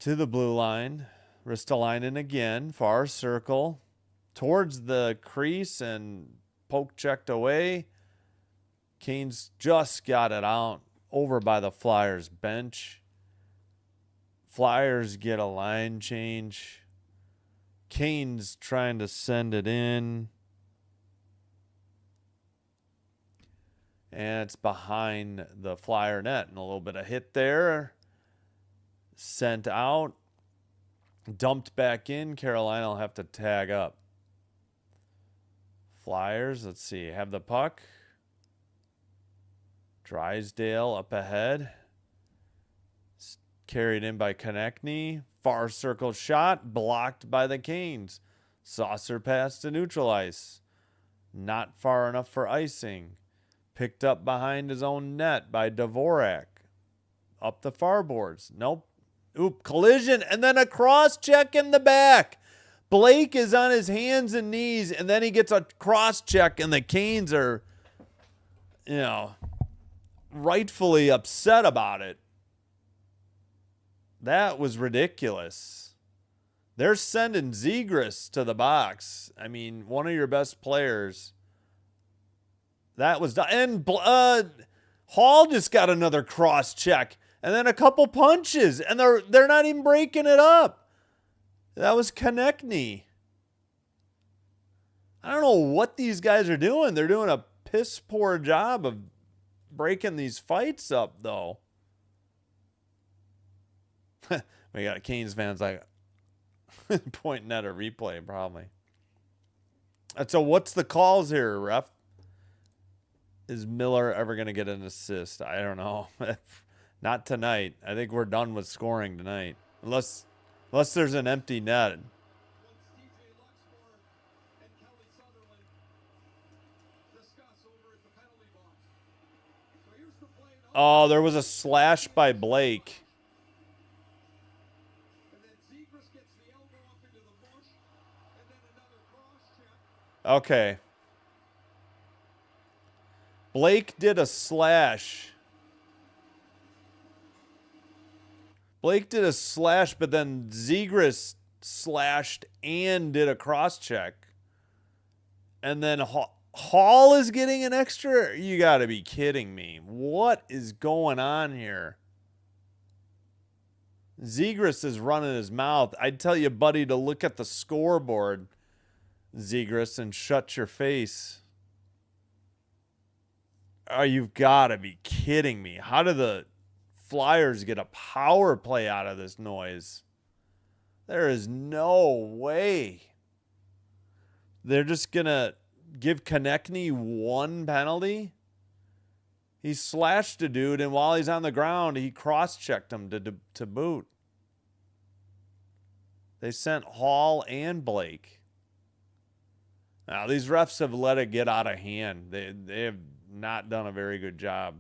to the blue line. Ristolainen again, far circle, towards the crease and poke checked away. Canes just got it out over by the Flyers bench. Flyers get a line change. Canes trying to send it in. And it's behind the Flyer net. And a little bit of hit there. Sent out. Dumped back in. Carolina will have to tag up. Flyers, let's see, have the puck. Drysdale up ahead. Carried in by Konechny. Far circle shot. Blocked by the Canes. Saucer pass to neutral ice. Not far enough for icing. Picked up behind his own net by Dvorak. Up the far boards. Nope. Oop, collision, and then a cross check in the back. Blake is on his hands and knees, and then he gets a cross check, and the Canes are, rightfully upset about it. That was ridiculous. They're sending Zegras to the box. I mean, one of your best players. That was done. And Hall just got another cross check. And then a couple punches. And they're not even breaking it up. That was Konechny. I don't know what these guys are doing. They're doing a piss poor job of breaking these fights up, though. We got Canes fans like pointing at a replay, probably. And so what's the calls here, ref? Is Miller ever going to get an assist? I don't know. Not tonight. I think we're done with scoring tonight. Unless there's an empty net. Oh, there was a slash by Blake. Okay. Blake did a slash. Blake did a slash, but then Zegras slashed and did a cross check. And then Hall is getting an extra? You got to be kidding me. What is going on here? Zegras is running his mouth. I'd tell you, buddy, to look at the scoreboard, Zegras, and shut your face. Oh, you've got to be kidding me. How do the Flyers get a power play out of this noise? There is no way. They're just going to give Konechny one penalty? He slashed a dude, and while he's on the ground, he cross-checked him to boot. They sent Hall and Blake. Now, these refs have let it get out of hand. They have not done a very good job.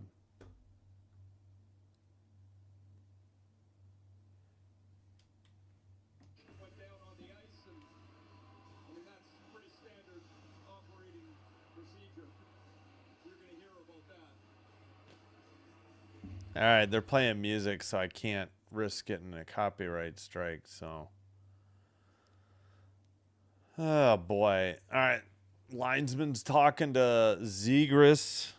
All right, they're playing music, so I can't risk getting a copyright strike, so. Oh, boy. All right, linesman's talking to Zegras.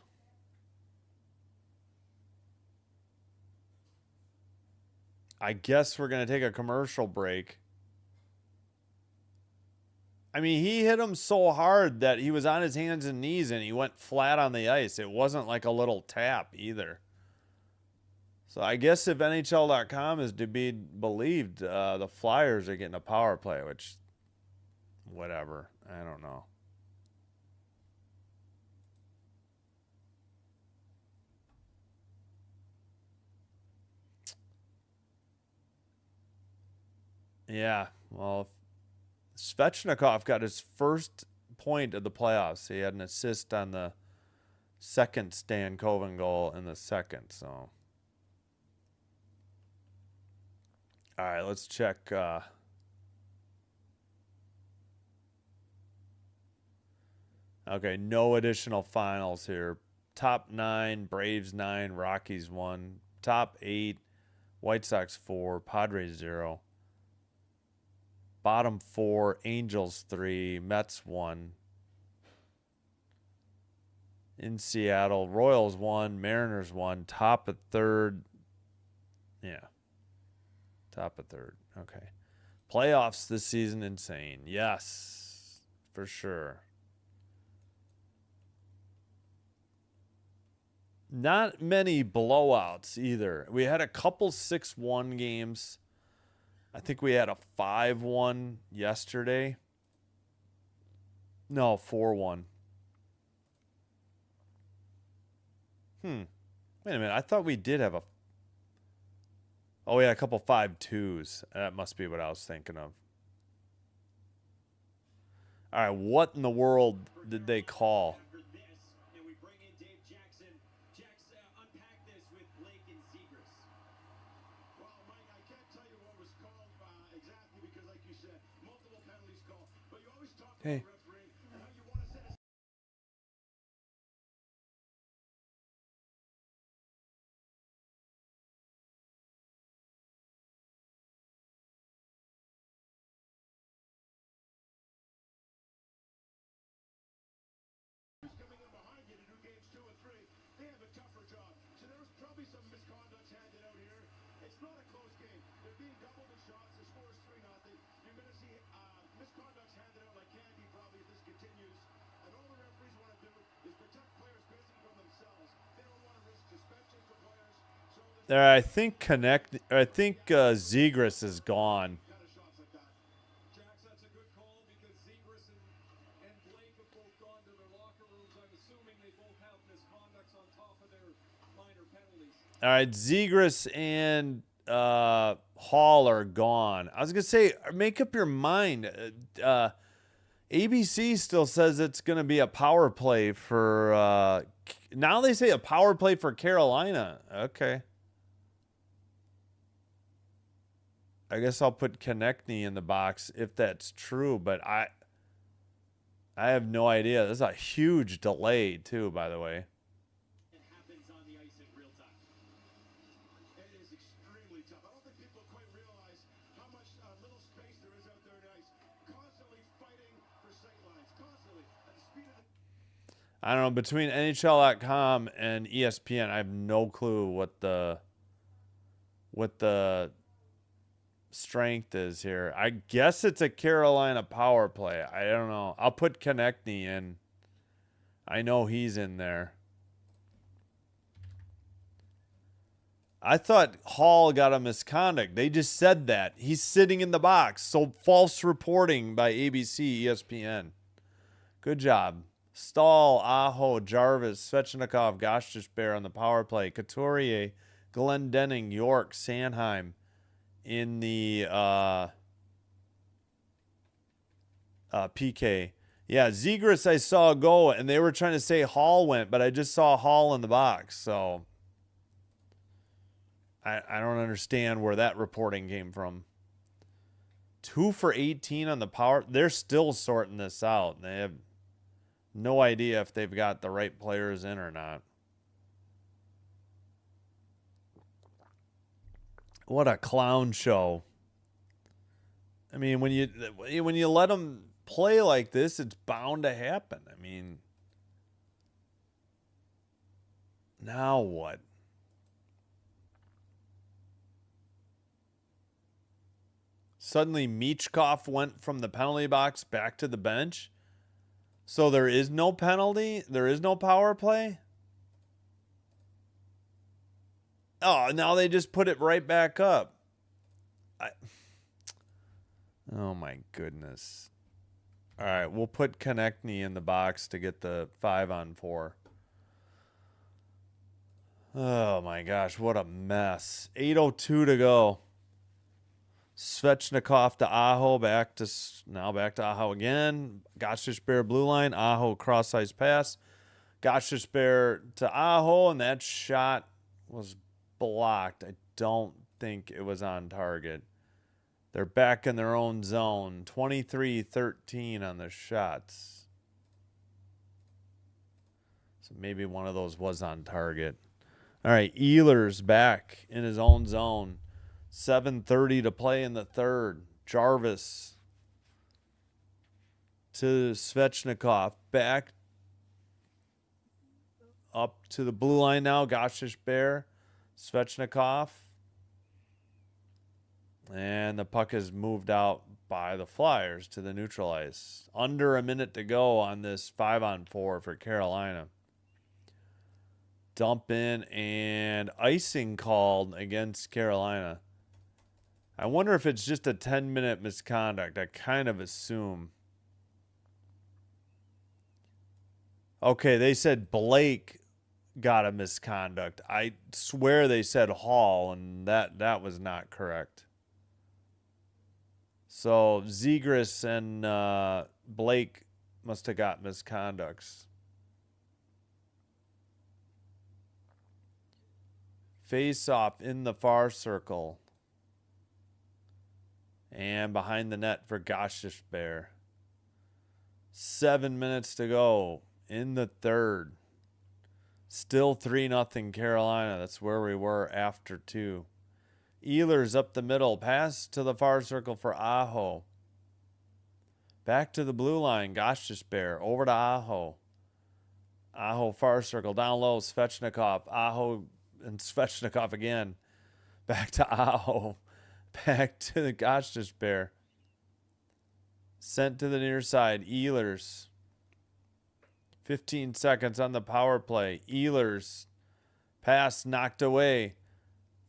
I guess we're going to take a commercial break. I mean, he hit him so hard that he was on his hands and knees, and he went flat on the ice. It wasn't like a little tap either. So I guess if NHL.com is to be believed, the Flyers are getting a power play, which, whatever. I don't know. Yeah, well, Svechnikov got his first point of the playoffs. He had an assist on the second Stan Coven goal in the second, so. All right, let's check. Okay, no additional finals here. Top 9, Braves 9, Rockies 1. Top 8, White Sox 4, Padres 0. Bottom 4, Angels 3, Mets 1. In Seattle, Royals 1, Mariners 1. Top of 3rd. Yeah. Top of 3rd. Okay. Playoffs this season, insane. Yes, for sure. Not many blowouts either. We had a couple 6-1 games. I think we had a 5-1 yesterday. No, 4-1. Wait a minute. I thought we did have a... Oh, we had a couple 5-2s. That must be what I was thinking of. All right, what in the world did they call? Hey. Coming in behind you to do games 2 and 3, they have a tougher job. So there was probably some misconducts handed out here. It's not a close game. They're being doubled in shots. The score is 3-0. You're going to see misconducts handed out like candy probably if this continues. And all the referees want to do is protect players basically from themselves. They don't want to risk suspensions for players. So There, I think Zegras is gone. kind of shots like that. Jax, that's a good call because Zegras and Blake have both gone to their locker rooms. I'm assuming they both have misconducts on top of their minor penalties. All right, Zegras and Hall are gone. I was gonna say, make up your mind. ABC still says it's gonna be a power play for. Now they say a power play for Carolina. Okay. I guess I'll put Konechny in the box if that's true, but I have no idea. This is a huge delay too, by the way. It happens on the ice in real time. It is extremely tough. I don't think people quite realize how much little space there is out there in the ice. Constantly fighting for sight lines. Constantly. At the speed of the I don't know, between NHL.com and ESPN, I have no clue what the strength is here. I guess it's a Carolina power play. I don't know. I'll put Konechny in. I know he's in there. I thought Hall got a misconduct. They just said that. He's sitting in the box. So false reporting by ABC, ESPN. Good job. Stahl, Aho, Jarvis, Svechnikov, Gostisbehere on the power play. Couturier, Glendening, York, Sanheim in the PK. Yeah, Zegras I saw go, and they were trying to say Hall went, but I just saw Hall in the box, so I don't understand where that reporting came from. 2 for 18 on the power. They're still sorting this out. They have no idea if they've got the right players in or not. What a clown show. I mean, when you let them play like this, it's bound to happen. I mean, now what? Suddenly Michkov went from the penalty box back to the bench. So there is no penalty? There is no power play? Oh, now they just put it right back up. Oh, my goodness. All right, we'll put Konechny in the box to get the 5-on-4. Oh, my gosh, what a mess. 8:02 to go. Svechnikov to Aho, back to Aho again. Gostisbehere blue line. Aho cross-ice pass. Gostisbehere to Aho, and that shot was blocked. I don't think it was on target. They're back in their own zone. 23-13 on the shots. So maybe one of those was on target. All right, Ehlers back in his own zone. 7:30 to play in the third. Jarvis to Svechnikov. Back up to the blue line now. Gostisbehere. Svechnikov. And the puck is moved out by the Flyers to the neutral ice. Under a minute to go on this 5-on-4 for Carolina. Dump in and icing called against Carolina. I wonder if it's just a 10-minute misconduct. I kind of assume. Okay, they said Blake got a misconduct. I swear they said Hall, and that was not correct. So Zegras and Blake must have got misconducts. Face off in the far circle. And behind the net for Gostisbehere. 7 minutes to go in the third. Still 3-0 Carolina. That's where we were after 2. Ehlers up the middle. Pass to the far circle for Aho. Back to the blue line. Gostisbehere. Over to Aho. Aho far circle. Down low. Svechnikov. Aho and Svechnikov again. Back to Aho. Back to the Gostisbehere. Sent to the near side. Ehlers. 15 seconds on the power play. Ehlers. Pass knocked away.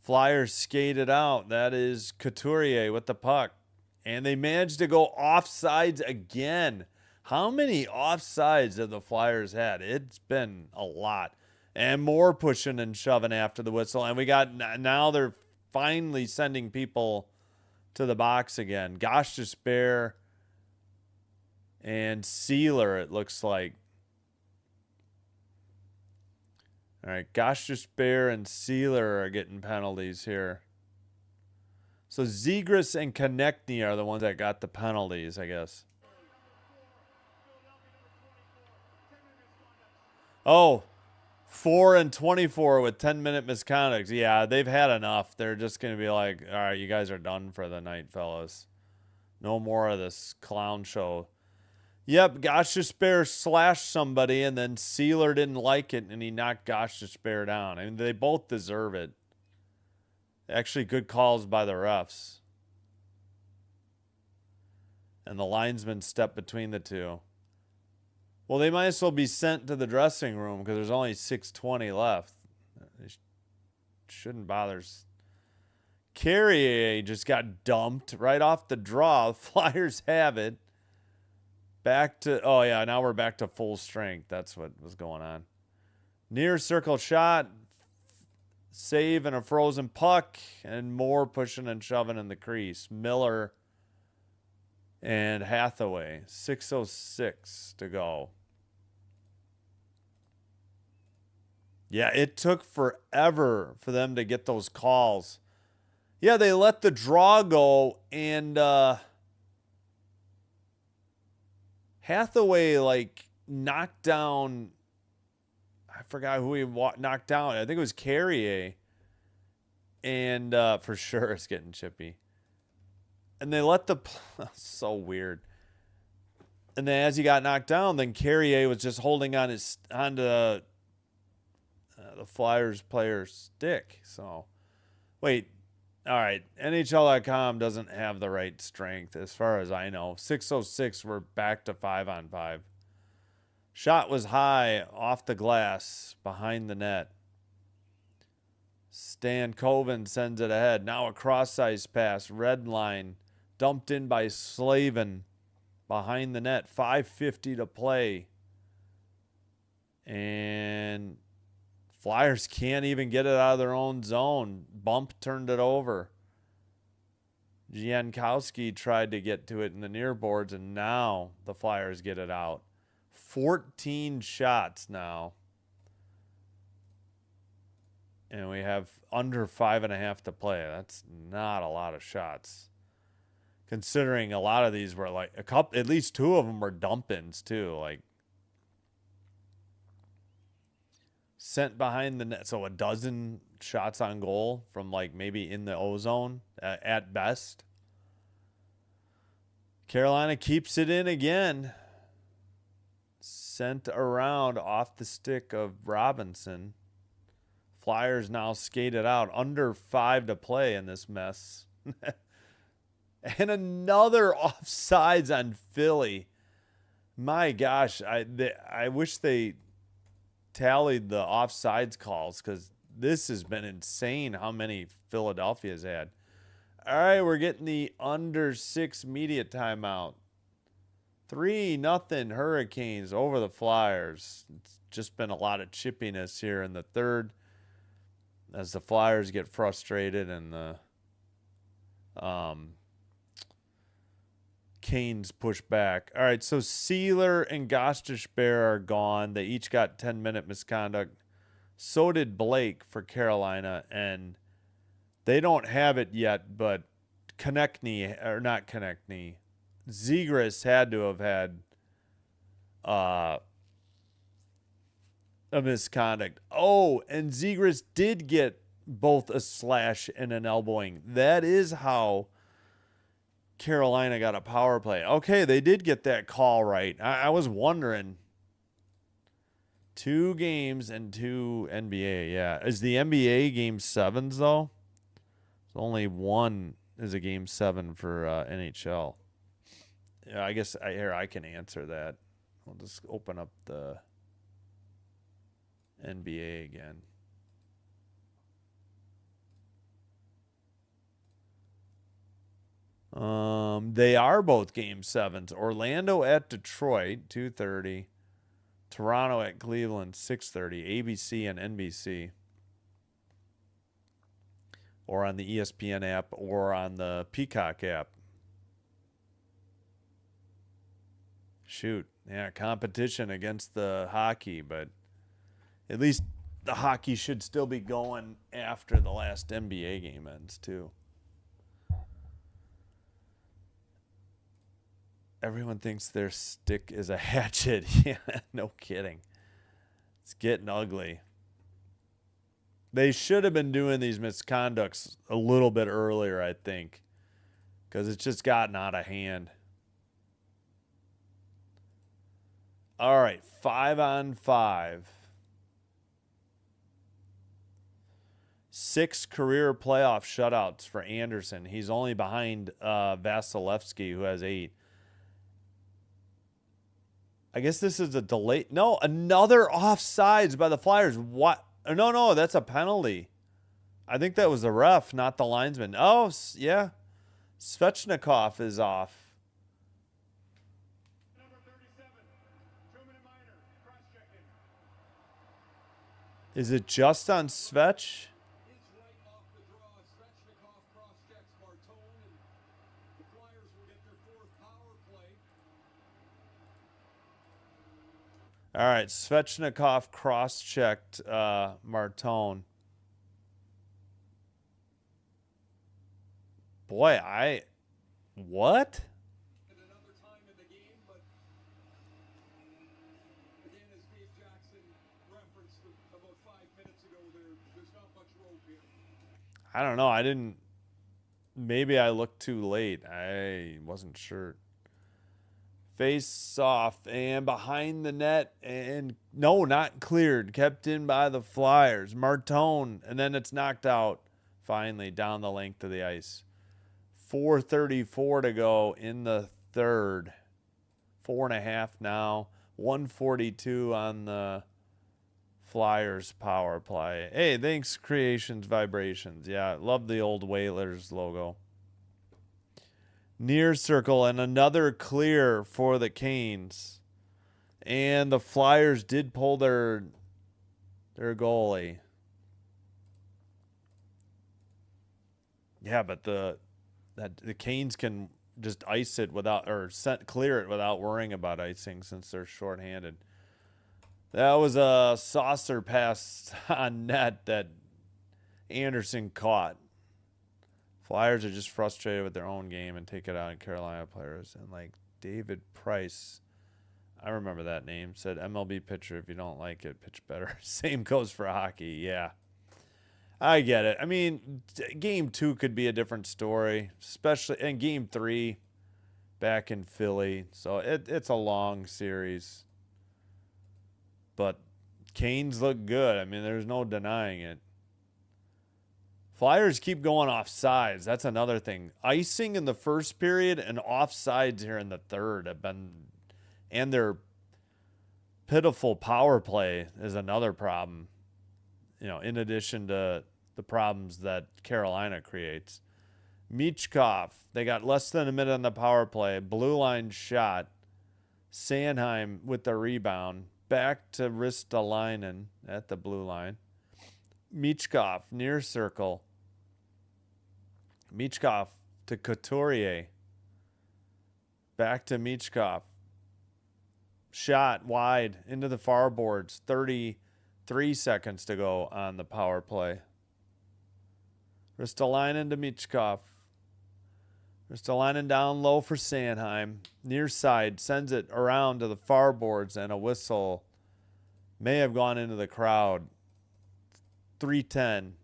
Flyers skated out. That is Couturier with the puck. And they managed to go offsides again. How many offsides have the Flyers had? It's been a lot. And more pushing and shoving after the whistle. And we got, now they're finally sending people to the box again. Gostisbehere and Sealer, it looks like. All right, Gostisbehere and Sealer are getting penalties here. So Zegras and Konechny are the ones that got the penalties, I guess. Oh, 4 and 24 with 10-minute misconducts. Yeah, they've had enough. They're just going to be like, all right, you guys are done for the night, fellas. No more of this clown show. Yep, Gostisbehere slashed somebody, and then Sealer didn't like it, and he knocked Gostisbehere down. I mean, they both deserve it. Actually, good calls by the refs. And the linesman stepped between the two. Well, they might as well be sent to the dressing room because there's only 6:20 left. They shouldn't bother. Carrier just got dumped right off the draw. The Flyers have it. Back to, oh yeah, now we're back to full strength. That's what was going on. Near circle shot. Save and a frozen puck. And more pushing and shoving in the crease. Miller and Hathaway. 6:06 to go. Yeah, it took forever for them to get those calls. Yeah, they let the draw go, and Hathaway, like, knocked down, I forgot who he knocked down. I think it was Carrier. And for sure it's getting chippy. And they let the, so weird. And then as he got knocked down, then Carrier was just holding on onto the Flyers player's stick. So, wait. All right. NHL.com doesn't have the right strength as far as I know. 6:06, we're back to 5-on-5. Shot was high off the glass behind the net. Stan Coven sends it ahead. Now a cross-ice pass. Red line. Dumped in by Slavin behind the net. 5:50 to play. And Flyers can't even get it out of their own zone. Bump turned it over. Jankowski tried to get to it in the near boards, and now the Flyers get it out. 14 shots now. And we have under 5.5 to play. That's not a lot of shots. Considering a lot of these were like a couple, at least 2 of them were dump-ins too. Like, sent behind the net. So a dozen shots on goal from like maybe in the O-zone at best. Carolina keeps it in again. Sent around off the stick of Robinson. Flyers now skated out. Under 5 to play in this mess. And another offsides on Philly. My gosh, I wish they tallied the offsides calls because this has been insane how many Philadelphia's had. All right, we're getting the under 6 media timeout. 3-0 Hurricanes over the Flyers. It's just been a lot of chippiness here in the third as the Flyers get frustrated and the Canes push back. All right, so Sealer and Gostisbehere are gone. They each got 10-minute misconduct. So did Blake for Carolina, and they don't have it yet, but Zegras had to have had a misconduct. Oh, and Zegras did get both a slash and an elbowing. That is how Carolina got a power play. Okay, they did get that call right. I was wondering. 2 games and 2 NBA. Yeah. Is the NBA game 7s, though? Only one is a game 7 for NHL. Yeah, I guess I can answer that. I'll just open up the NBA again. They are both game 7s. Orlando at Detroit, 2:30. Toronto at Cleveland, 6:30. ABC and NBC. Or on the ESPN app or on the Peacock app. Shoot. Yeah, competition against the hockey, but at least the hockey should still be going after the last NBA game ends, too. Everyone thinks their stick is a hatchet. Yeah, no kidding. It's getting ugly. They should have been doing these misconducts a little bit earlier, I think, because it's just gotten out of hand. All right, 5-on-5. 6 career playoff shutouts for Anderson. He's only behind Vasilevsky, who has 8. I guess this is a delay. No, another offsides by the Flyers. What? No, that's a penalty. I think that was the ref, not the linesman. Oh, yeah. Svechnikov is off. Number 37, Truman and Minor, cross-checking. Is it just on Svech? Is right off the draw. Svechnikov cross-checks Martone, and the Flyers will get their 4th power play. All right, Svechnikov cross-checked Martone. Boy, what? At another time in the game, but again, as Dave Jackson referenced about 5 minutes ago, there's not much rope here. I don't know. Maybe I looked too late. I wasn't sure. Face off and behind the net, and no, not cleared. Kept in by the Flyers. Martone, and then it's knocked out finally down the length of the ice. 4:34 to go in the third. 4.5 now. 142 on the Flyers power play. Hey, thanks, Creations Vibrations. Yeah, love the old Whalers logo. Near circle and another clear for the Canes. And the Flyers did pull their goalie. Yeah, but the Canes can just ice it without, or clear it without worrying about icing since they're shorthanded. That was a saucer pass on net that Anderson caught. Flyers are just frustrated with their own game and take it out on Carolina players. And like David Price, I remember that name, said MLB pitcher, if you don't like it, pitch better. Same goes for hockey. Yeah. I get it. I mean, game 2 could be a different story, especially in game 3 back in Philly. So it's a long series. But Canes look good. I mean, there's no denying it. Flyers keep going offsides. That's another thing. Icing in the first period and offsides here in the third have been, and their pitiful power play is another problem. You know, in addition to the problems that Carolina creates. Michkov, they got less than a minute on the power play. Blue line shot. Sanheim with the rebound. Back to Ristolainen at the blue line. Michkov, near circle. Michkov to Couturier. Back to Michkov. Shot wide into the far boards. 33 seconds to go on the power play. Ristolainen to Michkov. Ristolainen down low for Sanheim. Near side, sends it around to the far boards, and a whistle may have gone into the crowd. 3:10.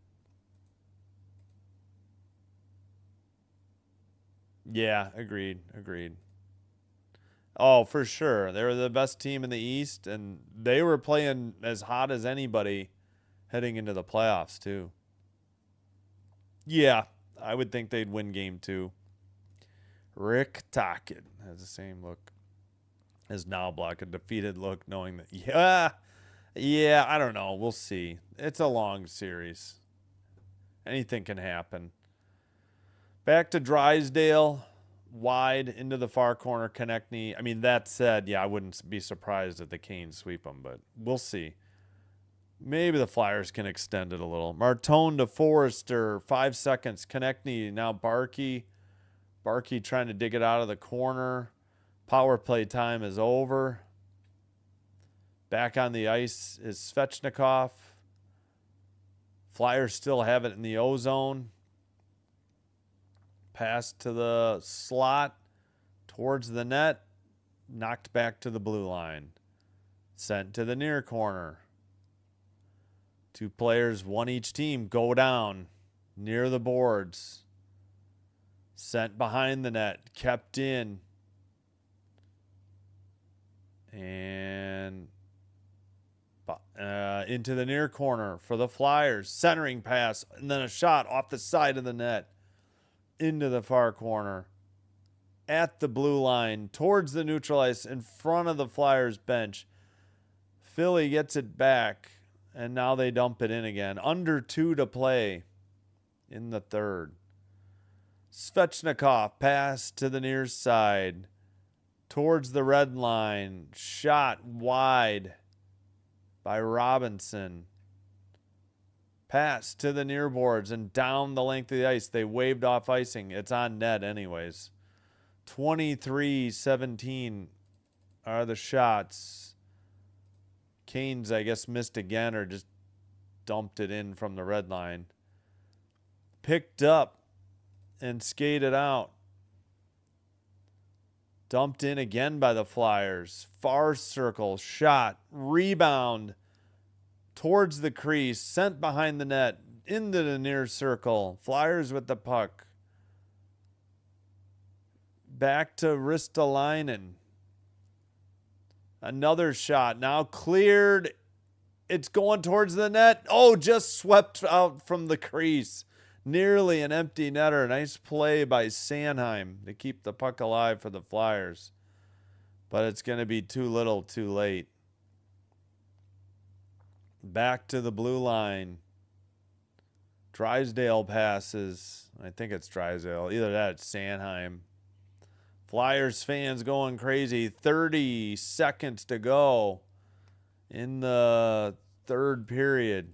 Yeah, agreed. Oh, for sure. They were the best team in the East, and they were playing as hot as anybody heading into the playoffs, too. Yeah, I would think they'd win game 2. Rick Tocchet has the same look as Knobloch, a defeated look, knowing that, yeah, I don't know. We'll see. It's a long series. Anything can happen. Back to Drysdale, wide into the far corner, Konechny. I mean, that said, yeah, I wouldn't be surprised if the Canes sweep them, but we'll see. Maybe the Flyers can extend it a little. Martone to Forrester, 5 seconds. Konechny, now Barkey. Barkey trying to dig it out of the corner. Power play time is over. Back on the ice is Svechnikov. Flyers still have it in the O-zone. Pass to the slot towards the net. Knocked back to the blue line. Sent to the near corner. 2 players, one each team, go down near the boards. Sent behind the net. Kept in. And into the near corner for the Flyers. Centering pass. And then a shot off the side of the net. Into the far corner. At the blue line. Towards the neutral ice. In front of the Flyers bench. Philly gets it back. And now they dump it in again. Under 2 to play in the third. Svechnikov pass to the near side. Towards the red line. Shot wide by Robinson. Pass to the near boards and down the length of the ice. They waved off icing. It's on net anyways. 23-17 are the shots. Canes, I guess, missed again or just dumped it in from the red line. Picked up and skated out. Dumped in again by the Flyers. Far circle, shot, rebound towards the crease, sent behind the net, into the near circle. Flyers with the puck. Back to Ristolainen. Another shot, now cleared. It's going towards the net. Oh, just swept out from the crease. Nearly an empty netter. Nice play by Sanheim to keep the puck alive for the Flyers. But it's going to be too little, too late. Back to the blue line. Drysdale passes. I think it's Drysdale. Either that or it's Sanheim. Flyers fans going crazy. 30 seconds to go in the third period.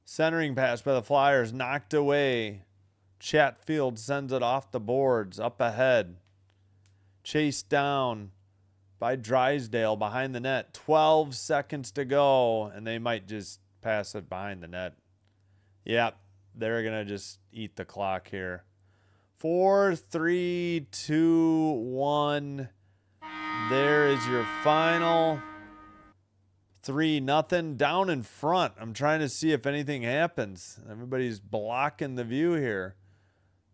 Centering pass by the Flyers, knocked away. Chatfield sends it off the boards, up ahead. Chased down by Drysdale behind the net. 12 seconds to go, and they might just pass it behind the net. Yep, they're going to just eat the clock here. 4, 3, 2, 1. There is your final. 3-0 down in front. I'm trying to see if anything happens. Everybody's blocking the view here.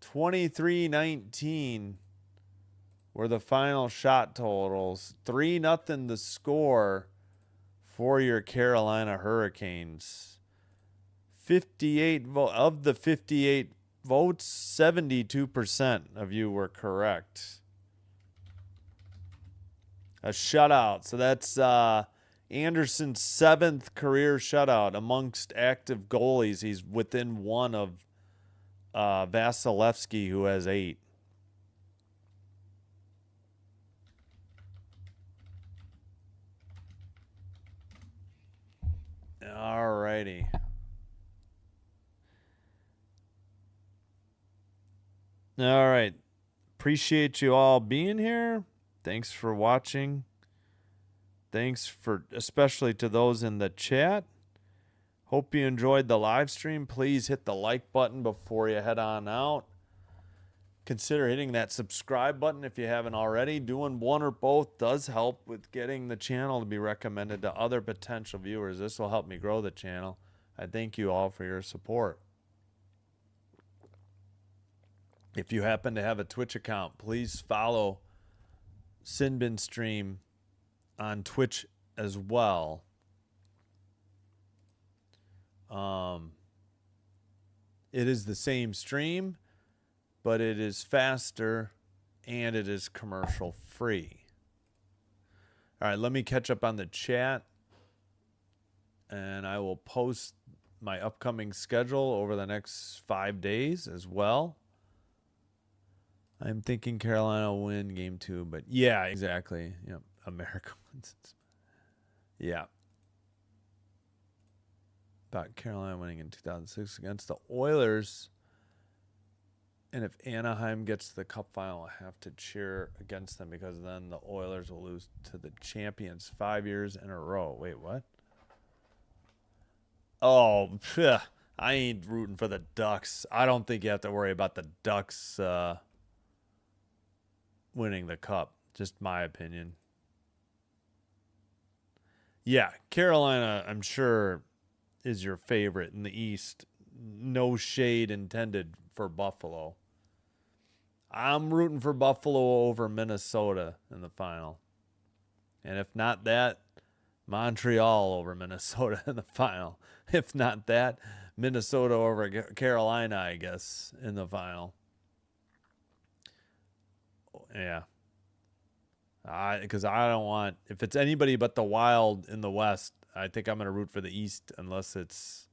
23-19 were the final shot totals. 3-0 the score for your Carolina Hurricanes. 58 of the 58 votes, 72% of you were correct. A shutout. So that's Anderson's 7th career shutout amongst active goalies. He's within one of Vasilevsky, who has 8. All righty. All right. Appreciate you all being here. Thanks for watching. Thanks for especially to those in the chat. Hope you enjoyed the live stream. Please hit the like button before you head on out. consider hitting that subscribe button if you haven't already. Doing one or both does help with getting the channel to be recommended to other potential viewers. This will help me grow the channel. I thank you all for your support. If you happen to have a Twitch account, please follow Sinbin Stream on Twitch as well. It is the same stream, but it is faster and it is commercial free. All right, let me catch up on the chat, and I will post my upcoming schedule over the next 5 days as well. I'm thinking Carolina will win game 2, but yeah, exactly. Yep, America wins. Yeah. About Carolina winning in 2006 against the Oilers. And if Anaheim gets to the Cup final, I have to cheer against them because then the Oilers will lose to the champions 5 years in a row. Wait, what? Oh, I ain't rooting for the Ducks. I don't think you have to worry about the Ducks winning the Cup. Just my opinion. Yeah, Carolina, I'm sure, is your favorite in the East. No shade intended for Buffalo. I'm rooting for Buffalo over Minnesota in the final. And if not that, Montreal over Minnesota in the final. If not that, Minnesota over Carolina, I guess, in the final. Yeah. Because I don't want, if it's anybody but the Wild in the West, I think I'm going to root for the East unless it's,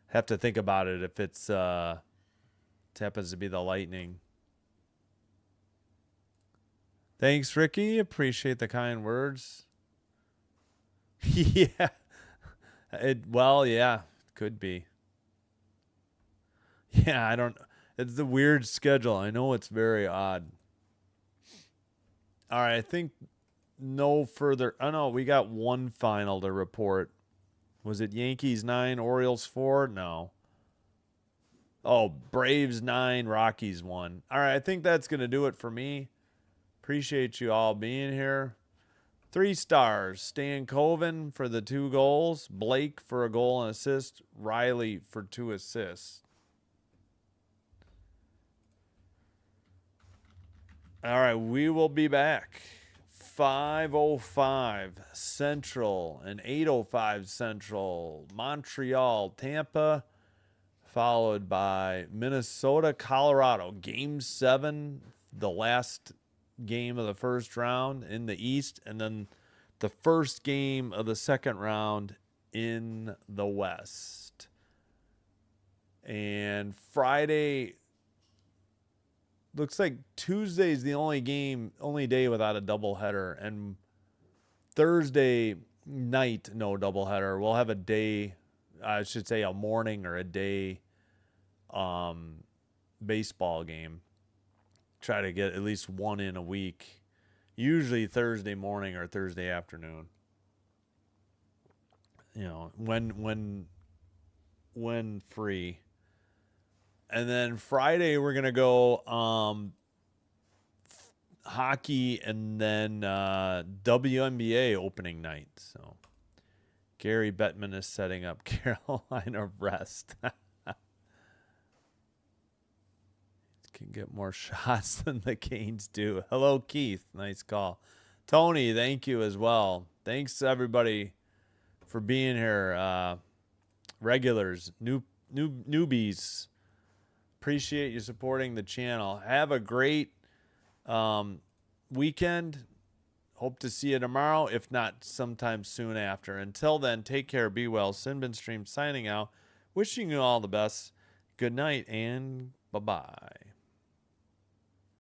have to think about it if it's, it happens to be the Lightning. Thanks, Ricky. Appreciate the kind words. Yeah. Well, yeah, could be. Yeah, I don't, it's a weird schedule. I know it's very odd. All right, I think no further. Oh, no, we got one final to report. Was it Yankees 9, Orioles 4? No. Oh, Braves 9, Rockies 1. All right, I think that's going to do it for me. Appreciate you all being here. 3 stars. Stan Coven for the 2 goals. Blake for a goal and assist. Riley for 2 assists. All right, we will be back. 5:05 Central and 8:05 Central. Montreal, Tampa, followed by Minnesota, Colorado. Game 7, the last game of the first round in the East, and then the first game of the second round in the West. And Friday, looks like Tuesday's the only day without a doubleheader, and Thursday night, no doubleheader. We'll have a day, I should say a morning or a day baseball game. Try to get at least one in a week. Usually Thursday morning or Thursday afternoon. You know, when free. And then Friday we're gonna go hockey and then WNBA opening night. So Gary Bettman is setting up Carolina rest. Can get more shots than the Canes do. Hello, Keith. Nice call. Tony, thank you as well. Thanks everybody for being here. Regulars, newbies. Appreciate you supporting the channel. Have a great weekend. Hope to see you tomorrow, if not sometime soon after. Until then, take care, be well. Sinbin Stream signing out. Wishing you all the best. Good night and bye-bye.